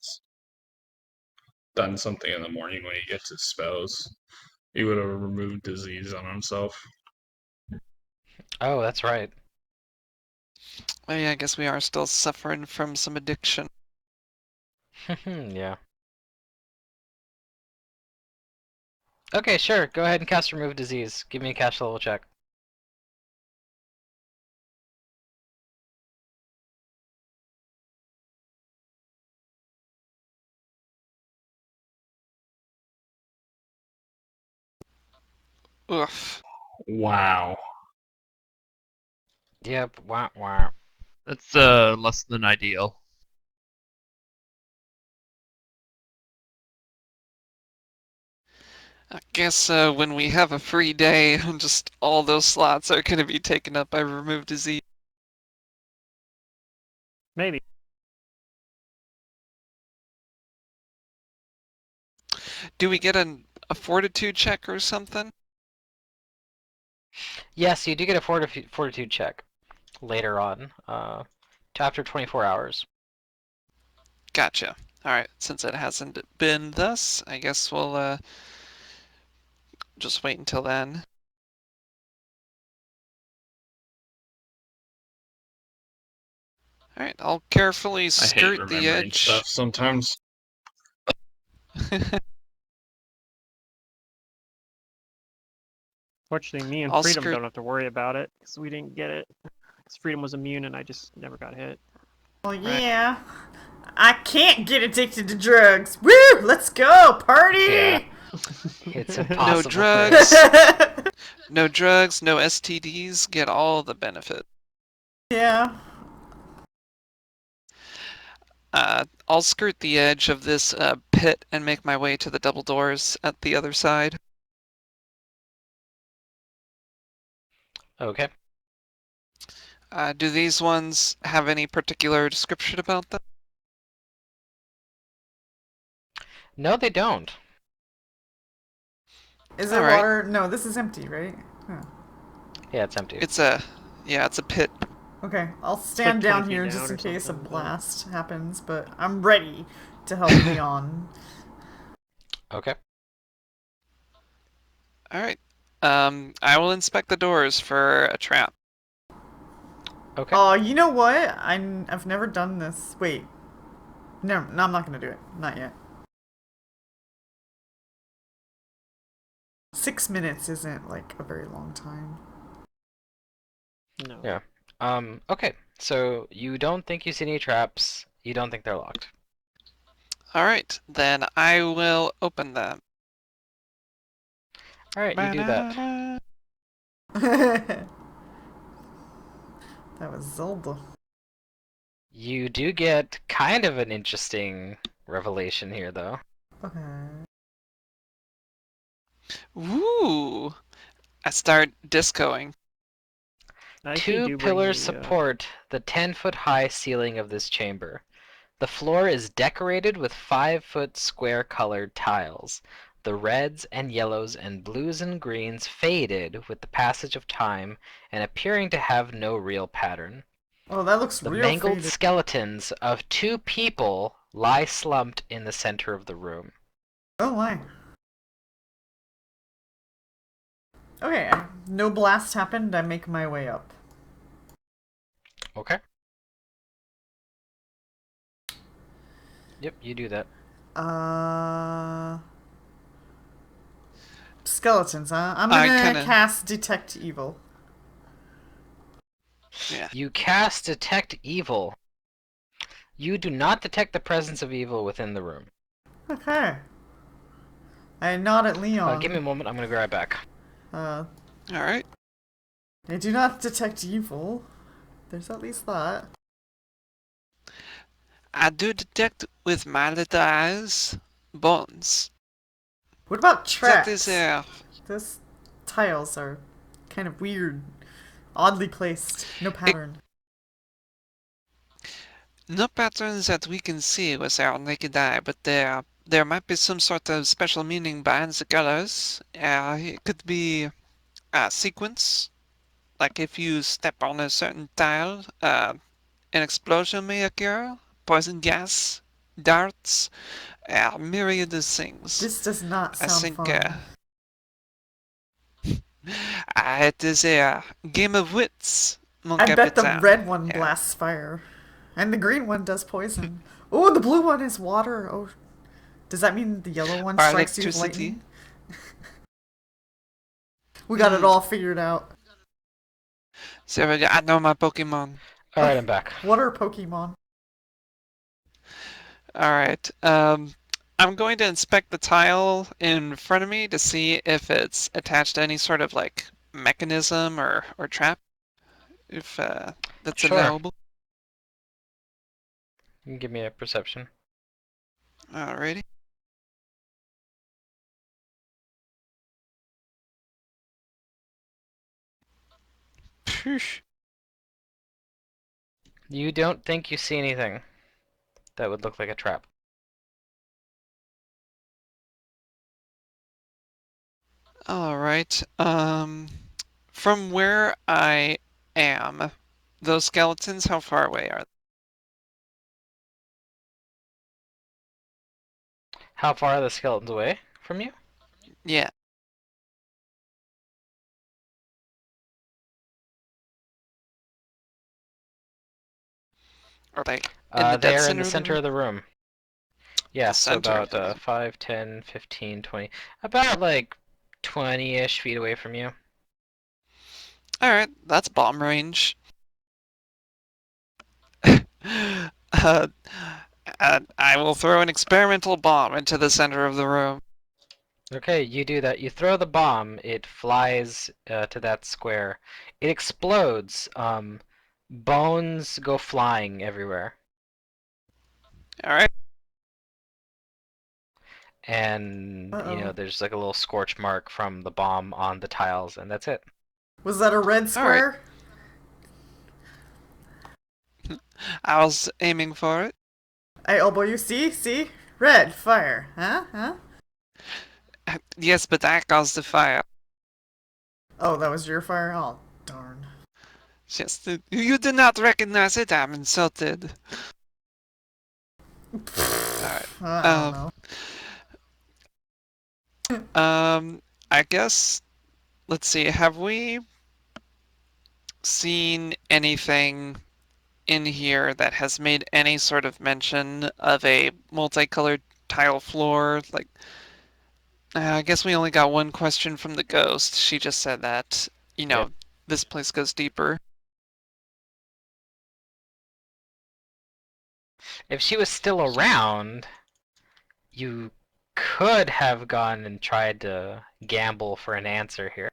done something in the morning when he gets his spells. He would have removed disease on himself. Oh, that's right. Oh yeah, I guess we are still suffering from some addiction. Yeah. Okay, sure. Go ahead and cast Remove Disease. Give me a cash level check. Oof. Wow. Yep. Wah wah. That's less than ideal. I guess when we have a free day, just all those slots are going to be taken up by Remove Disease. Maybe. Do we get a fortitude check or something? Yes, you do get a fortitude check later on, after 24 hours. Gotcha. Alright, since it hasn't been thus, I guess we'll just wait until then. Alright, I'll carefully I hate skirt the remembering edge. stuff sometimes. Fortunately, me and I'll Freedom skirt. don't have to worry about it because we didn't get it. Because Freedom was immune and I just never got hit. Well, yeah. I can't get addicted to drugs. Woo! Let's go! Party! Yeah. It's No impossible for drugs. it. No drugs, no STDs, get all the benefit. Yeah. I'll skirt the edge of this pit and make my way to the double doors at the other side. Okay. Do these ones have any particular description about them? No, they don't. Is there Alright. water? No, this is empty, right? Huh. Yeah, it's empty. It's it's a pit. Okay, I'll stand like 20 down feet here down just in or case a something, but- blast happens, but I'm ready to help Leon. Okay. Alright. I will inspect the doors for a trap. Okay. Oh, you know what? I've never done this. Wait. No, I'm not gonna do it. Not yet. 6 minutes isn't like a very long time. No. Yeah. Okay. So you don't think you see any traps. You don't think they're locked. Alright, then I will open them. Alright, you do that. That was Zelda. You do get kind of an interesting revelation here, though. Okay. Woo! I start discoing. I actually Two do bring pillars the, support the 10-foot-high ceiling of this chamber. The floor is decorated with 5-foot square-colored tiles. The reds and yellows and blues and greens faded with the passage of time and appearing to have no real pattern. Oh, that looks The real mangled faded. skeletons of 2 people lie slumped in the center of the room. Oh my. Okay, no blast happened. I make my way up. Okay. Yep, you do that. Skeletons, huh? I'm I gonna kind of, cast Detect Evil. yeah. You cast Detect Evil. You do not detect the presence of evil within the room. Okay. I nod at Give me a Leon. moment, I'm gonna be right back. Uh, All right. I do not detect evil. There's at least that. I do detect with my little eyes bones. What about That is tracks? Those tiles are kind of weird. Oddly placed. No it, pattern. no patterns that we can see with our naked eye, but there might be some sort of special meaning behind the colors. It could be a sequence, like if you step on a certain tile, an explosion may occur, poison gas, darts, a myriad of things. This does not I sound think fun. it is a game of wits, mon I bet the capitaine. red one Yeah. blasts fire. And the green one does poison. Oh, the blue one is water. Oh, does that mean the yellow one Or strikes you with electricity. lightning? We got it Mm, all figured out. there we go. I know my Pokemon. Alright, I'm back. What are Pokemon? Alright. I'm going to inspect the tile in front of me to see if it's attached to any sort of like mechanism or trap, if that's Sure. allowable. You can give me a perception. Alrighty. Phew. You don't think you see anything that would look like a trap. Alright. From where I am, those skeletons, how far away are How far are the skeletons away from you? they? Yeah. Are they in the They dead are in the center of the center room? of the room. Yeah, The so center of about the room. 5, 10, 15, 20. About like 20-ish feet away from you. Alright, that's bomb range. uh, I will throw an experimental bomb into the center of the room. Okay, you do that. You throw the bomb, it flies to that square. It explodes. Bones go flying everywhere. Alright. And, Uh-oh. there's like a little scorch mark from the bomb on the tiles, and that's it. Was that a red Alright. square? I was aiming for it. I elbow you. See? See? Red. Fire. Huh? Huh? Yes, but I caused the fire. Oh, that was your fire? Oh, darn. Yes, you do not recognize it. I'm insulted. Alright. I don't Um, know. I guess, let's see, have we seen anything in here that has made any sort of mention of a multicolored tile floor? Like, I guess we only got one question from the ghost. She just said that, Yep. this place goes deeper. If she was still around, you could have gone and tried to gamble for an answer here.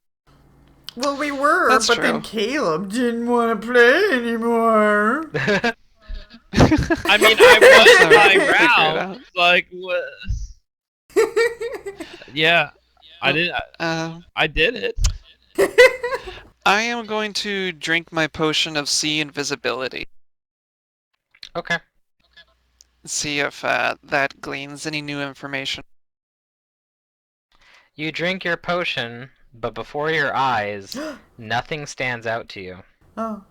Well, we were, That's but then true. Caleb didn't want to play anymore. I mean, I was Sorry, my figure it round. out. Like, what? Yeah, I Oh, did. I did it. I am going to drink my potion of Sea Invisibility. Okay. See if that gleans any new information. You drink your potion, but before your eyes, nothing stands out to you. Oh.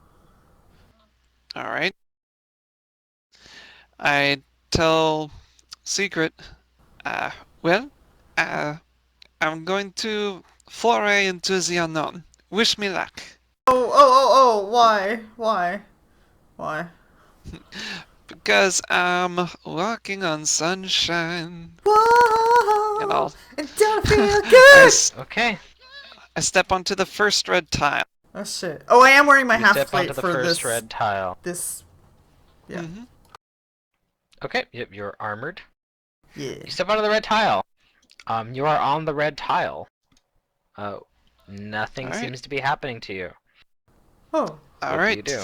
Alright. I tell Secret, uh, well, uh, I'm going to foray into the unknown. Wish me luck. Oh, oh, oh, oh, why? Why? Why? because I'm walking on sunshine. And Whoa! I'll It don't feel I, good. Okay, I step onto the first red tile. Oh shit! Oh, I am wearing my you half step onto plate the for first this. red tile. This. Yeah. Hmm. Okay, yep, you're armored. Yeah. You step onto the red tile. You are on the red tile. All Nothing right. seems to be happening to you. Oh. All What do you right. do?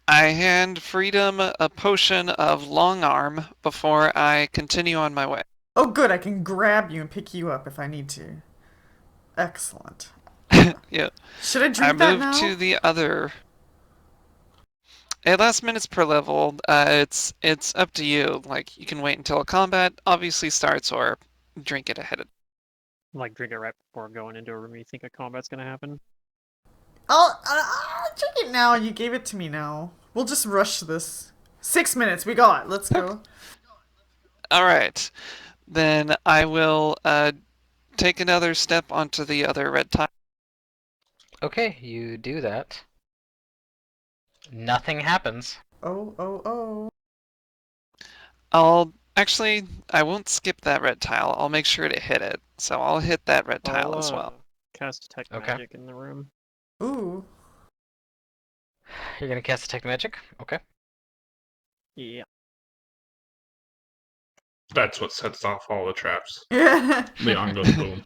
I hand Freedom a potion of long arm before I continue on my way. Oh, good. I can grab you and pick you up if I need to. Excellent. Yeah. Should I I drink that move now? to the other. It lasts minutes per level. It's up to you. Like you can wait until combat obviously starts or drink it ahead of. Like drink it right before going into a room you think a combat's gonna happen. I'll drink it now. You gave it to me now. We'll just rush this. 6 minutes. We got. Let's Okay. go. All right. Then I will take another step onto the other red tile. Okay, you do that. Nothing happens. Oh, oh, oh. I won't skip that red tile. I'll make sure to hit it. So I'll hit that red tile I'll as well. cast detect Okay. magic in the room. Ooh. You're gonna cast detect magic. Okay. Yeah. That's what sets off all the traps. Yeah. Leon goes boom.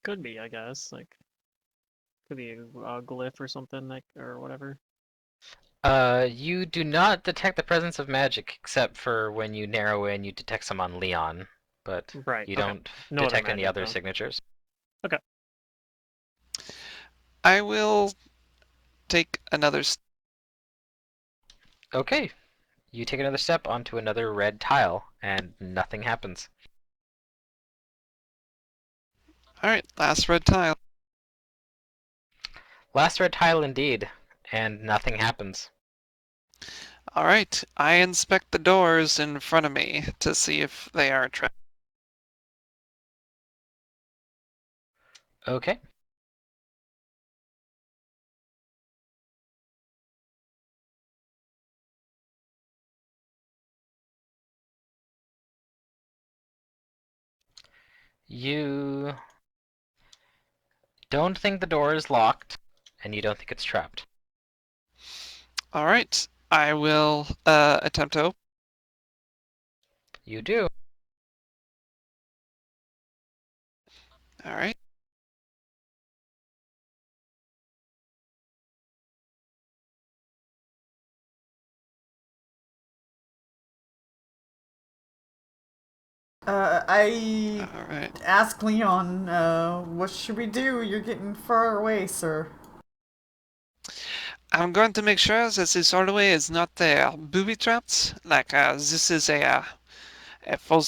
Could be, I guess. Like, could be a glyph or something, like, or whatever. You do not detect the presence of magic except for when you narrow in, you detect some on Leon, but Right. you Okay. don't No other detect any magic, other though. signatures. I will take another. Okay. You take another step onto another red tile, and nothing happens. All right, last red tile. Last red tile indeed, and nothing happens. All right, I inspect the doors in front of me to see if they are trapped. Okay. You don't think the door is locked, and you don't think it's trapped. All right, I will attempt to open. You do. All right. I All right. ask Leon, what should we do? You're getting far away, sir. I'm going to make sure that this hallway is not booby trapped. Like this is a false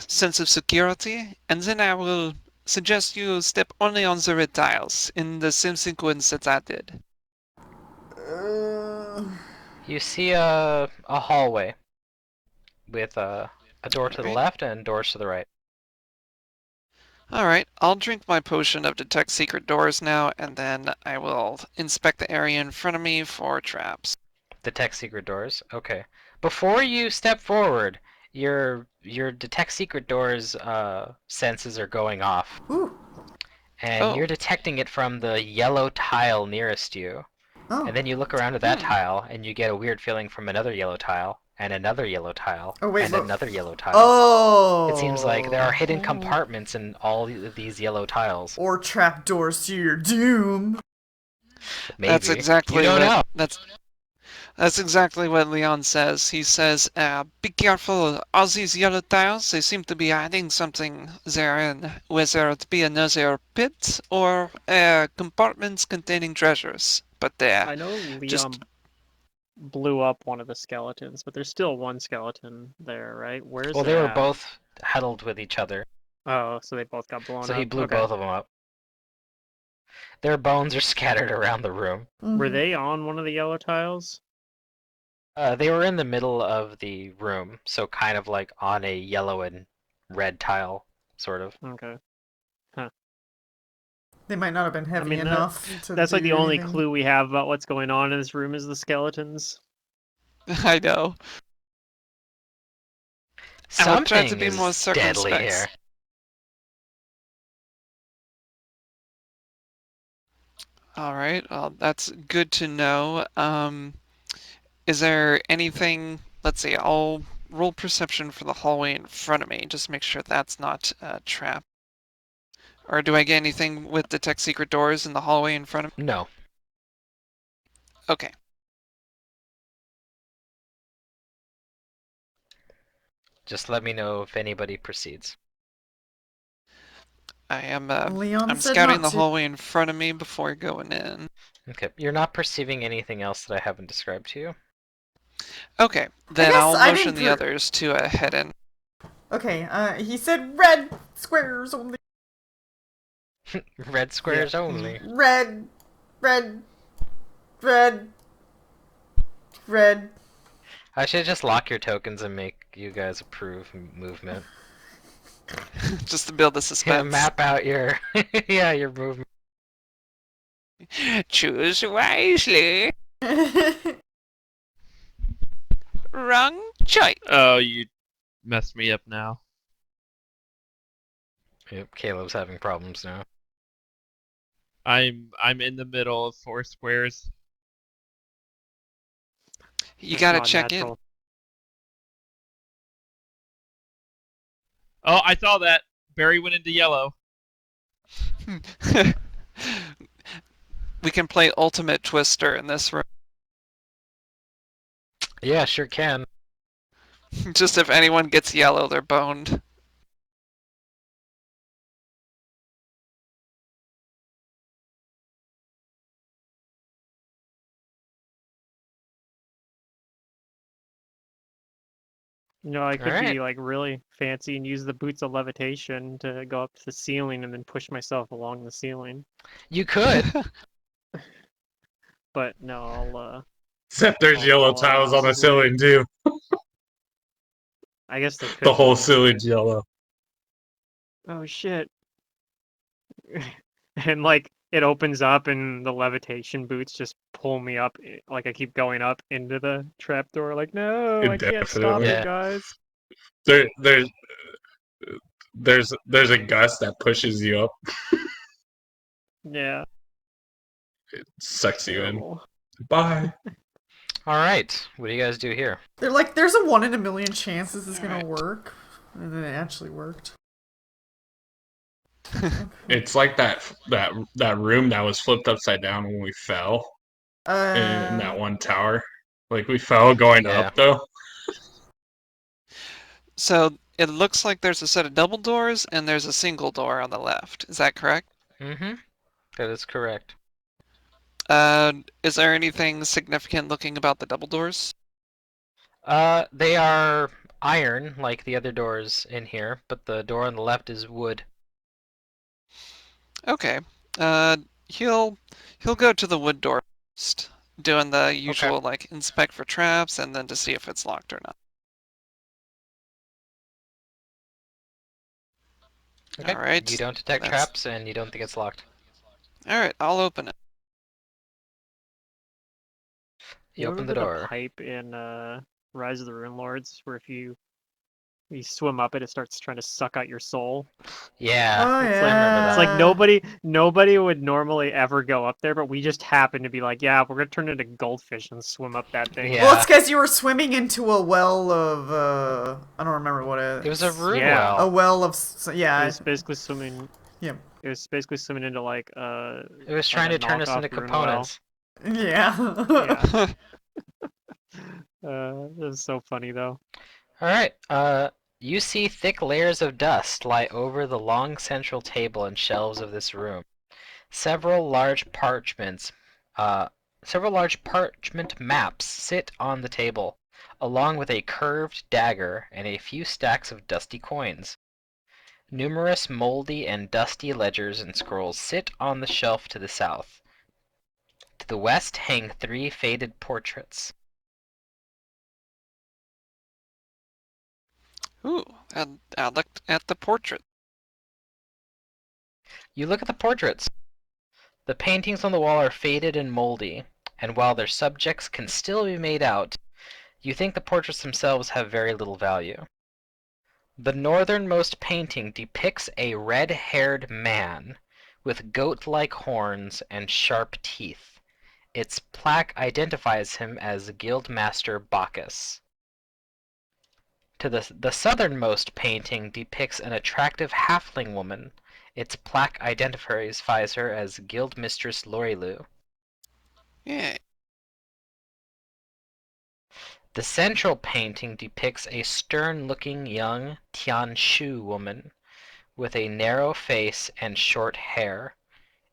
sense of security, and then I will suggest you step only on the red tiles in the same sequence that I did. Uh, You see a hallway with a door to All the right. left and doors to the right. All right, I'll drink my potion of detect secret doors now, and then I will inspect the area in front of me for traps. Detect secret doors. Okay. Before you step forward, your detect secret doors senses are going off, ooh. and Oh, you're detecting it from the yellow tile nearest you. Oh. And then you look around at that tile, and you get a weird feeling from another yellow tile, and another yellow tile, Oh, wait, and but. another yellow tile. It seems like there are Oh. hidden compartments in all of these yellow tiles. Or trapdoors to your doom. that's Maybe. You exactly don't what know. that's exactly what Leon says. He says, "Be careful. All these yellow tiles, they seem to be hiding something therein, whether it be another pit or compartments containing treasures. But I know just Leon blew up one of the skeletons, but there's still one skeleton there, right? Where's Well, it they were at? both huddled with each other, Oh, so they both got blown so he up. blew Okay. both of them up. Their bones are scattered around the room. Were Mhm. they on one of the yellow tiles? They were in the middle of the room, so kind of like on a yellow and red tile, sort of. Okay. Huh. They might not have been I heavy mean, enough to that's like the do only anything. clue we have about what's going on in this room is the skeletons. I know. I will try to Something be more is deadly circumspect. here. All right. Well, that's good to know. Is there anything? Let's see. I'll roll perception for the hallway in front of me. Just make sure that's not a trap. Or do I get anything with detect secret doors in the hallway in front of me? No. Okay. Just let me know if anybody proceeds. I am. Leon I'm said scouting not the to. hallway in front of me before going in. Okay. You're not perceiving anything else that I haven't described to you? Okay. I Then guess I'll I motion didn't. the others to head in. Okay. He said red squares only. Red squares only. Red, red, red, red. I should just lock your tokens and make you guys approve movement. Just to build the Yeah, suspense. map out your your movement. Choose wisely. Wrong choice. Oh, you messed me up now. Yep, Caleb's having problems now. I'm in the middle of 4 squares. You That's gotta not check natural. Oh, I saw that. Barry went into yellow. in. We can play Ultimate Twister in this room. Yeah, sure can. Just if anyone gets yellow, they're boned. I could Alright. be like really fancy and use the boots of levitation to go up to the ceiling and then push myself along the ceiling. You could. But no, Except there's I'll yellow follow everyone tiles on the else's lead. ceiling too. I guess there The could whole be. ceiling's yellow. Oh shit. And like it opens up and the levitation boots just pull me up, like I keep going up into the trapdoor. Like, no, I can't stop Definitely. it, Yeah. guys. There, there's a gust that pushes you up, Yeah, sucks you in. terrible. Bye. Alright. What do you guys do here? They're like, there's a 1 in a million chance this is gonna Alright. work, and then it actually worked. It's like that room that was flipped upside down when we fell in that one tower. Like we fell going Yeah. up though. So it looks like there's a set of double doors and there's a single door on the left. Is that correct? Mm-hmm. That is correct. Is there anything significant looking about the double doors? They are iron, like the other doors in here, but the door on the left is wood. Okay. Uh, he'll go to the wood door first, doing the usual like inspect for traps and then to see if it's locked or not. Okay. All right. You don't detect That's traps, and you don't think it's locked. all right. I'll open it. You open the Remember door. the pipe in Rise of the Rune Lords, where if you swim up it, it starts trying to suck out your soul. Yeah. Oh It's yeah. It's like nobody would normally ever go up there, but we just happen to be like, yeah, we're gonna turn into goldfish and swim up that thing. Yeah. Well, it's because you were swimming into a well of I don't remember what It was a rune Yeah. a well. well of It yeah. was basically swimming. Yeah. It was basically swimming into like It was trying to turn us into rune well. components. Yeah. Yeah. It was so funny though. Alright, you see thick layers of dust lie over the long central table and shelves of this room. Several large parchment maps sit on the table, along with a curved dagger and a few stacks of dusty coins. Numerous moldy and dusty ledgers and scrolls sit on the shelf to the south. To the west hang 3 faded portraits. Ooh, and I looked at the portrait. You look at the portraits. The paintings on the wall are faded and moldy, and while their subjects can still be made out, you think the portraits themselves have very little value. The northernmost painting depicts a red-haired man with goat-like horns and sharp teeth. Its plaque identifies him as Guildmaster Bacchus. The southernmost painting depicts an attractive halfling woman. Its plaque identifies her as Guildmistress Lorilu. Yeah. The central painting depicts a stern-looking young Tian Shu woman with a narrow face and short hair.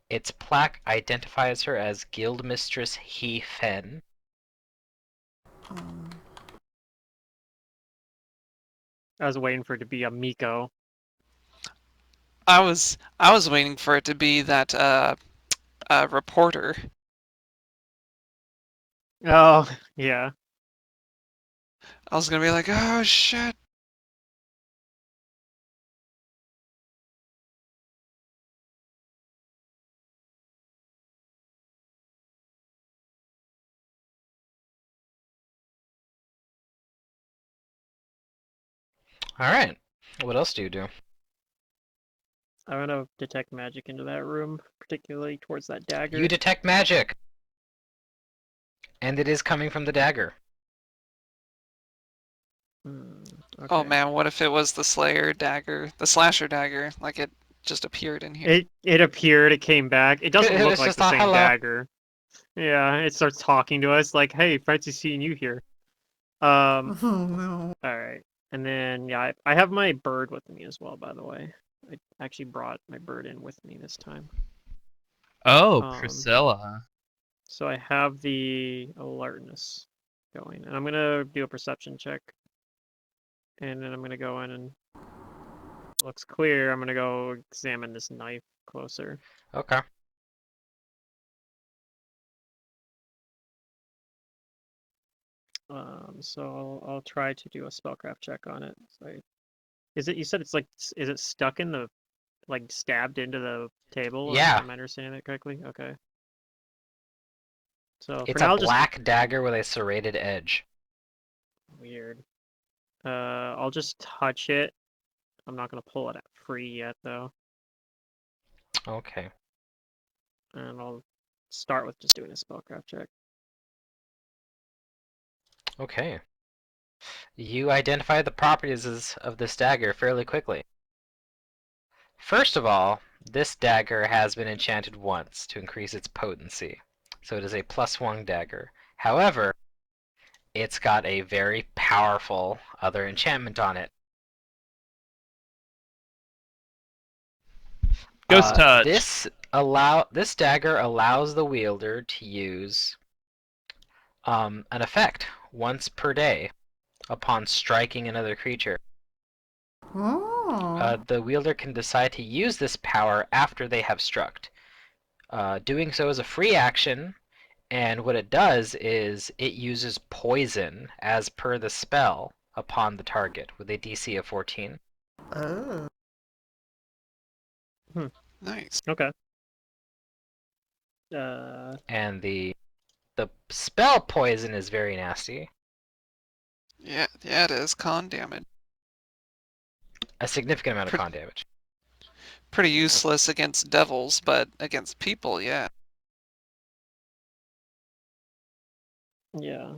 Its plaque identifies her as Guildmistress He Fen. I was waiting for it to be a Miko. I was waiting for it to be that reporter. Oh, yeah. I was gonna be like, oh shit. Alright, what else do you do? I'm gonna detect magic into that room, particularly towards that dagger. You detect magic! And it is coming from the dagger. Okay. Oh man, what if it was the Slayer dagger, the Slasher dagger? Like it just appeared in here. It appeared, it came back. It doesn't look It's like just the a same hello. dagger. Yeah, it starts talking to us like, "Hey, fancy seeing you here." Oh no. All right, and then yeah, I have my bird with me as well. By the way, I actually brought my bird in with me this time. Oh, Um, Priscilla. So I have the alertness going, and I'm gonna do a perception check, and then I'm gonna go in and looks clear. I'm gonna go examine this knife closer. Okay. So I'll try to do a spellcraft check on it. So is it? You said it's like, is it stuck in the, like stabbed into the table? Yeah. Am I understanding that correctly? Okay. So for It's now, a I'll just black dagger with a serrated edge. weird. I'll just touch it. I'm not gonna pull it free yet though, Okay. and I'll start with just doing a spellcraft check. Okay. You identify the properties of this dagger fairly quickly. First of all, this dagger has been enchanted once to increase its potency, so it is a +1 dagger. However, it's got a very powerful other enchantment on it. Ghost touch. This dagger allows the wielder to use an effect once per day upon striking another creature. Oh. The wielder can decide to use this power after they have struck. Doing so is a free action, and what it does is it uses poison as per the spell upon the target with a DC of 14. Oh. Nice. Okay. And the spell poison is very nasty. Yeah, it is con damage. A significant amount of Pre- con damage. Pretty useless against devils, but against people, yeah. Yeah.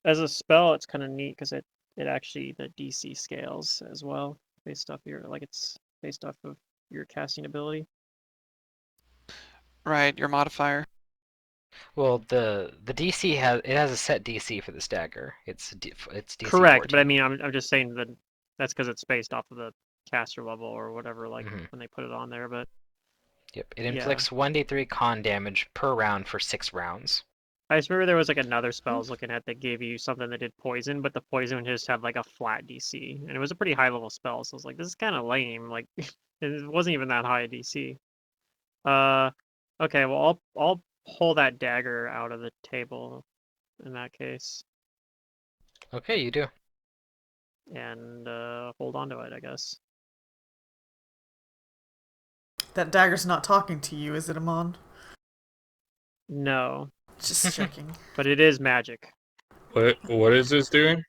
As a spell, it's kind of neat because it actually the DC scales as well based off your it's based off of your casting ability. Right, your modifier. Well, the DC has a set DC for this dagger. It's DC Correct, 14. but I mean I'm just saying that that's because it's based off of the caster level or whatever, like Mhm. when they put it on there. But Yep, it yeah, inflicts 1d3 con damage per round for 6 rounds. I just remember there was like another spell I was looking at that gave you something that did poison, but the poison just had like a flat DC, and it was a pretty high level spell. So I was like, this is kind of lame. Like it wasn't even that high a DC. Okay, well I'll pull that dagger out of the table in that case, Okay, you do. and hold on to it, I guess. That dagger's not talking to you, is it, Amon? No, Just checking. but it is magic. What is this doing?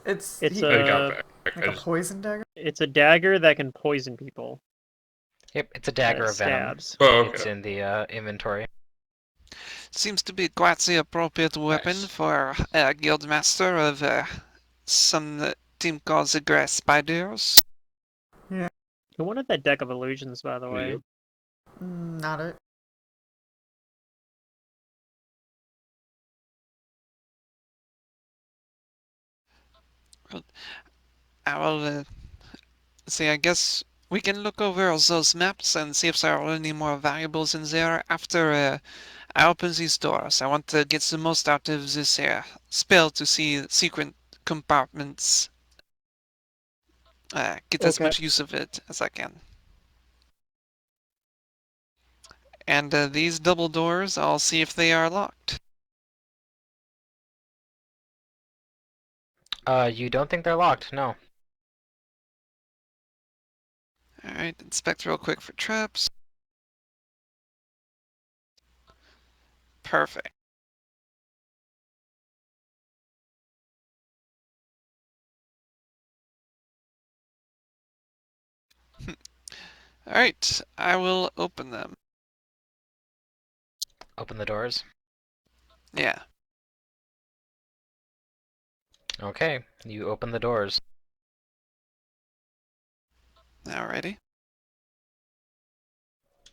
It's It's he, I got a back. like I a just poison dagger. it's a dagger that can poison people. Yep, it's a dagger That of venom. stabs. oh It's okay. in the inventory. Seems to be quite the appropriate weapon Nice. for a guild master of some team called the Grey Spiders. Who wanted that deck of illusions, by the way? Yep. Not it. I will see. I guess we can look over those maps and see if there are any more valuables in there after I open these doors. I want to get the most out of this spell to see secret compartments. Get as Okay. much use of it as I can. And these double doors, I'll see if they are locked. You don't think they're locked? No. Alright, inspect real quick for traps. Perfect. Alright, I will open them. Open the doors. Yeah. Okay, you open the doors. Alrighty.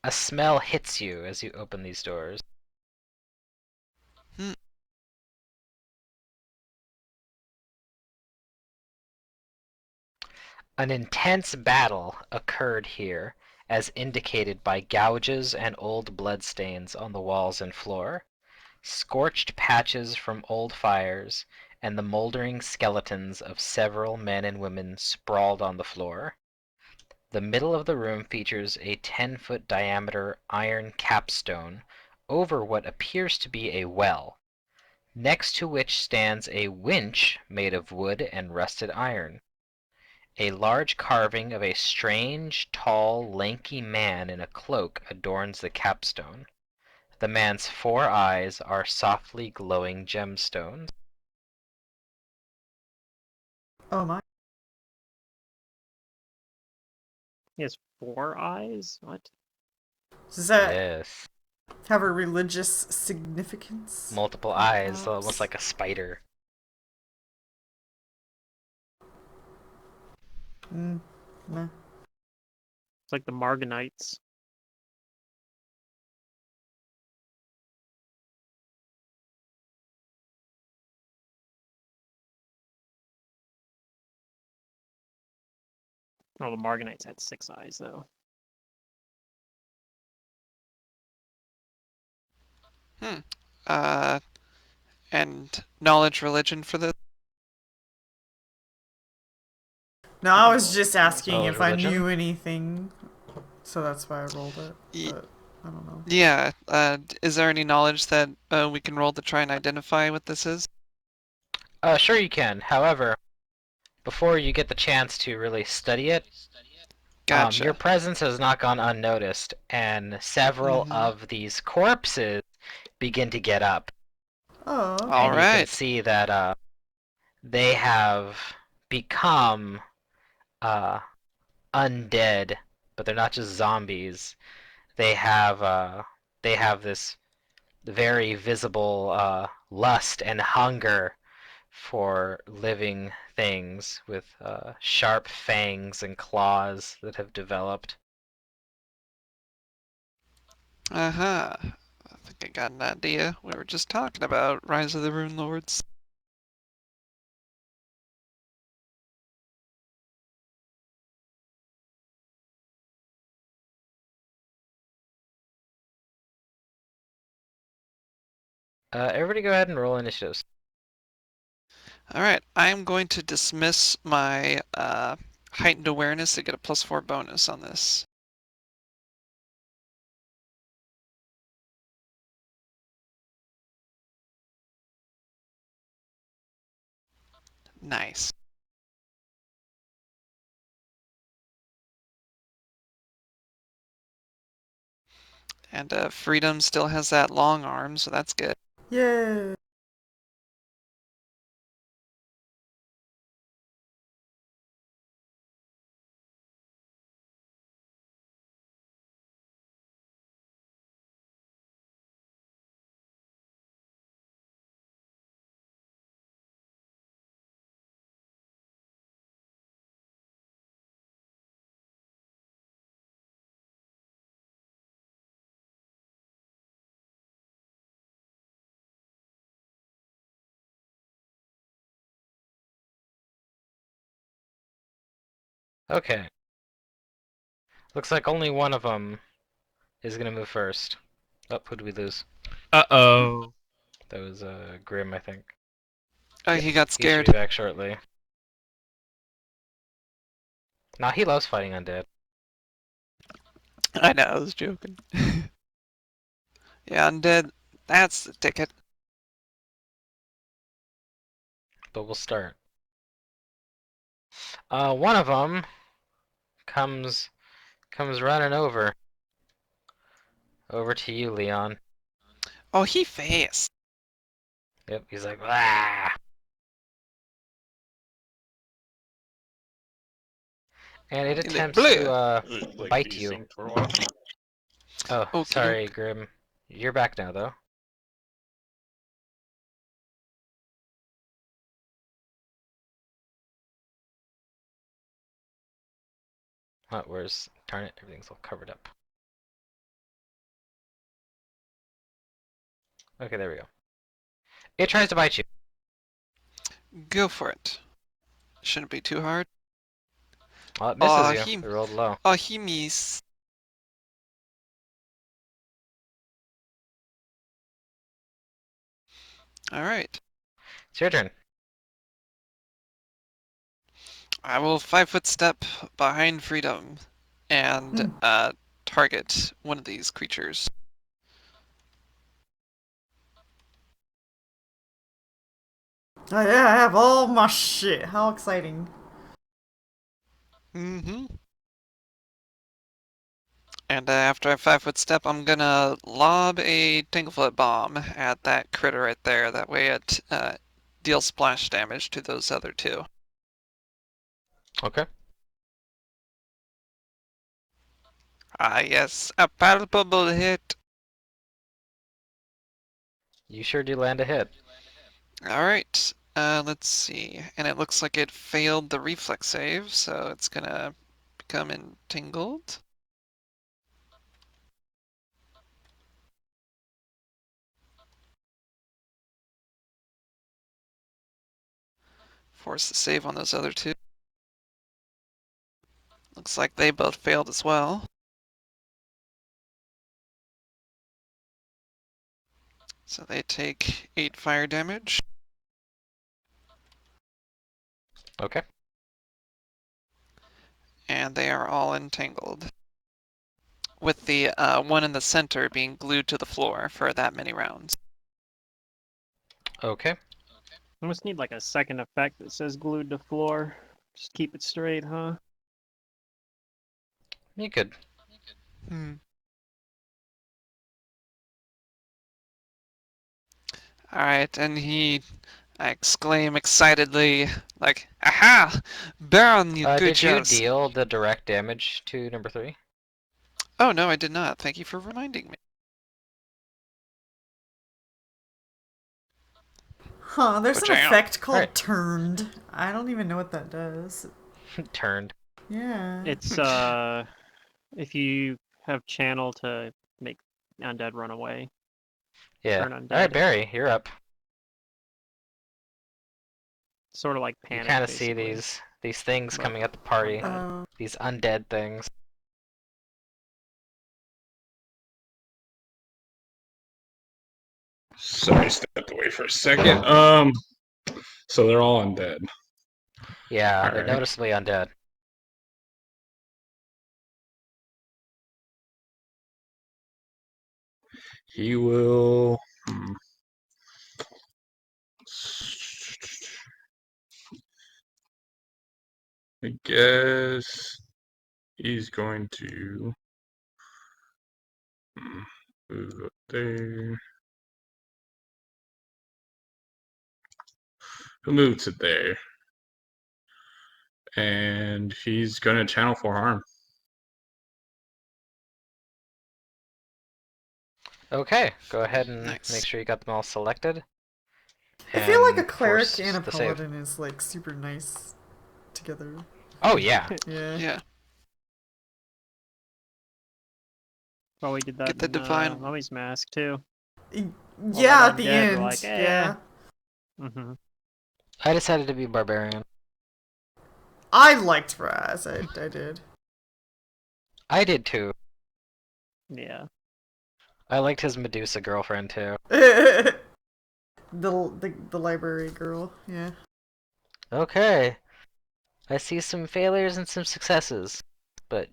A smell hits you as you open these doors. Hmm. An intense battle occurred here, as indicated by gouges and old bloodstains on the walls and floor, scorched patches from old fires, and the moldering skeletons of several men and women sprawled on the floor. The middle of the room features a 10-foot diameter iron capstone over what appears to be a well, next to which stands a winch made of wood and rusted iron. A large carving of a strange, tall, lanky man in a cloak adorns the capstone. The man's 4 eyes are softly glowing gemstones. Oh my. He has 4 eyes? What? Does that Yes. have a religious significance? Multiple eyes, almost Perhaps. like a spider. Meh. It's like the Marganites. Oh, the Marganites had 6 eyes, though. Hmm. Uh, and knowledge religion for this? No, I was just asking Knowledge if I religion? knew anything, so that's why I rolled it. Y- But I don't know. yeah. Is there any knowledge that we can roll to try and identify what this is? Sure you can. However, before you get the chance to really study it, your Gotcha. presence has not gone unnoticed, and several Mm-hmm. of these corpses begin to get up, Oh, All and okay. you can right. see that they have become uh, undead, but they're not just zombies. They have this very visible lust and hunger for living things with sharp fangs and claws that have developed. Uh-huh. I think I got an idea. We were just talking about Rise of the Rune Lords. Everybody go ahead and roll initiatives. All right. I am going to dismiss my heightened awareness to get a +4 bonus on this. Nice. And Freedom still has that long arm, so that's good. Yeah. Okay. Looks like only one of them is gonna move first. Oh, who did we lose? Uh-oh. That was Grim, I think. Oh, Yep, he got he should scared. be back shortly. Nah, he loves fighting undead. I know, I was joking. Yeah, Undead, that's the ticket. But we'll start. One of them comes running over to you, Leon. Oh, he faced. Yep, he's like, ah! And it In the attempts blue. to Like bite you. desynced for a while. Oh, Okie sorry, doke. Grim. You're back now, though. Oh, where's... Darn it, everything's all covered up. Okay, there we go. It tries to bite you. Go for it. Shouldn't be too hard. Well, it misses Oh, you. It rolled low. he missed. All right. It's your turn. I will 5-foot step behind Freedom and target one of these creatures. Oh yeah, I have all my shit. How exciting. Mm-hmm. And after I 5-foot step, I'm gonna lob a Tanglefoot bomb at that critter right there. That way it deals splash damage to those other two. Okay. Ah, yes, a palpable hit. You sure do land a hit. Alright, let's see. And it looks like it failed the reflex save, so it's gonna become entangled. Force the save on those other two. Looks like they both failed as well. So they take 8 fire damage. Okay. And they are all entangled. With the one in the center being glued to the floor for that many rounds. Okay. Almost need like a second effect that says glued to floor. Just keep it straight, huh? You could. Hmm. Alright, and I exclaim excitedly, like, aha! Burn, you Did you creatures! deal the direct damage to number 3? Oh, no, I did not. Thank you for reminding me. Huh, there's an Ka-jam. effect called Alright. turned. I don't even know what that does. Turned. Yeah. It's if you have channel to make undead run away. Yeah. Turn Alright, undead. Barry, you're up. Sort of like You panic, kind of see basically. these things But coming at the party. undead. These undead things. Sorry, stepped away for a second. So they're all undead. Yeah, All they're right. noticeably undead. He will. I guess he's going to. Move up there. He'll move to there. And he's gonna channel for harm. Okay, go ahead and Nice. make sure you got them all selected. I feel like a And cleric force and a the save. paladin is like super nice together. Oh yeah. Yeah. Yeah. Well, we did that Get the in divine. Mummy's Mask too. Yeah, that at the undead were end. like, eh. Yeah. Mm-hmm. I decided to be barbarian. I liked Raz. I did. I did too. Yeah. I liked his Medusa girlfriend too. the library girl. Yeah. Okay. I see some failures and some successes. But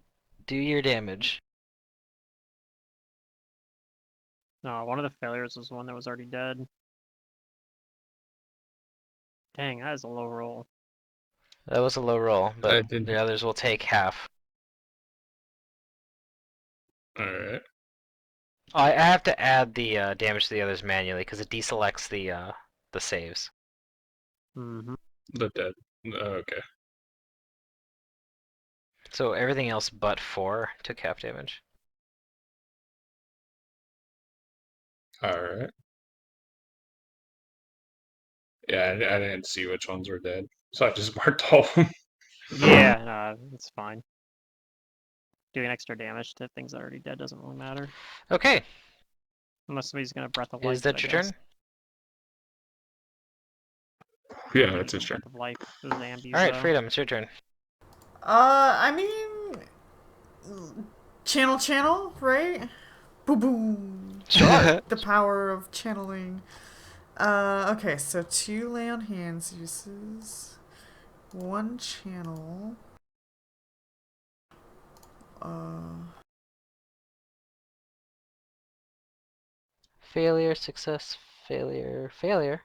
do your damage. No, one of the failures was one that was already dead. Dang, that is a low roll. That was a low roll, I but did. the others will take half. Alright. I have to add the damage to the others manually because it deselects the saves. Mm-hmm. The dead. Okay. So everything else but 4 took half damage. Alright. Yeah, I didn't see which ones were dead. So I just marked all of them. Yeah, no, it's fine. Doing extra damage to things that are already dead doesn't really matter. Okay, Unless somebody's gonna Breath of Life. is that your turn? Yeah, that's his turn. Breath of Life. The Zambies, Alright, though. Freedom, it's your turn. I mean, channel, right? Boom, boom. Sure. The power of channeling. Okay, so 2 lay on hands uses, 1 channel. Failure, success, failure, failure.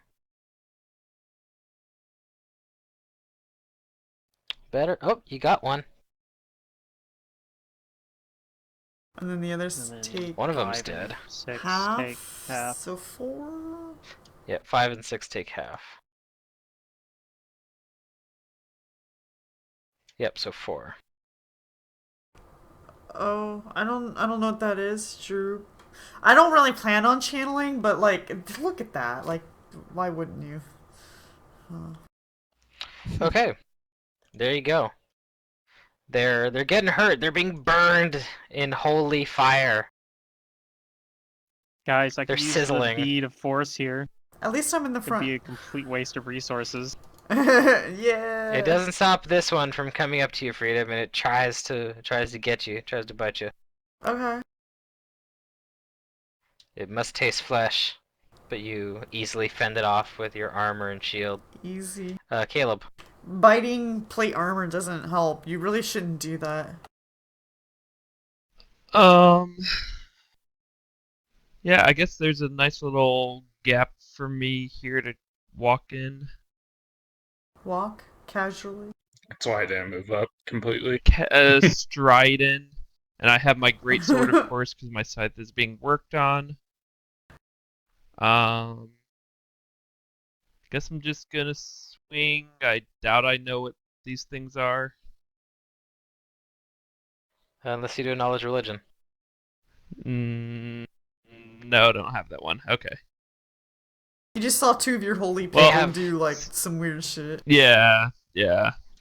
Better. Oh, you got one. And then the others And then take One of them's 5 and dead. 6 half. take half. So 4. Yeah, 5 and 6 take half. Yep, so 4. Oh, I don't know what that is, Drew. I don't really plan on channeling, but like, look at that. Like, why wouldn't you? Okay, there you go. They're getting hurt. They're being burned in holy fire. Guys, I They're could use sizzling. the bead of force here. At least I'm in the Could be front. a complete waste of resources. Yeah. It doesn't stop this one from coming up to you, Freedom, and it tries to get you, tries to bite you. Okay. It must taste flesh, but you easily fend it off with your armor and shield. Easy. Caleb. Biting plate armor doesn't help. You really shouldn't do that. Yeah, I guess there's a nice little gap for me here to walk in. Walk casually. That's why I didn't move up completely. Stride in, and I have my great sword, of course, because my scythe is being worked on. Guess I'm just gonna swing. I doubt I know what these things are. Unless you do a knowledge religion. Mm, no, I don't have that one. Okay. You just saw 2 of your holy Well- people do like some weird shit. Yeah.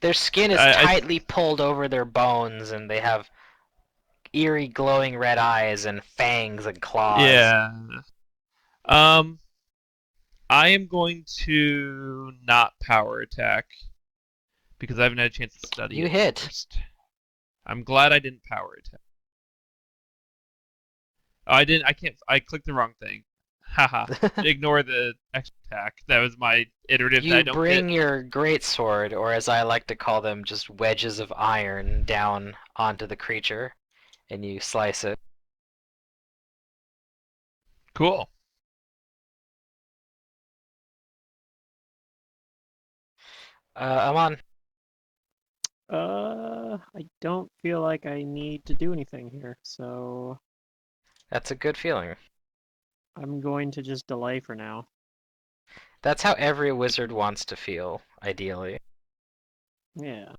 Their skin is I- tightly pulled over their bones, and they have eerie glowing red eyes and fangs and claws. Yeah. I am going to not power attack because I haven't had a chance to study You it hit. first. I'm glad I didn't power attack. Oh, I didn't. I can't. I clicked the wrong thing. Haha. Ignore the extra attack. That was my iterative that I You don't bring get. your great sword, or as I like to call them, just wedges of iron, down onto the creature, and you slice it. Cool. I'm on. I don't feel like I need to do anything here, so That's a good feeling. I'm going to just delay for now. That's how every wizard wants to feel, ideally. Yeah.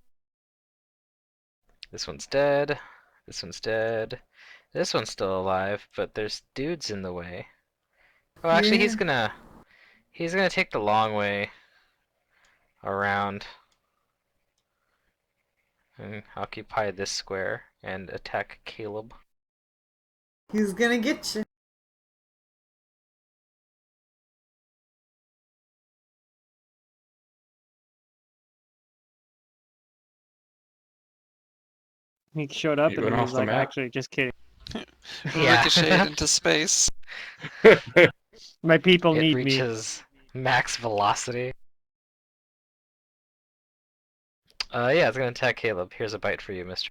This one's dead. This one's dead. This one's still alive, but there's dudes in the way. Oh, actually, Yeah. he's gonna take the long way around and occupy this square and attack Caleb. He's gonna get you. He showed up You and went then off he's the like, map. actually, just kidding. Ricocheted into space. My people It need me. reaches max velocity. Yeah, it's gonna attack Caleb. Here's a bite for you, mister.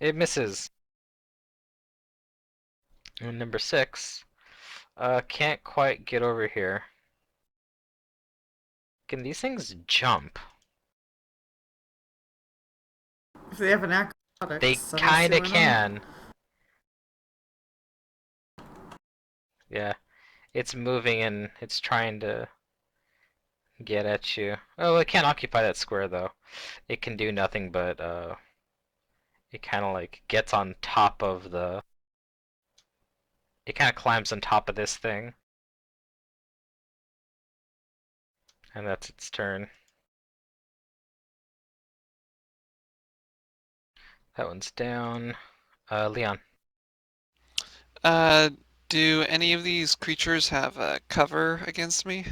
It misses. And number 6. Can't quite get over here. Can these things jump? If they have an They acrobatics, I don't see kinda why not. can. Yeah, it's moving and it's trying to get at you. Oh, it can't occupy that square though. It can do nothing but it kind of like gets on top of the. It kind of climbs on top of this thing, and that's its turn. That one's down. Leon. Uh, do any of these creatures have cover against me?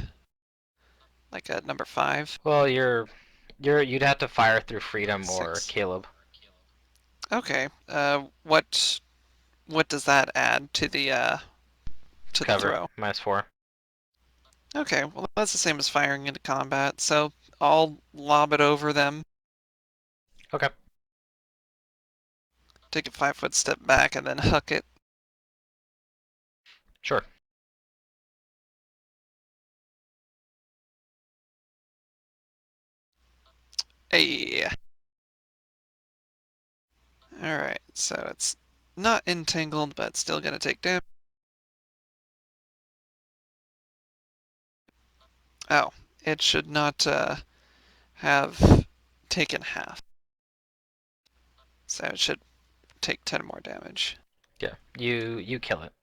Like a number 5? Well, you'd have to fire through freedom or 6. Caleb. Okay. What does that add to the Cover throw? -4. Okay, well that's the same as firing into combat, so I'll lob it over them, Okay. take a 5-foot step back, and then huck it. Sure. Hey. Alright, so it's not entangled, but still gonna take damage. Oh, it should not have taken half. So it should take 10 more damage. Yeah. You kill it.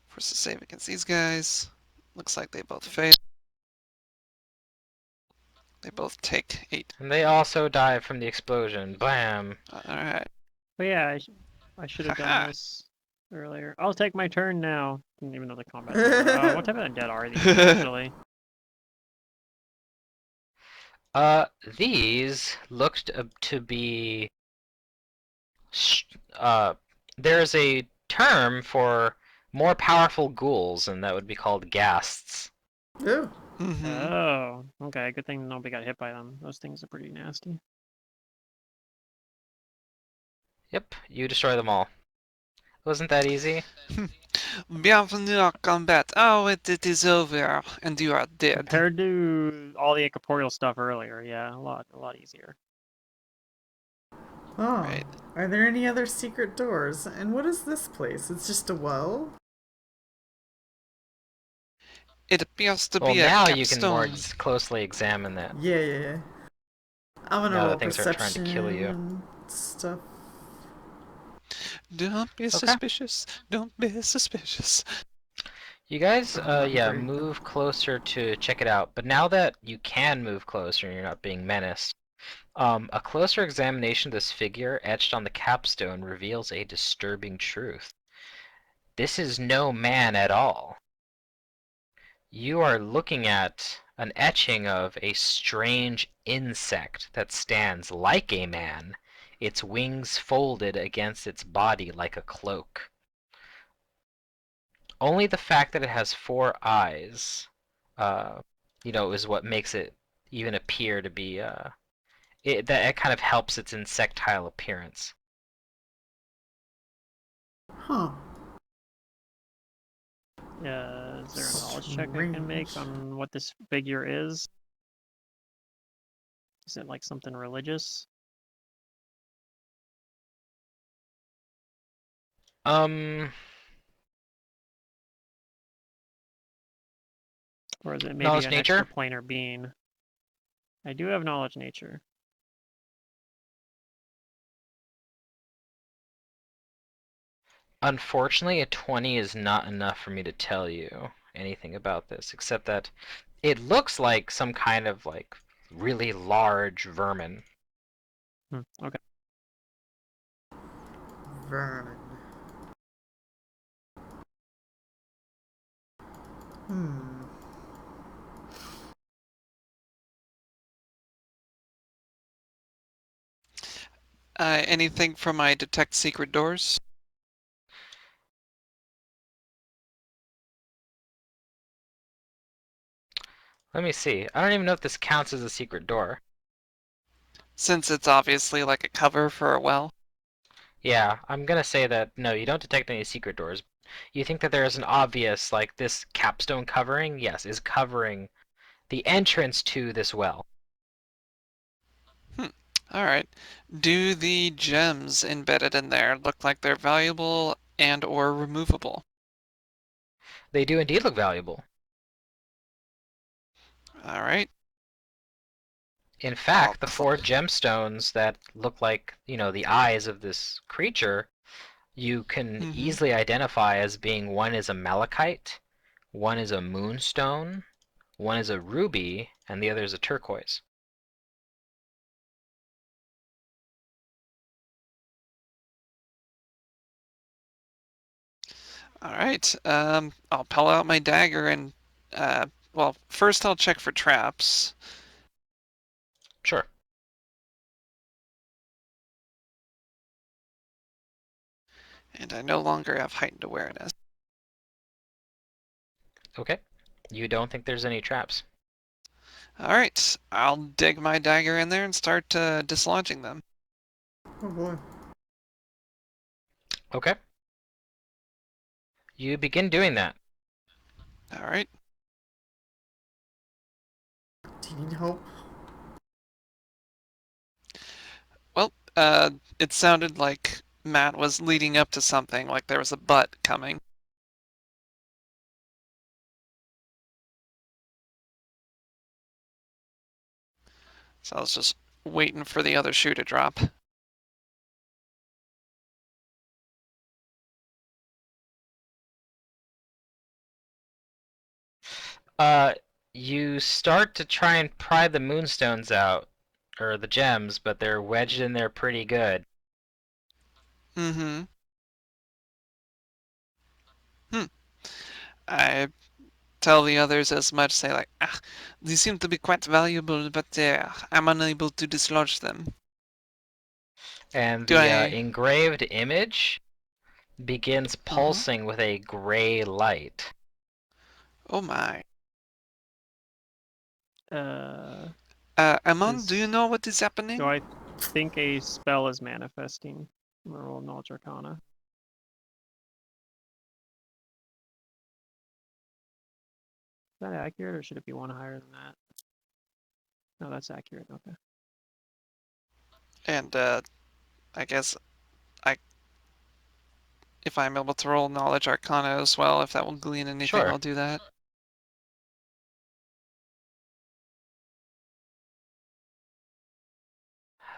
Force a save against these guys. Looks like they both fail. They both take 8. And they also die from the explosion. Bam. Alright. But yeah, I should have done Haha. this earlier. I'll take my turn now. Didn't even know the combat's over. What type of undead are these, actually? These looked to be. Uh, there's a term for more powerful ghouls, and that would be called ghasts. Ooh. Mm-hmm. Oh, okay. Good thing nobody got hit by them. Those things are pretty nasty. Yep, you destroy them all. Wasn't that easy? Bienvenue à combat. Oh, it is over, and you are dead. Compared to all the incorporeal stuff earlier, yeah, a lot easier. Oh. Right. Are there any other secret doors? And what is this place? It's just a well? It appears to Well, be a now you can more capstone. closely examine that. Yeah. I'm gonna Now roll that things are trying to perception kill you. and stuff. Don't be suspicious. Don't be suspicious. You guys, yeah, Great. move closer to check it out. But now that you can move closer and you're not being menaced, a closer examination of this figure etched on the capstone reveals a disturbing truth. This is no man at all. You are looking at an etching of a strange insect that stands like a man, its wings folded against its body like a cloak. Only the fact that it has 4 eyes, is what makes it even appear to be, it kind of helps its insectile appearance. Huh. Is there a knowledge check I can make Strange. on what this figure is? Is it like something religious? Um, Or is it maybe knowledge an nature? extraplanar being? I do have knowledge nature. Unfortunately, a 20 is not enough for me to tell you anything about this, except that it looks like some kind of like really large vermin. Okay. Vermin. Hmm. Anything from my detect secret doors? Let me see. I don't even know if this counts as a secret door. Since it's obviously like a cover for a well. Yeah, I'm gonna say that no, you don't detect any secret doors. You think that there is an obvious, like this capstone covering, yes, is covering the entrance to this well. Hmm. All right. Do the gems embedded in there look like they're valuable and or removable? They do indeed look valuable. All right. In I'll fact, the cl- 4 gemstones that look like, the eyes of this creature, you can Mhm. easily identify as being one is a malachite, one is a moonstone, one is a ruby, and the other is a turquoise. All right. I'll pull out my dagger and well, first I'll check for traps. Sure. And I no longer have heightened awareness. Okay. You don't think there's any traps? All right. I'll dig my dagger in there and start dislodging them. Oh boy. Okay. You begin doing that. All right. Do you need help? Well, it sounded like Matt was leading up to something, like there was a butt coming. So I was just waiting for the other shoe to drop. Uh, you start to try and pry the moonstones out, or the gems, but they're wedged in there pretty good. Mm-hmm. Hmm. I tell the others as much, say like, ah, these seem to be quite valuable, but I'm unable to dislodge them. And Do the I? engraved image begins Uh-huh. pulsing with a gray light. Oh my. Uh, Amon, do is you know what is so happening? I think a spell is manifesting. I'm gonna roll knowledge arcana. Is that accurate, or should it be one higher than that? No, that's accurate. Okay. And I guess I, if I'm able to roll knowledge arcana as well, if that will glean anything, Sure. I'll do that.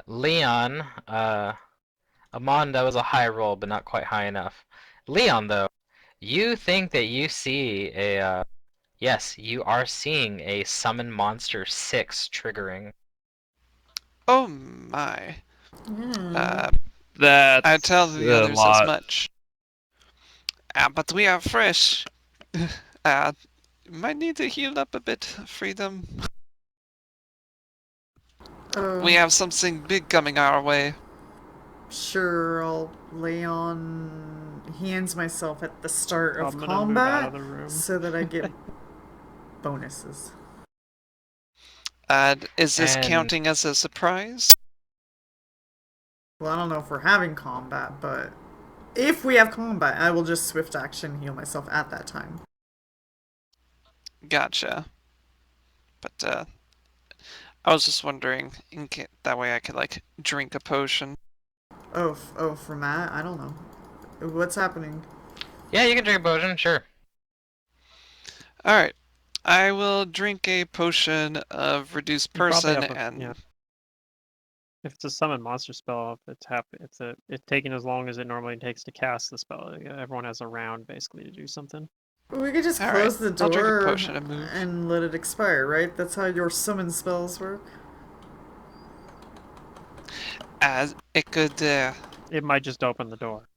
Leon, Amon, that was a high roll, but not quite high enough. Leon, though, you think that you see yes, you are seeing a Summon Monster 6 triggering. Oh my. Hmm. Uh, I tell That's the a others as lot. much. But we are fresh. uh, might need to heal up a bit, Freedom. Uh, We have something big coming our way. sure, I'll lay on hands myself at the start of I'm gonna move out combat of the room. so that I get bonuses. Is this And counting as a surprise? Well, I don't know if we're having combat, but if we have combat, I will just swift action heal myself at that time. Gotcha. But I was just wondering, that way I could like drink a potion. Oh, oh, for Matt, I don't know. What's happening? Yeah, you can drink a potion, sure. Alright. I will drink a potion of reduced You probably person have a and yeah. If it's a summon monster spell, if it's taking as long as it normally takes to cast the spell. Everyone has a round basically to do something. We could just alright. close the I'll drink a door potion and move. and let it expire, right? That's how your summon spells work. As it could It might just open the door.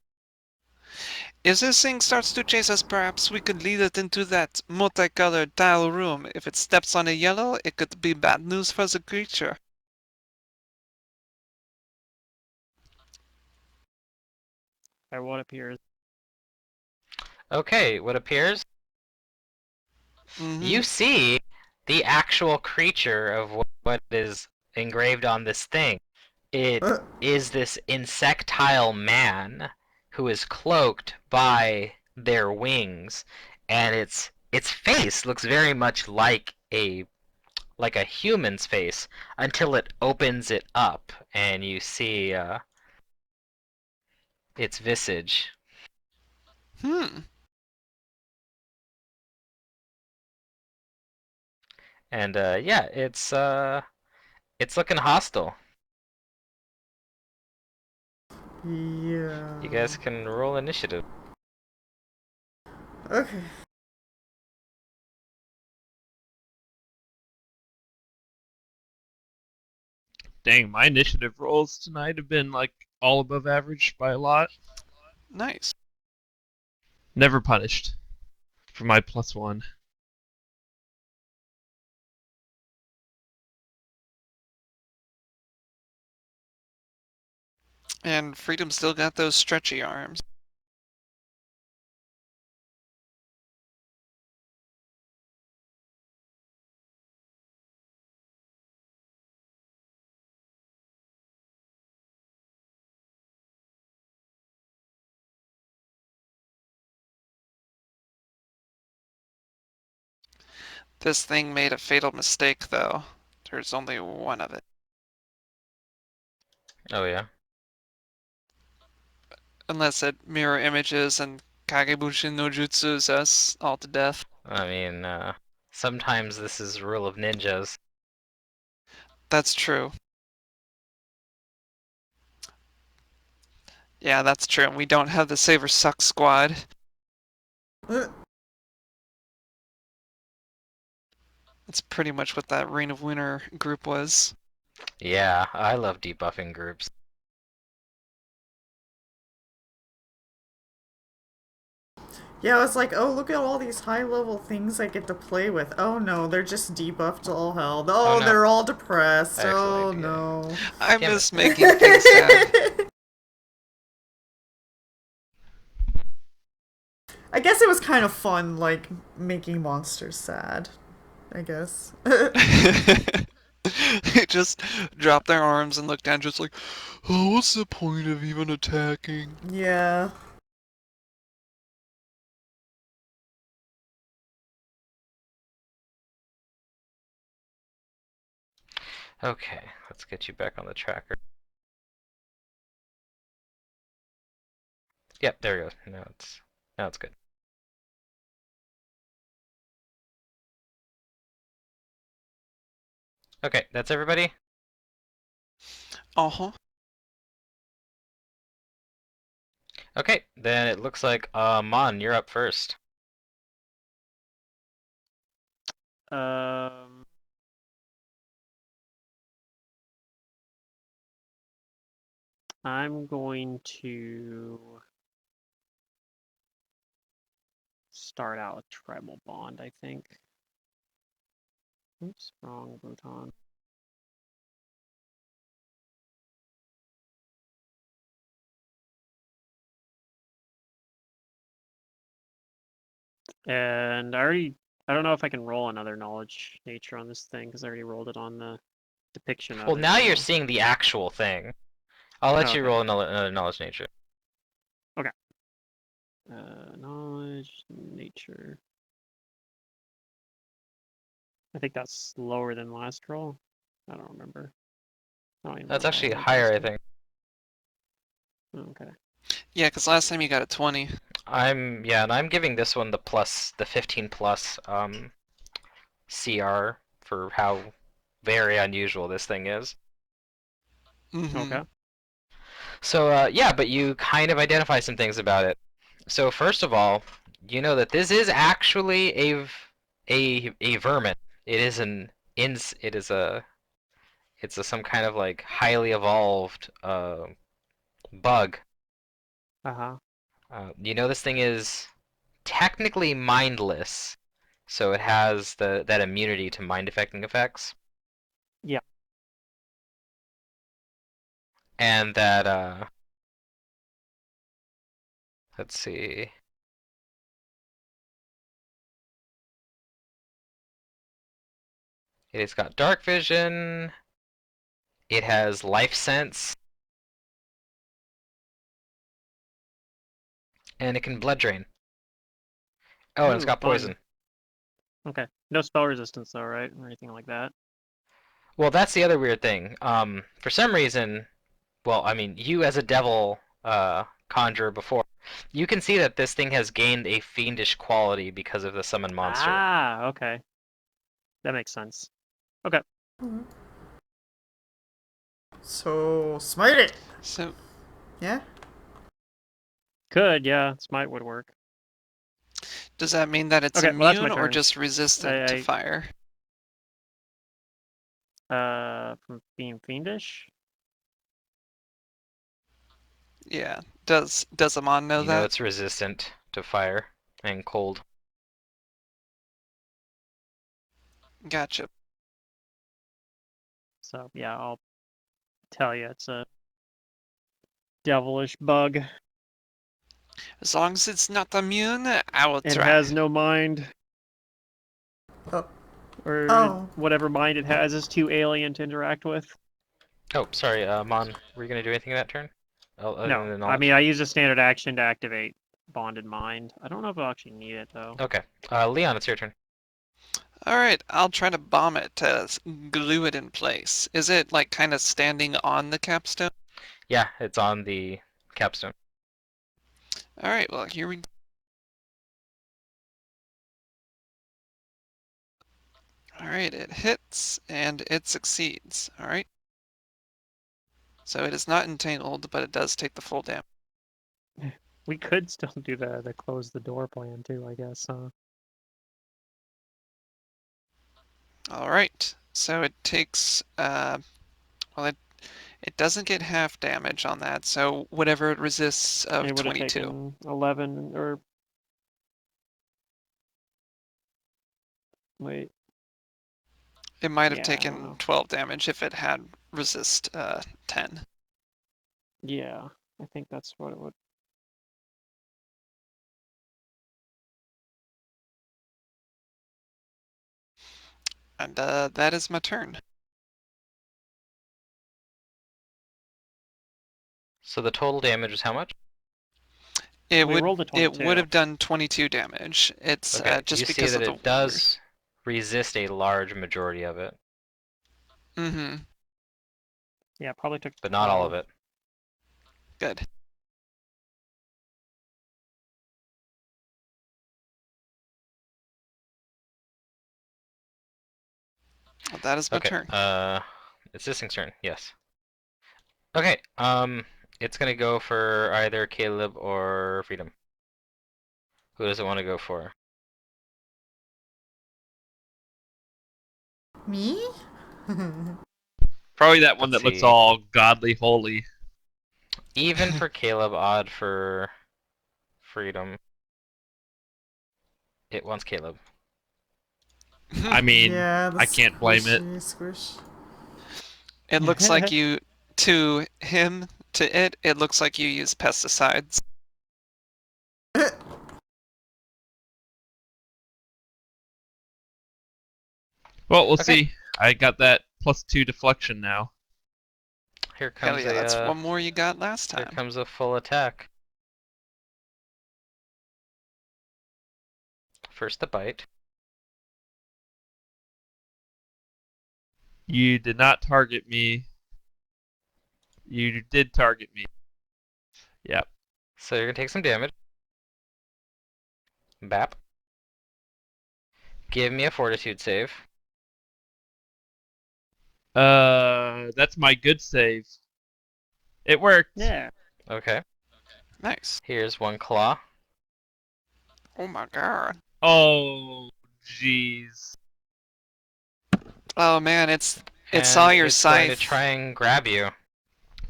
if this thing starts to chase us, perhaps we could lead it into that multicolored tile room. If it steps on a yellow, it could be bad news for the creature. By what appears. Okay, what appears? Mm-hmm. You see the actual creature of what is engraved on this thing. It Uh, is this insectile man who is cloaked by their wings, and its face looks very much like a human's face until it opens it up and you see its visage. Hmm. And yeah, it's looking hostile. yeah. You guys can roll initiative. Okay. Dang, my initiative rolls tonight have been like all above average by a lot. Nice. Never punished for my +1. And Freedom still got those stretchy arms. This thing made a fatal mistake, though. There's only one of it. Oh yeah. Unless it mirror images and Kagebushin no Jutsus us all to death. I mean, sometimes this is rule of ninjas. That's true. Yeah, that's true. And we don't have the Saver Suck squad. Uh, That's pretty much what that Reign of Winter group was. Yeah, I love debuffing groups. yeah, I was like, oh, look at all these high level things I get to play with. Oh no, they're just debuffed to all hell. Oh Oh, no. they're all depressed. Oh Actually, no. I Damn miss it. making things sad. I guess it was kind of fun, like, making monsters sad. I guess. They just drop their arms and look down, just like, oh, what's the point of even attacking? Yeah. Okay, let's get you back on the tracker. Yep, there we go. Now it's good. Okay, that's everybody? Uh-huh. Okay, then it looks like Mon, you're up first. Um. I'm going to start out with Tribal Bond, I think. Oops, wrong bouton. And I don't know if I can roll another knowledge nature on this thing because I already rolled it on the depiction of Well, it. now you're So. seeing the actual thing. I'll Oh, let you okay. roll another knowledge nature. Okay. Knowledge nature. I think that's lower than last roll. I don't remember. I don't even That's remember how actually I rolled last higher, I time. think. Oh, okay. Yeah, because last time you got a 20. And I'm giving this one the 15 plus CR for how very unusual this thing is. Mm-hmm. Okay. So yeah, but you kind of identify some things about it. So first of all, you know that this is actually a vermin. It is an ins. It is a it's a some kind of like highly evolved bug. Uh-huh. You know this thing is technically mindless, so it has that immunity to mind affecting effects, Yeah. and that let's see, it's got dark vision. It has life sense, and it can blood drain. Oh, and it's Ooh, got fun. poison. Okay. No spell resistance though, right? Or anything like that. Well, that's the other weird thing. For some reason, well, I mean, you as a devil conjurer before, you can see that this thing has gained a fiendish quality because of the summon monster. Ah, okay. That makes sense. Okay. So smite it. So, Yeah. Could, yeah. Smite would work. does that mean that it's Okay, well that's my immune or turn. just resistant to I fire? from being fiendish? Yeah. Does Amon know You know that? it's resistant to fire and cold. Gotcha. So yeah, I'll tell you it's a devilish bug. As long as it's not immune, I will It try. has no mind. Oh. Or Oh. whatever mind it has is too alien to interact with. Oh, sorry, Mon, were you gonna do anything that turn? Other No. than I knowledge? mean, I use a standard action to activate Bonded Mind. I don't know if I'll actually need it, though. Okay, Leon, it's your turn. Alright, I'll try to bomb it to glue it in place. Is it like kind of standing on the capstone? Yeah, it's on the capstone. Alright, well, here we go. Alright, it hits and it succeeds. Alright. So it is not entangled, but it does take the full damage. We could still do the close the door plan, too, I guess, huh? Alright, so it takes, well, it doesn't get half damage on that, so whatever it resists of It would have 22. taken 11, or... Wait. It might have Yeah, I don't taken know. 12 damage if it had resist 10. Yeah, I think that's what it would... And that is my turn. So the total damage is how much? It We would rolled a it would 22. have done 22 damage. It's Okay, just you see because that of the it wound. does resist a large majority of it, Mm-hmm. Yeah, probably took but not all of 12. it. Good. Well, that is my Okay, turn. it's this thing's turn, yes. Okay, it's gonna go for either Caleb or Freedom. Who does it want to go for? Me? Probably that one Let's that looks see. all godly holy. Even for Caleb, odd for Freedom. It wants Caleb. I mean, Yeah, the I can't blame it. squishy squish. It looks like you, to him, to it, it looks like you use pesticides. Well, we'll Okay, see. I got that +2 deflection now. here Hell comes yeah, that's one more you got last here time. comes a full attack. First the bite. You did not target me. You did target me. Yep. So you're gonna take some damage. Bap. Give me a fortitude save. That's my good save. It worked. Yeah. Okay. Nice. Here's one claw. Oh my god. Oh, jeez. Oh man, it And saw your it's going to scythe. try and grab you.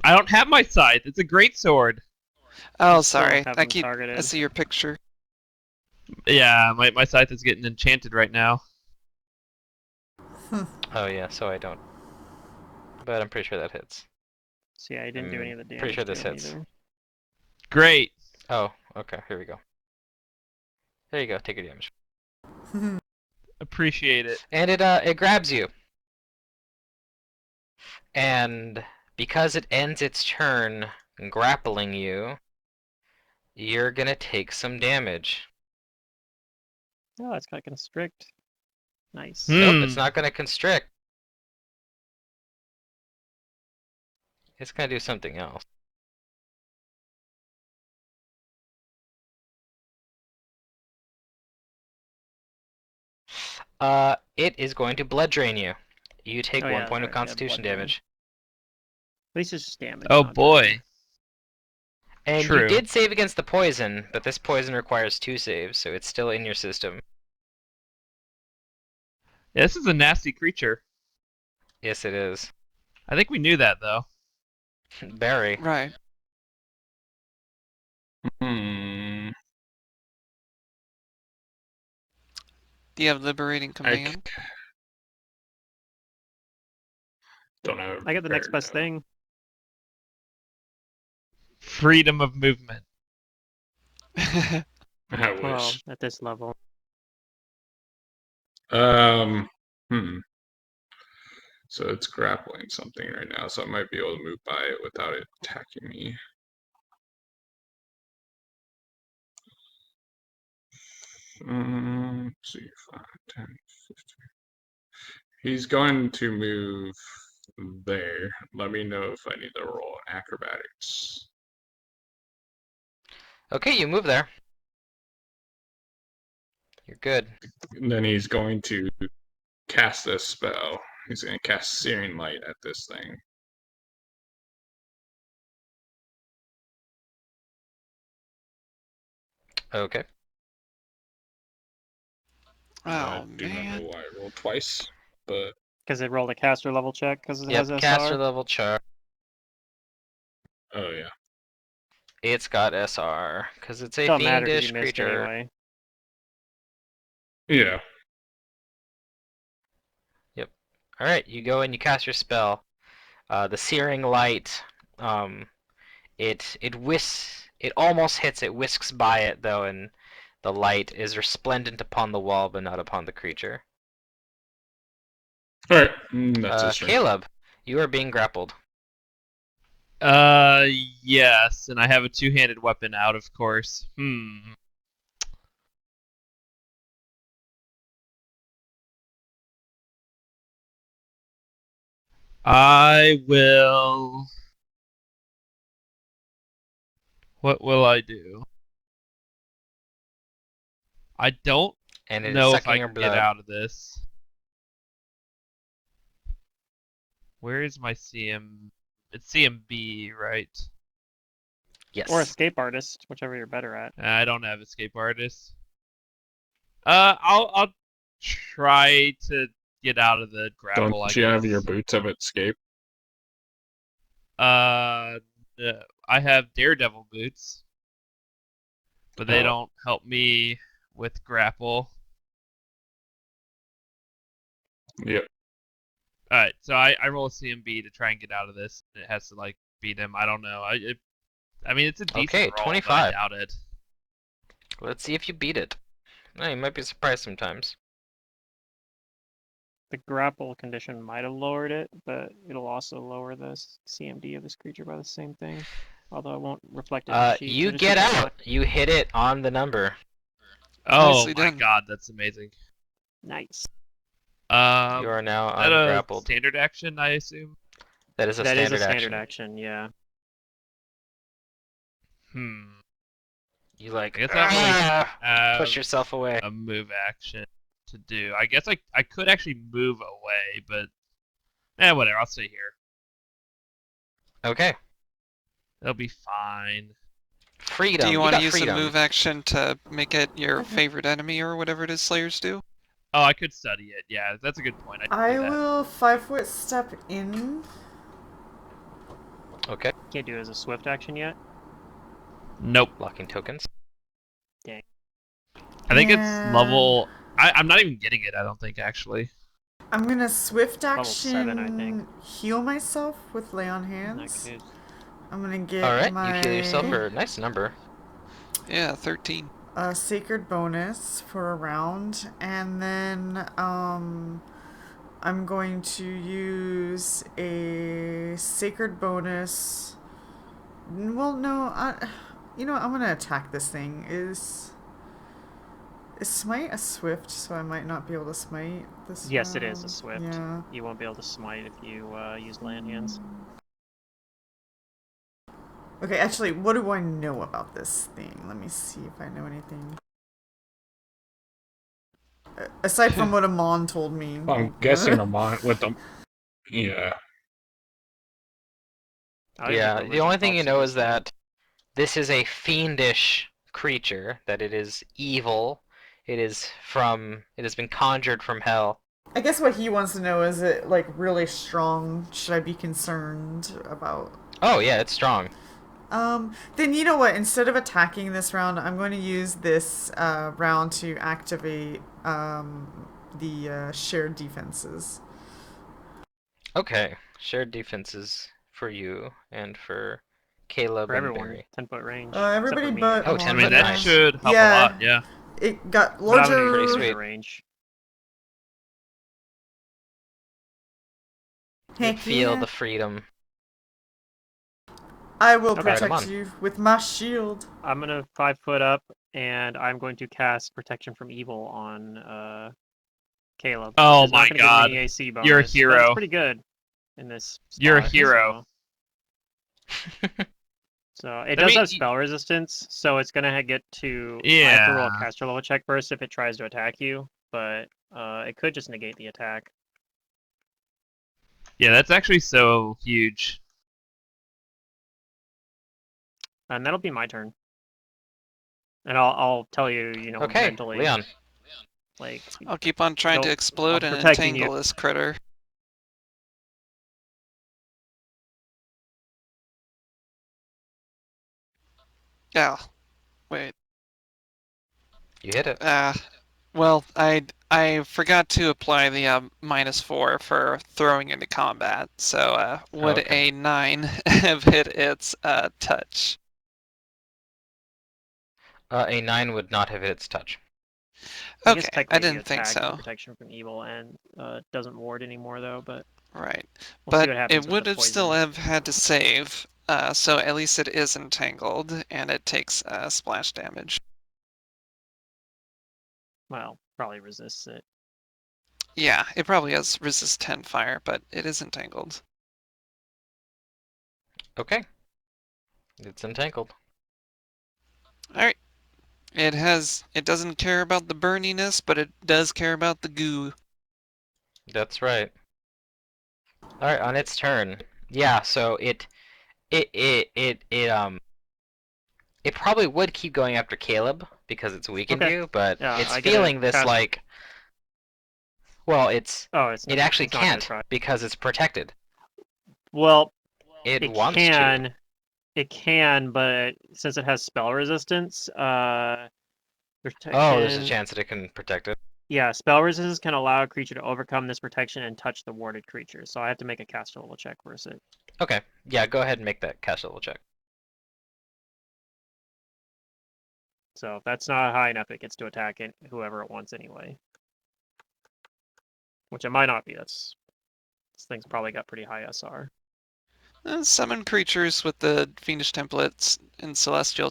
I don't have my scythe. It's a great sword. Oh, You still sorry. have I him I targeted. see your picture. Yeah, my scythe is getting enchanted right now. Oh yeah, so I don't. But I'm pretty sure that hits. So yeah, I didn't do any of the damage Pretty sure to this him hits. either. Great. Oh, okay, here we go. There you go, take your damage. Appreciate it. And it grabs you. And because it ends its turn grappling you, you're gonna take some damage. Oh, it's got constrict. Nice. Nope, it's Hmm. not gonna constrict. It's gonna do something else. It is going to blood drain you. You take Oh, one yeah, point of right. Yeah, constitution blood drain. damage. At least it's just damage. Oh not drain. boy. And you True. did save against the poison, but this poison requires 2 saves, so it's still in your system. Yeah, this is a nasty creature. Yes, it is. I think we knew that though. Barry. Right. Hmm. Do you have liberating command? Don't have it I get the next prepared, best though. thing. Freedom of movement. I Well, wish. at this level. Hmm. So it's grappling something right now, so I might be able to move by it without it attacking me. Let's see, 5, 10, 15. He's going to move there. Let me know if I need to roll acrobatics. Okay, you move there. You're good. And then he's going to cast a spell. He's going to cast Searing Light at this thing. Okay. I Oh do not know man. why I rolled twice, but Because it rolled a caster level check because it has Yep, caster SR. level char. oh yeah. It's got SR, because it's a Don't matter because fiendish you missed creature. anyway. Yeah. Yep. Alright, you go and you cast your spell. The searing light, it almost hits, it whisks by it though, and the light is resplendent upon the wall but not upon the creature. Alright, that's his turn. Caleb, you are being grappled. Yes, and I have a two-handed weapon out, of course. I will. What will I do? I don't And it is know if sucking I your can get blood. out of this. Where is my CM? It's CMB, right? Yes. Or escape artist, whichever you're better at. I don't have escape artist. I'll try to get out of the grapple, I Don't you have your guess. boots of escape? No, I have daredevil boots, but they Oh. don't help me with grapple. Yep. Alright, so I roll a CMB to try and get out of this. It has to like beat him. I don't know. I mean it's a decent Okay, roll, but 25. I doubt it. Let's see if you beat it. You might be surprised sometimes. The grapple condition might have lowered it, but it'll also lower the CMD of this creature by the same thing. Although it won't reflect it in the sheet. You so just get keep that in out. mind. You hit it on the number. Oh Nicely my done. god, that's amazing. Nice. You are now Is that a ungrappled. standard action, I assume? That is a That is a standard standard action. action, yeah. Hmm. You like I guess I don't really have push yourself away. a move action to do. I guess I could actually move away, but whatever. I'll stay here. Okay. It'll be fine. Freedom. Do you You want to got use freedom. a move action to make it your favorite enemy or whatever it is Slayers do? Oh, I could study it. Yeah, that's a good point. I I do that. will 5-foot step in. Okay. Can't do it as a swift action yet. Nope. Locking tokens. I think it's And level. I'm not even getting it. I don't think actually. I'm gonna swift Level action 7, I think. heal myself with lay on In that hands. case. I'm gonna get Alright, my you heal yourself for a nice number. Yeah, 13. sacred bonus for a round, and then I'm going to use a sacred bonus. Well, no, you know what, I'm gonna attack this thing. Is smite a swift, so I might not be able to smite this Yes, it is a round? swift. Yeah. You won't be able to smite if you use land hands. Okay, actually, what do I know about this thing? Let me see if I know anything. Aside from what Amon told me. I'm guessing Amon with the. Yeah. Yeah, the only thing you know is that this is a fiendish creature, that it is evil. It has been conjured from hell. I guess what he wants to know is it like really strong? Should I be concerned about? Oh yeah, it's strong. Then you know what? Instead of attacking this round, I'm going to use this round to activate the shared defenses. Okay, shared defenses for you and for Caleb For and everyone, Barry. 10-foot range. Everybody except for me, but Oh, Amon. 10 I mean, foot that nice. should help Yeah. a lot. Yeah. It got But I'm gonna larger. Pretty increase sweet. the range. You Heck feel yeah. the freedom. I will Okay. protect Right on. you with my shield. I'm gonna 5-foot up, and I'm going to cast Protection from Evil on Caleb. Oh Which is not my gonna give God. me any AC bonus, You're a but hero. it's pretty good in this spot. You're a hero. So it I does mean, have spell resistance, so it's gonna get to. I have to roll a Yeah. caster level check first if it tries to attack you, but it could just negate the attack. Yeah, that's actually so huge. And that'll be my turn. And I'll tell you, Okay, mentally, Leon. like, I'll keep on trying to Nope, explode I'm and protecting entangle you. this critter. Yeah. Wait. You hit it. Well, I forgot to apply the -4 for throwing into combat. So would Okay. a 9 have hit its touch? A 9 would not have hit its touch. I guess Okay, I technically you didn't think attack for so. protection from evil and doesn't ward anymore though, but Right, we'll see but what it happens with would the have still poison. have had to save. So at least it is entangled, and it takes splash damage. Well, probably resists it. Yeah, it probably has resist 10 fire, but it is entangled. Okay. It's entangled. All right. It doesn't care about the burniness, but it does care about the goo. That's right. Alright, on its turn. Yeah, so it probably would keep going after Caleb because it's weakened Okay. you, but Yeah, it's I get a feeling this cast- like. Well, it's Oh, it's not, it actually it's not gonna can't try. because it's protected. Well, It it wants to. can. It can, but since it has spell resistance, protection. Oh, there's a chance that it can protect it. Yeah, spell resistance can allow a creature to overcome this protection and touch the warded creature. So I have to make a caster level check versus it. Okay, yeah, go ahead and make that cast level check. So if that's not high enough, it gets to attack it, whoever it wants anyway. Which it might not be. This thing's probably got pretty high SR. Summon creatures with the Fiendish templates in Celestial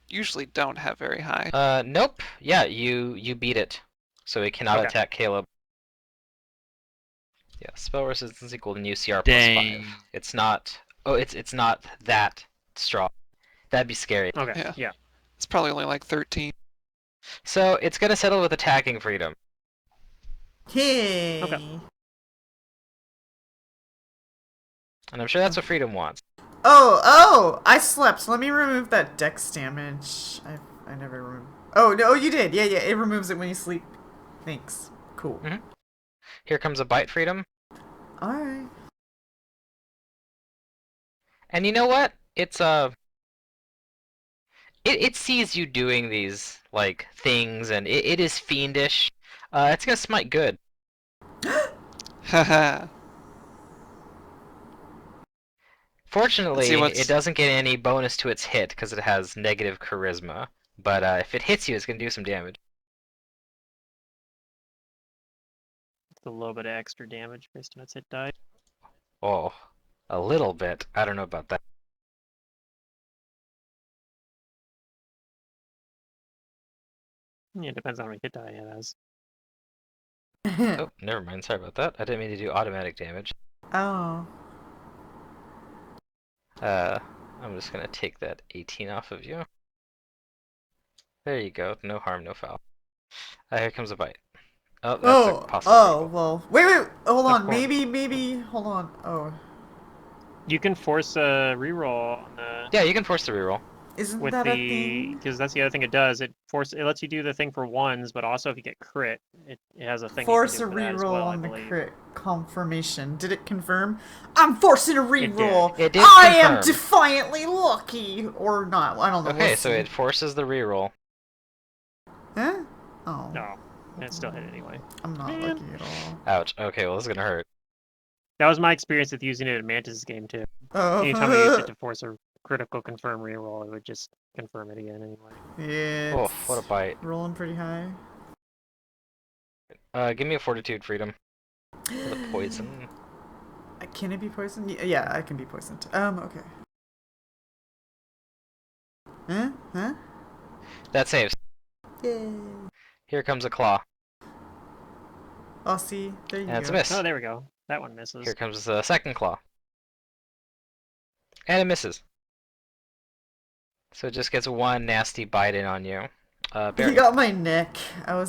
usually don't have very high. Nope. Yeah, you beat it, so it cannot Okay. attack Caleb. Yeah, spell resistance equal to new CR plus Dang. 5. It's not. Oh, it's not that strong. That'd be scary. Okay, Yeah. yeah. It's probably only like 13. So it's gonna settle with attacking freedom. Hey. Okay. And I'm sure that's what freedom wants. Oh, I slept. Let me remove that dex damage. I never removed. Oh, no, you did. Yeah, it removes it when you sleep. Thanks. Cool. Mhm. Here comes a bite freedom. Alright. And you know what? It's it sees you doing these like things, and it is fiendish. It's gonna smite good. Haha. Let's see Fortunately, it what's. doesn't get any bonus to its hit because it has negative charisma. But if it hits you, it's gonna do some damage. It's a little bit of extra damage based on its hit die. Oh, a little bit. I don't know about that. Yeah, it depends on how many hit die it has. Oh, never mind. Sorry about that. I didn't mean to do automatic damage. Oh. I'm just gonna take that 18 off of you. There you go. No harm, no foul. Here comes a bite. Oh, that's a possible Oh, critical. well. Wait, hold Of on. course. Maybe, hold on. Oh. You can force a reroll on the Yeah, you can force the reroll. Isn't with that a the thing? because that's the other thing it does. It lets you do the thing for ones, but also if you get crit, it has a thing you can Force do a for that as reroll well, I on the believe. crit confirmation. Did it confirm? I'm forcing a It did. reroll. It did I am confirm. defiantly lucky, or not. I don't know. Okay, We'll so see. it forces the reroll. Huh? Oh, No, and it still hit anyway. I'm not Man. lucky at all. Ouch. Okay, well this is gonna hurt. That was my experience with using it in Mantis' game too. Anytime I used it Oh, to force a critical confirm reroll, it would just confirm it again anyway. yeah, Oh, it's what a bite. rolling pretty high. Give me a fortitude freedom. For the poison. Can it be poisoned? Yeah, I can be poisoned. Okay. Huh? That saves. Yay. Here comes a claw. Oh, see, there you And it's a go. miss. Oh, there we go. That one Here misses. comes the second claw. And it misses. So it just gets one nasty bite in on you. He Barry. got my neck. Yeah.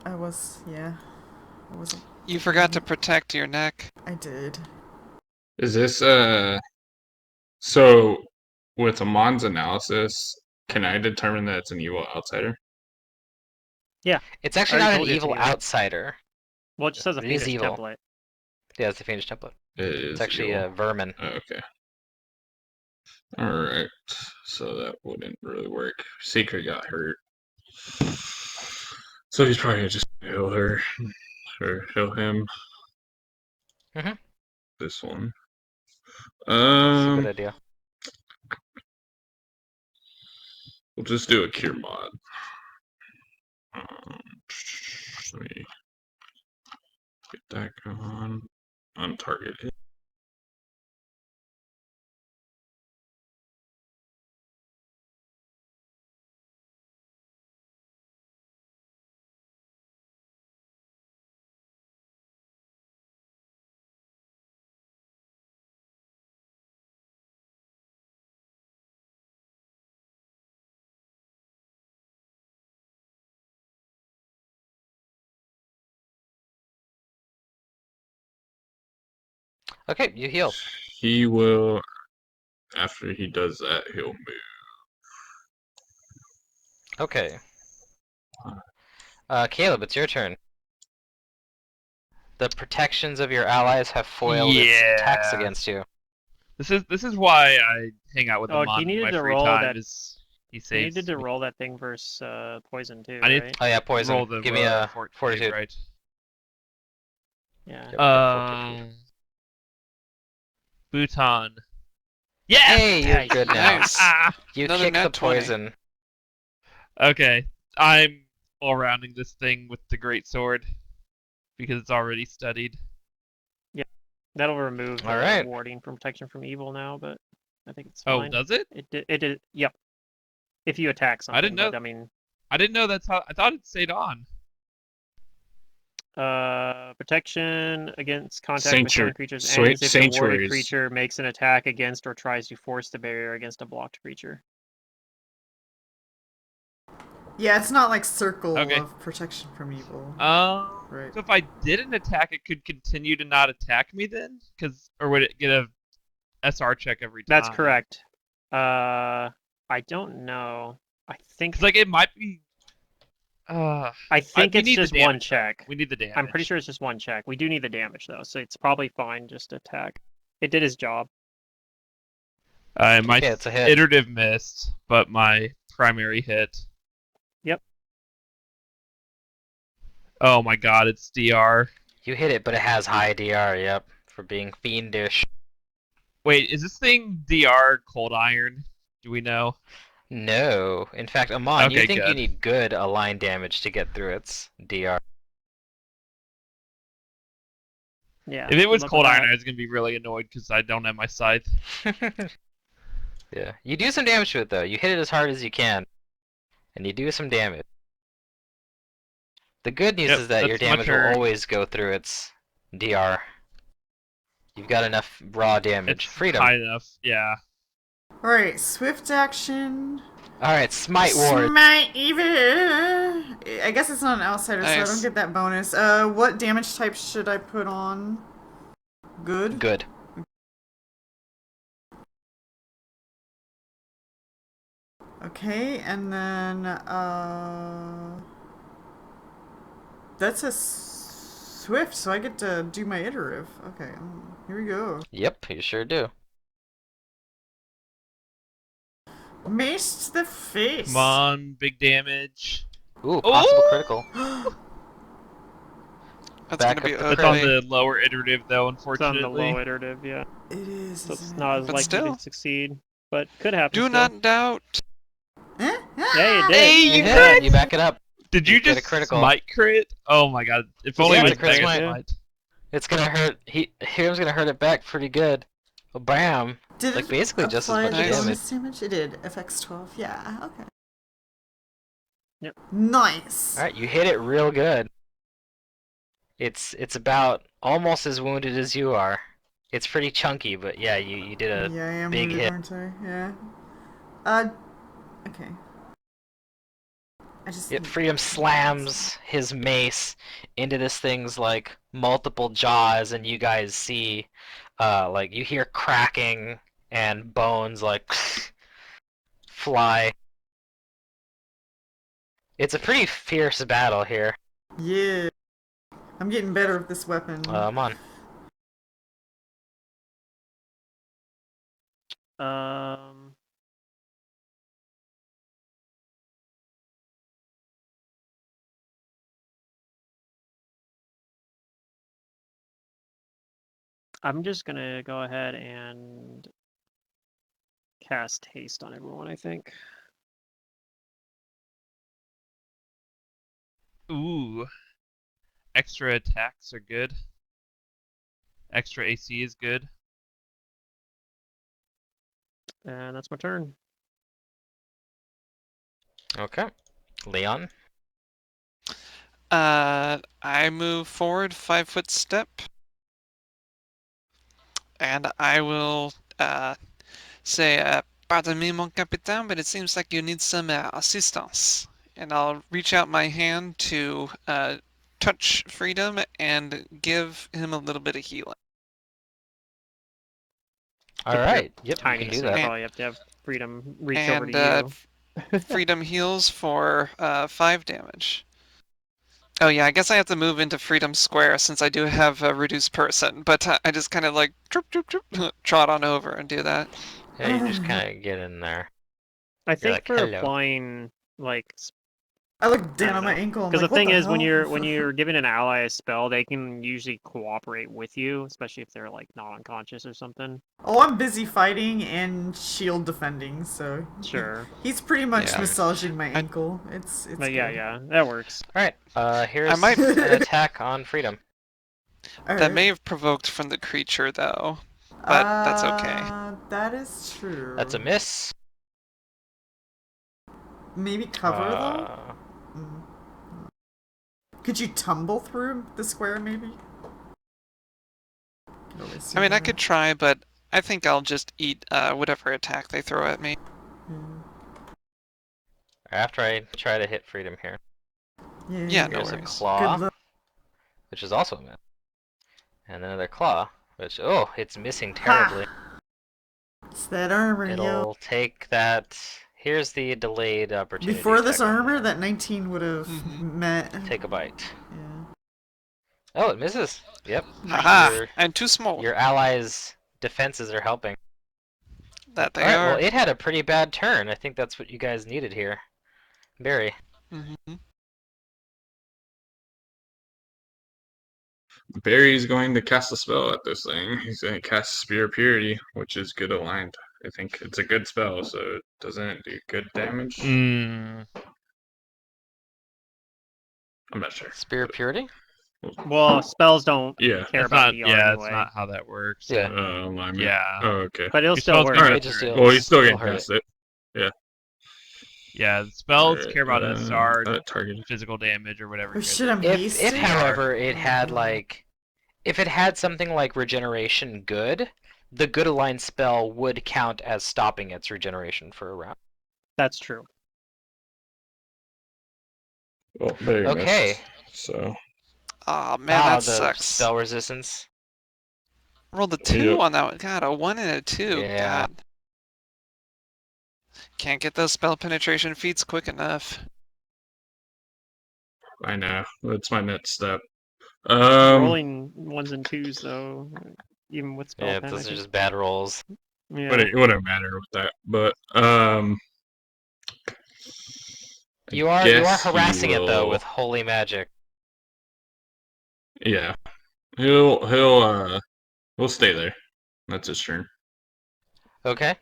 I wasn't. You forgot to protect your neck. I did. Is this so with Amon's analysis, can I determine that it's an evil outsider? Yeah, It's I actually already not an told you it's evil evil. outsider. Well, it just has a It is fiendish evil. template. Yeah, it's the fiendish template. It It's is actually evil. a vermin. Oh, okay. Alright. So that wouldn't really work. Secret got hurt. So he's probably gonna just heal her. Or heal him. Mhm. This one. It's a good idea. We'll just do a cure mod. Let me get that going. Untargeted. Okay, you heal. He will, after he does that, he'll move. Okay. Caleb, it's your turn. The protections of your allies have foiled its attacks Yeah. against you. This is why I hang out with Oh, Amon he in needed my to free roll time. that. Is he You needed saves to me. roll that thing versus poison too, I need right? Oh yeah, poison. roll the Give me a fortitude, fortitude. right? Yeah. Yep, got fortitude. Bhutan. Yes. Hey, you're good now. Nice. You Another kick the nat 20. poison. Okay, I'm all rounding this thing with the great sword because it's already studied. That'll remove the All right. warding from protection from evil now, but I think it's Oh, fine. does it? It did. Yep. If you attack something, I didn't know. but I mean, I didn't know that's how. I thought it stayed on. protection against contact with counter creatures ends if the warded Sanctuaries. creature makes an attack against or tries to force the barrier against a blocked creature. Yeah, it's not like circle Okay. of protection from evil. Right. So if I didn't attack, it could continue to not attack me then, or would it get a SR check every time? That's correct. I don't know. I think Because like it might be. I think we it's need the just one damage, though. check. We need the damage. I'm pretty sure it's just one check. We do need the damage though, so it's probably fine just to attack. It did his job. My Okay, it's a hit. iterative missed, but my primary hit. Yep. Oh my god, it's DR. You hit it, but it has high DR, yep, for being fiendish. Wait, is this thing DR cold iron? Do we know? No. In fact, Amon, you Okay, think you good. need good align damage to get through its DR. Yeah. If it was look cold at iron, that. I was gonna be really annoyed because I don't have my scythe. Yeah. You do some damage to it, though. You hit it as hard as you can. And you do some damage. The good news Yep, is that your that's my damage will turn. always go through its DR. You've got enough raw damage. It's Freedom. high enough. Yeah. Alright, swift action. Alright, Smite Ward. Smite evil. I guess it's not an outsider, so I don't Nice. get that bonus. What damage type should I put on? Good? Good. Okay, and then, that's a swift, so I get to do my iterative. Okay, here we go. Yep, you sure do. Mace to the face. Come on, big damage. Ooh, possible Oh! critical. That's Back gonna be up the That's on ugly. the lower iterative, though, It's on unfortunately. the low iterative, yeah. It is. So it's isn't not it? as But likely still. to succeed. But could happen. Do still. not doubt. Eh? Yeah, you did. Hey, You you hit crit! it, you back it up. Did you You get a just critical. smite crit? Oh my god. If only Yeah, it it's was a crit Mega smite. Smite. It's gonna hurt. Here's gonna hurt it back pretty good. Oh, bam! Did Like it basically just as apply much Nice. the damage. bonus damage? It did. FX12. Yeah, okay. Yep. Nice. All right, you hit it real good. It's about almost as wounded as you are. It's pretty chunky, but yeah, you did a Yeah, I am big rude, hit. aren't I? Yeah. Okay. I just. Yet Freedom slams his mace into this thing's like multiple jaws, and you guys see, like you hear cracking and bones like fly. It's a pretty fierce battle here. Yeah. I'm getting better with this weapon. I'm on. I'm just gonna go ahead and cast haste on everyone, I think. Ooh. Extra attacks are good. Extra AC is good. And that's my turn. Okay, Leon. I move forward 5 foot step, and I will say, "Pardon me, mon capitaine, but it seems like you need some assistance." And I'll reach out my hand to touch Freedom and give him a little bit of healing. All right. Yep, you Tiny, can do so that. you probably have to have Freedom reach over And to you. Freedom heals for 5 damage. Oh yeah, I guess I have to move into Freedom Square since I do have a reduced person, but I just kind of like trot on over and do that. Yeah, you just kind of get in there. I think like, for "Hello." applying like I look down I at don't my know. ankle. because Like, the what thing is hell? when you're giving an ally a spell, they can usually cooperate with you, especially if they're like not unconscious or something. Oh, I'm busy fighting and shield defending, so Sure. he's pretty much Yeah. massaging my ankle. It's But yeah, good. yeah, that works. All right. Here's might- an attack on Freedom. That may have provoked from the creature though, but that's okay. That is true. That's a miss. Maybe cover though. Could you tumble through the square, maybe? Could always see I mean, I that. could try, but I think I'll just eat whatever attack they throw at me. All After I try to hit freedom here. Yeah, no Here's a worries. claw, Good luck. which is also a miss. And another claw, which, oh, it's missing Ha! terribly. It's that armor, yo. It'll take that. Here's the delayed opportunity. Before this attack on armor, that. that 19 would have met. Take a bite. Yeah. Oh, it misses. Yep. Haha! Your, And too small. your allies' defenses are helping. That they Alright, are. well, it had a pretty bad turn. I think that's what you guys needed here. Barry. Mhm. Barry's going to cast a spell at this thing. He's going to cast Spear of Purity, which is good aligned. I think it's a good spell, so doesn't it do good damage? Mm. I'm not sure. Spear of Purity? Well, spells don't Yeah. care That's about not. DR Yeah, anyway. that's not how that works. Yeah. Alignment. Yeah. Oh, okay. But it'll Your still spell's work. gonna Alright. go It just through it. deals- Well, he's still it'll getting hurt cast it. Yeah, the spells Alright, care about SR target. physical damage or whatever. Oh it shit, is. I'm hasted. If, however, it had Oh. like, if it had something like regeneration good, the good aligned spell would count as stopping its regeneration for a round. That's true. Well, Barry Okay. missed. So Aw, man, that the sucks. spell resistance. Rolled a 2 Yep. on that one. God, a 1 and a 2. Yeah. God. Can't get those spell penetration feats quick enough. I know that's my next step. Rolling ones and twos though, even with spell Yeah, pen. those are just bad rolls. Yeah. But it wouldn't matter with that. But You are guess he harassing it though will- with holy magic. Yeah, he'll stay there. That's his turn. Okay.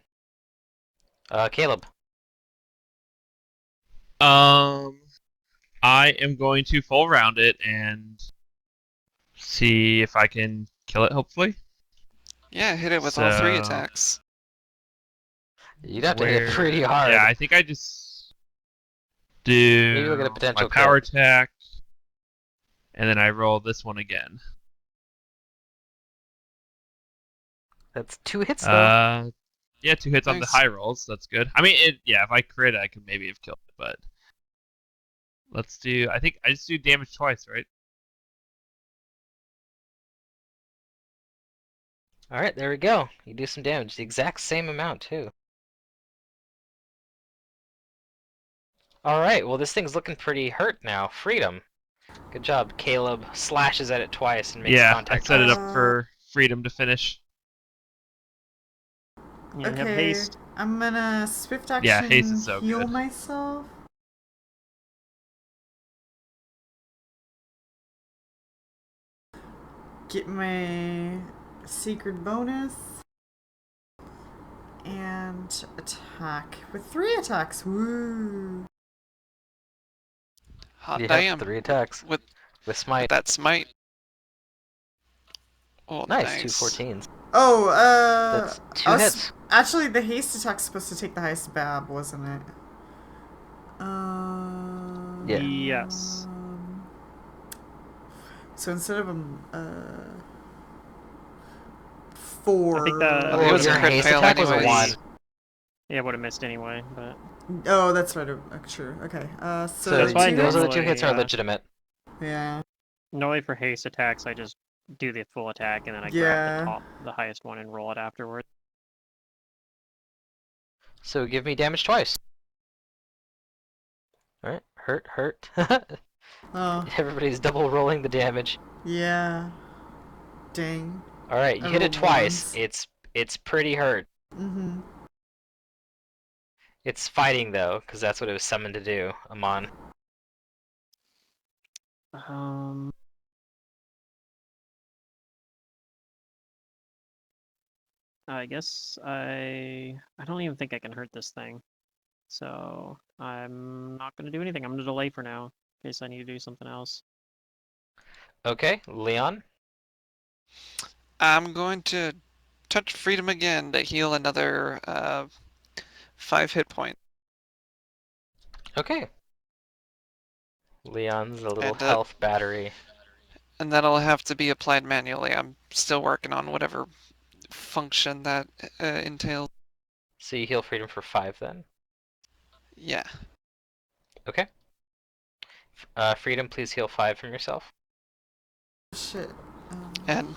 Caleb. I am going to full round it and see if I can kill it. Hopefully. Yeah, hit it with all 3 So- attacks. You'd have to hit it pretty hard. Yeah, I think I just do Maybe look at a potential my power crit. attack, and then I roll this one again. That's 2 hits though. Yeah, 2 hits on the Nice. high rolls. That's good. I mean, if I crit, I could maybe have killed it, but let's do. I think I just do damage twice, right? Alright, there we go. You do some damage. The exact same amount too. Alright, well this thing's looking pretty hurt now. Freedom. Good job. Caleb slashes at it twice and makes Yeah, I contact. set it twice. up for freedom to finish. You have Okay, haste. I'm gonna swift action Yeah, haste is so heal good. myself. Get my secret bonus. And attack with 3 attacks. Woo! Hot You damn. have 3 attacks With with smite. that smite. Oh, Nice, nice. 2 14s. Oh, That's 2 I was- hits. Actually, the haste attack's supposed to take the highest BAB, wasn't it? Yeah. Yes. So instead of 4. I think that- Well, it was a your crit haste fail attack was a anyways. 1. Yeah, would have missed anyway, but Oh, that's right. True. Okay. So So that's why two those are the normally, 2 hits are uh, legitimate. Yeah. normally for haste attacks, I just do the full attack and then I Yeah. grab the highest one and roll it afterwards. So give me damage twice. Alright, hurt. Oh, Everybody's double rolling the damage. yeah. Dang. Alright, you I hit it rolled twice. ones. It's pretty hurt. Mm-hmm. It's fighting though, because that's what it was summoned to do, Amon. I guess I don't even think I can hurt this thing. So I'm not gonna do anything. I'm gonna delay for now, in case I need to do something else. Okay, Leon. I'm going to touch freedom again to heal another 5 hit points. Okay. Leon's a little And, health battery. And that'll have to be applied manually. I'm still working on whatever function that entails. So you heal freedom for 5 then? Yeah. Okay. Freedom, please heal 5 from yourself. Shit. And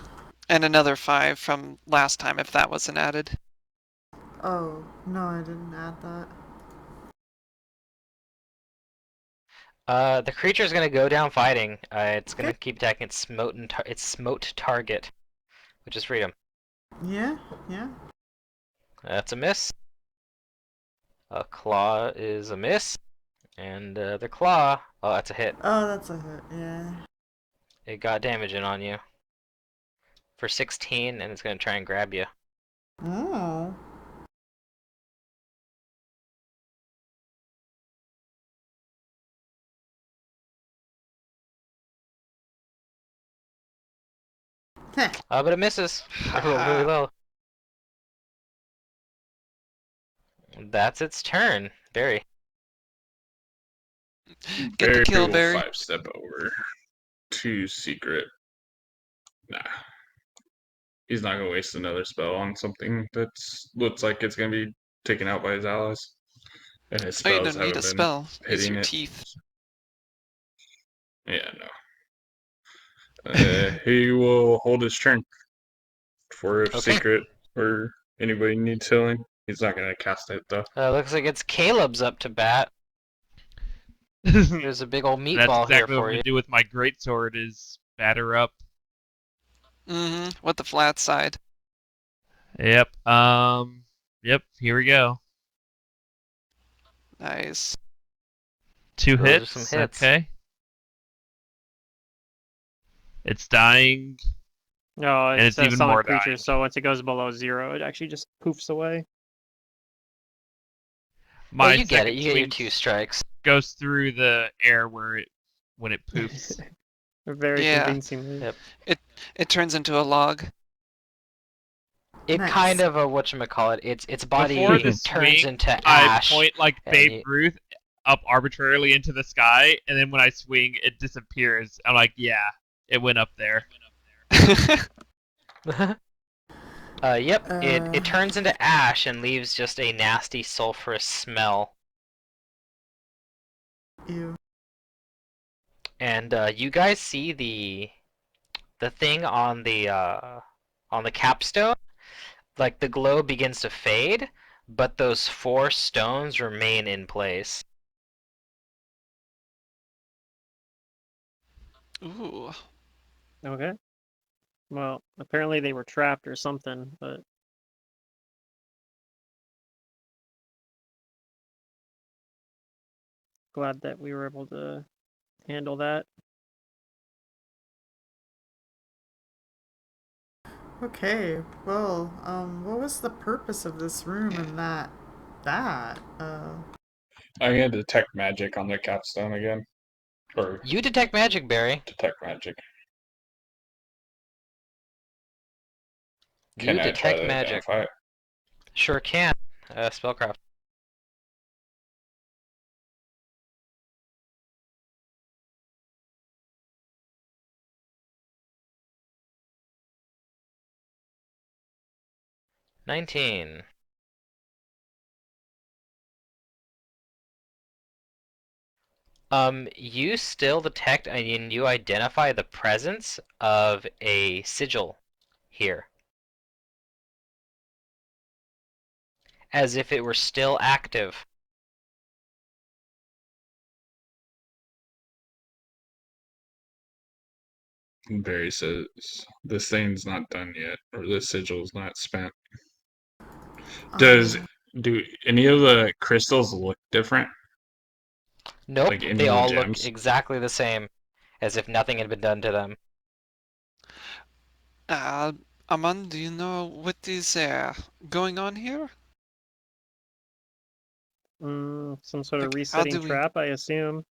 another 5 from last time if that wasn't added. Oh, no, I didn't add that. The creature's gonna go down fighting. It's Okay. gonna keep attacking its smote target, which is Freedom. Yeah, yeah. That's a miss. A claw is a miss, and the claw. Oh, that's a hit. Oh, that's a hit, yeah. It got damage in on you for 16, and it's gonna try and grab you. Oh. Heh. But it misses. I rolled really low. That's its turn. Barry. Get the Barry kill, will Barry. 5-step over to Secret. Nah. He's not gonna waste another spell on something that's looks like it's gonna be taken out by his allies. And his Oh, you spells don't need haven't a been spell. Use hitting your it. teeth. Yeah, no. He will hold his turn for if Okay. Secret or anybody needs healing. He's not gonna cast it though. Looks like it's Caleb's up to bat. That's There's a big old meatball here exactly what I'm for gonna you. do with my greatsword is batter up. With the flat side. Yep. Yep. Here we go. Nice. 2 Those are some hits. hits. Okay. It's dying, No, and it's it's a even summon more creature, dying. so once it goes below 0, it actually just poofs away. Well, My you get it. second You get your swing 2 strikes. goes through the air when it poofs. Very Yeah. convincingly. Yep. It turns into a log. It kind Nice. of whatchamacallit, its Before body the turns swing, into I ash, point like and Babe you, Ruth up arbitrarily into the sky, and then when I swing, it disappears. I'm like, yeah, it went up there. yep, it Uh, it turns into ash and leaves just a nasty sulfurous smell. ew. And you guys see the thing on the capstone, like the glow begins to fade, but those 4 stones remain in place. Ooh. Okay. Well, apparently they were trapped or something, but glad that we were able to handle that. Okay, well, what was the purpose of this room and that? I'm gonna detect magic on the capstone again. Or You detect magic, Barry. detect magic. Can You I try detect to magic. identify it? Sure can. Spellcraft. $19. You still detect and you identify the presence of a sigil here, as if it were still active. Barry says this thing's not done yet, or this sigil's not spent. Does Um, do any of the crystals look different? Nope, Like any they of the all look gems? exactly the same, as if nothing had been done to them. Uh, Aman, do you know what is going on here? Some sort of Like, how resetting do we? trap, I assume.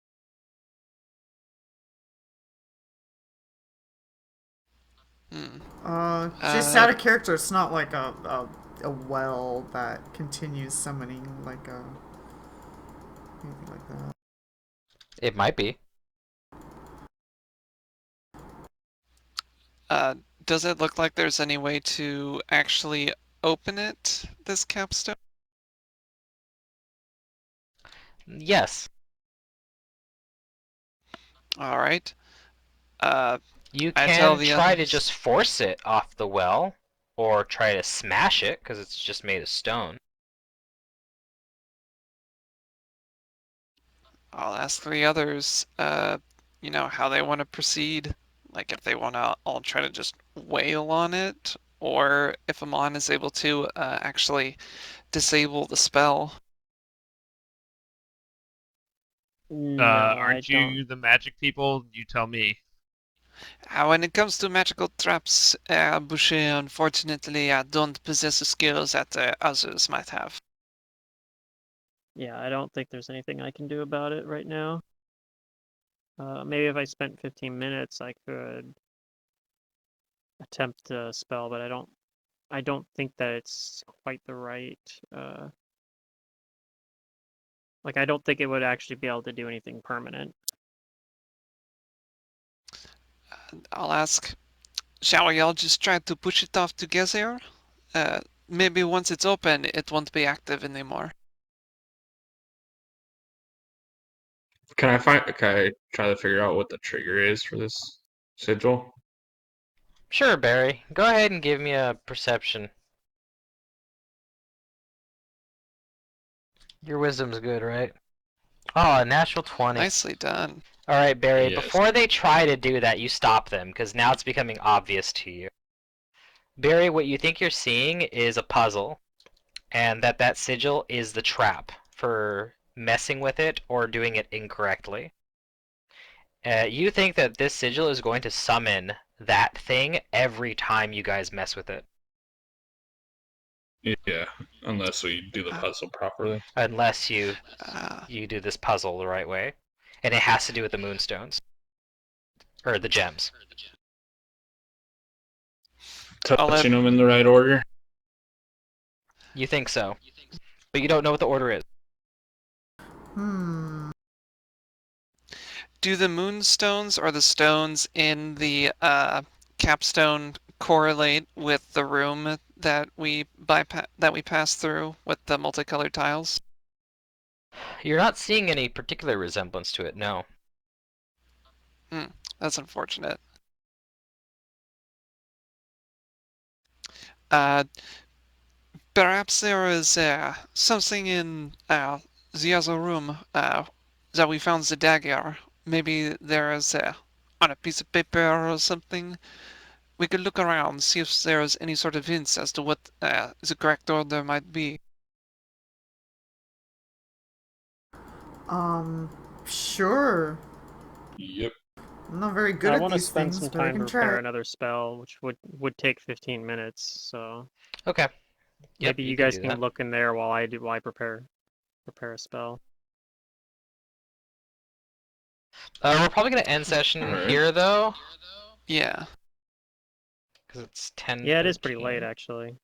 Hmm. just Uh, out of character, it's not like a well that continues summoning, like anything like that. It might be. uh, does it look like there's any way to actually open it, this capstone? Yes. All right. Uh, You I tell can the try to others. just force it off the well, or try to smash it, because it's just made of stone. I'll ask the others. How they want to proceed. Like if they want to all try to just wail on it, or if Amon is able to actually disable the spell. No, I Aren't don't. you the magic people? You tell me. When it comes to magical traps, Boucher, unfortunately, I don't possess the skills that others might have. Yeah, I don't think there's anything I can do about it right now. Maybe if I spent 15 minutes, I could attempt a spell, but I don't think that it's quite the right. Like, I don't think it would actually be able to do anything permanent. I'll ask, shall we all just try to push it off together? Maybe once it's open, it won't be active anymore. Can I try to figure out what the trigger is for this sigil? Sure, Barry. Go ahead and give me a perception. Your wisdom's good, right? Oh, a natural 20. Nicely done. Alright, Barry, Yes. before they try to do that, you stop them, because now it's becoming obvious to you. Barry, what you think you're seeing is a puzzle, and that sigil is the trap for messing with it or doing it incorrectly. You think that this sigil is going to summon that thing every time you guys mess with it, Yeah, unless we do the Uh, puzzle properly. unless you uh, you do this puzzle the right way, and it has to do with the moonstones or the gems. I'll let, Touching them in the right order. You think so, but you don't know what the order is. Hmm. do the moonstones or the stones in the capstone correlate with the room that we pass through with the multicolored tiles? You're not seeing any particular resemblance to it, no. Hmm, that's unfortunate. Uh, Perhaps there is something in the other room that we found the dagger. Maybe there is on a piece of paper or something. We could look around, see if there is any sort of hints as to what the correct order might be. Um, sure. Yep. I'm not very good I at want to these spend things, some but I time to can prepare try. another spell, which would take 15 minutes. So Okay. Yep, maybe you you can guys do can that. look in there while I prepare a spell. We're probably gonna end session Alright. here though, Yeah. because it's 10:13. Yeah, it is pretty late actually.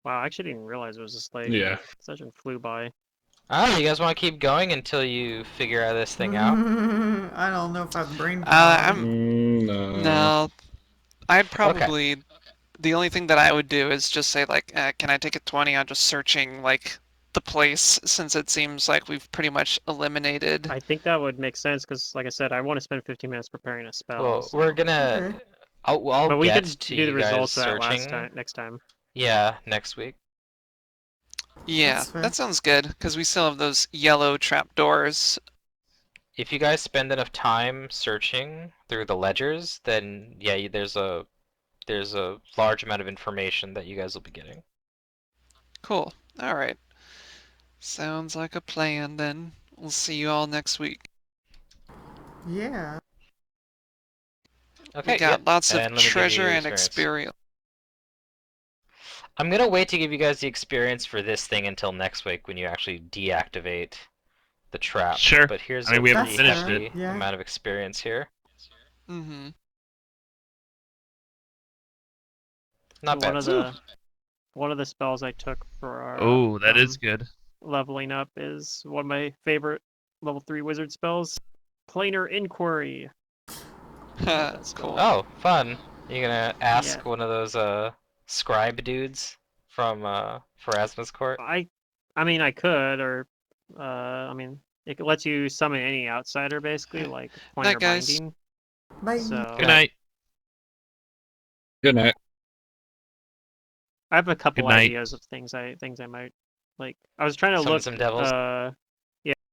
Wow, I actually didn't realize it was this late. Yeah. Session flew by. Oh, you guys want to keep going until you figure out this thing out? I don't know if I have brain Uh, power. I'm No. no. I'd Okay. probably the only thing that I would do is just say like, can I take a 20 on just searching like the place since it seems like we've pretty much eliminated. I think that would make sense because, like I said, I want to spend 15 minutes preparing a spell. Well, we're So, gonna. Okay. I'll but we get could to do the you guys results of that last searching. time next time. Yeah, next week. Yeah, That's fair. that sounds good because we still have those yellow trapdoors. If you guys spend enough time searching through the ledgers, then yeah, there's a large amount of information that you guys will be getting. Cool. All right. Sounds like a plan then. We'll see you all next week. Yeah. We Okay, yep. got lots of And let me give treasure you and experience. experience. I'm gonna wait to give you guys the experience for this thing until next week when you actually deactivate the trap. Sure. But here's I mean, a we haven't pretty That's finished fair. it. hefty Yeah. amount of experience here. Mm-hmm. Not One bad. of Woo. the one of the spells I took for our Oh, that is good. leveling up is one of my favorite level 3 wizard spells, Planar Inquiry. Love that Cool. spell. Oh, fun. You gonna Yeah, ask one of those scribe dudes from Pharasma's court? I mean I could, or I mean It lets you summon any outsider, basically, like Night, pointer guys. binding. Bye. So Good Good night. Good night. I have a couple Good night. ideas of things I might like. I was trying to Summon look some devils.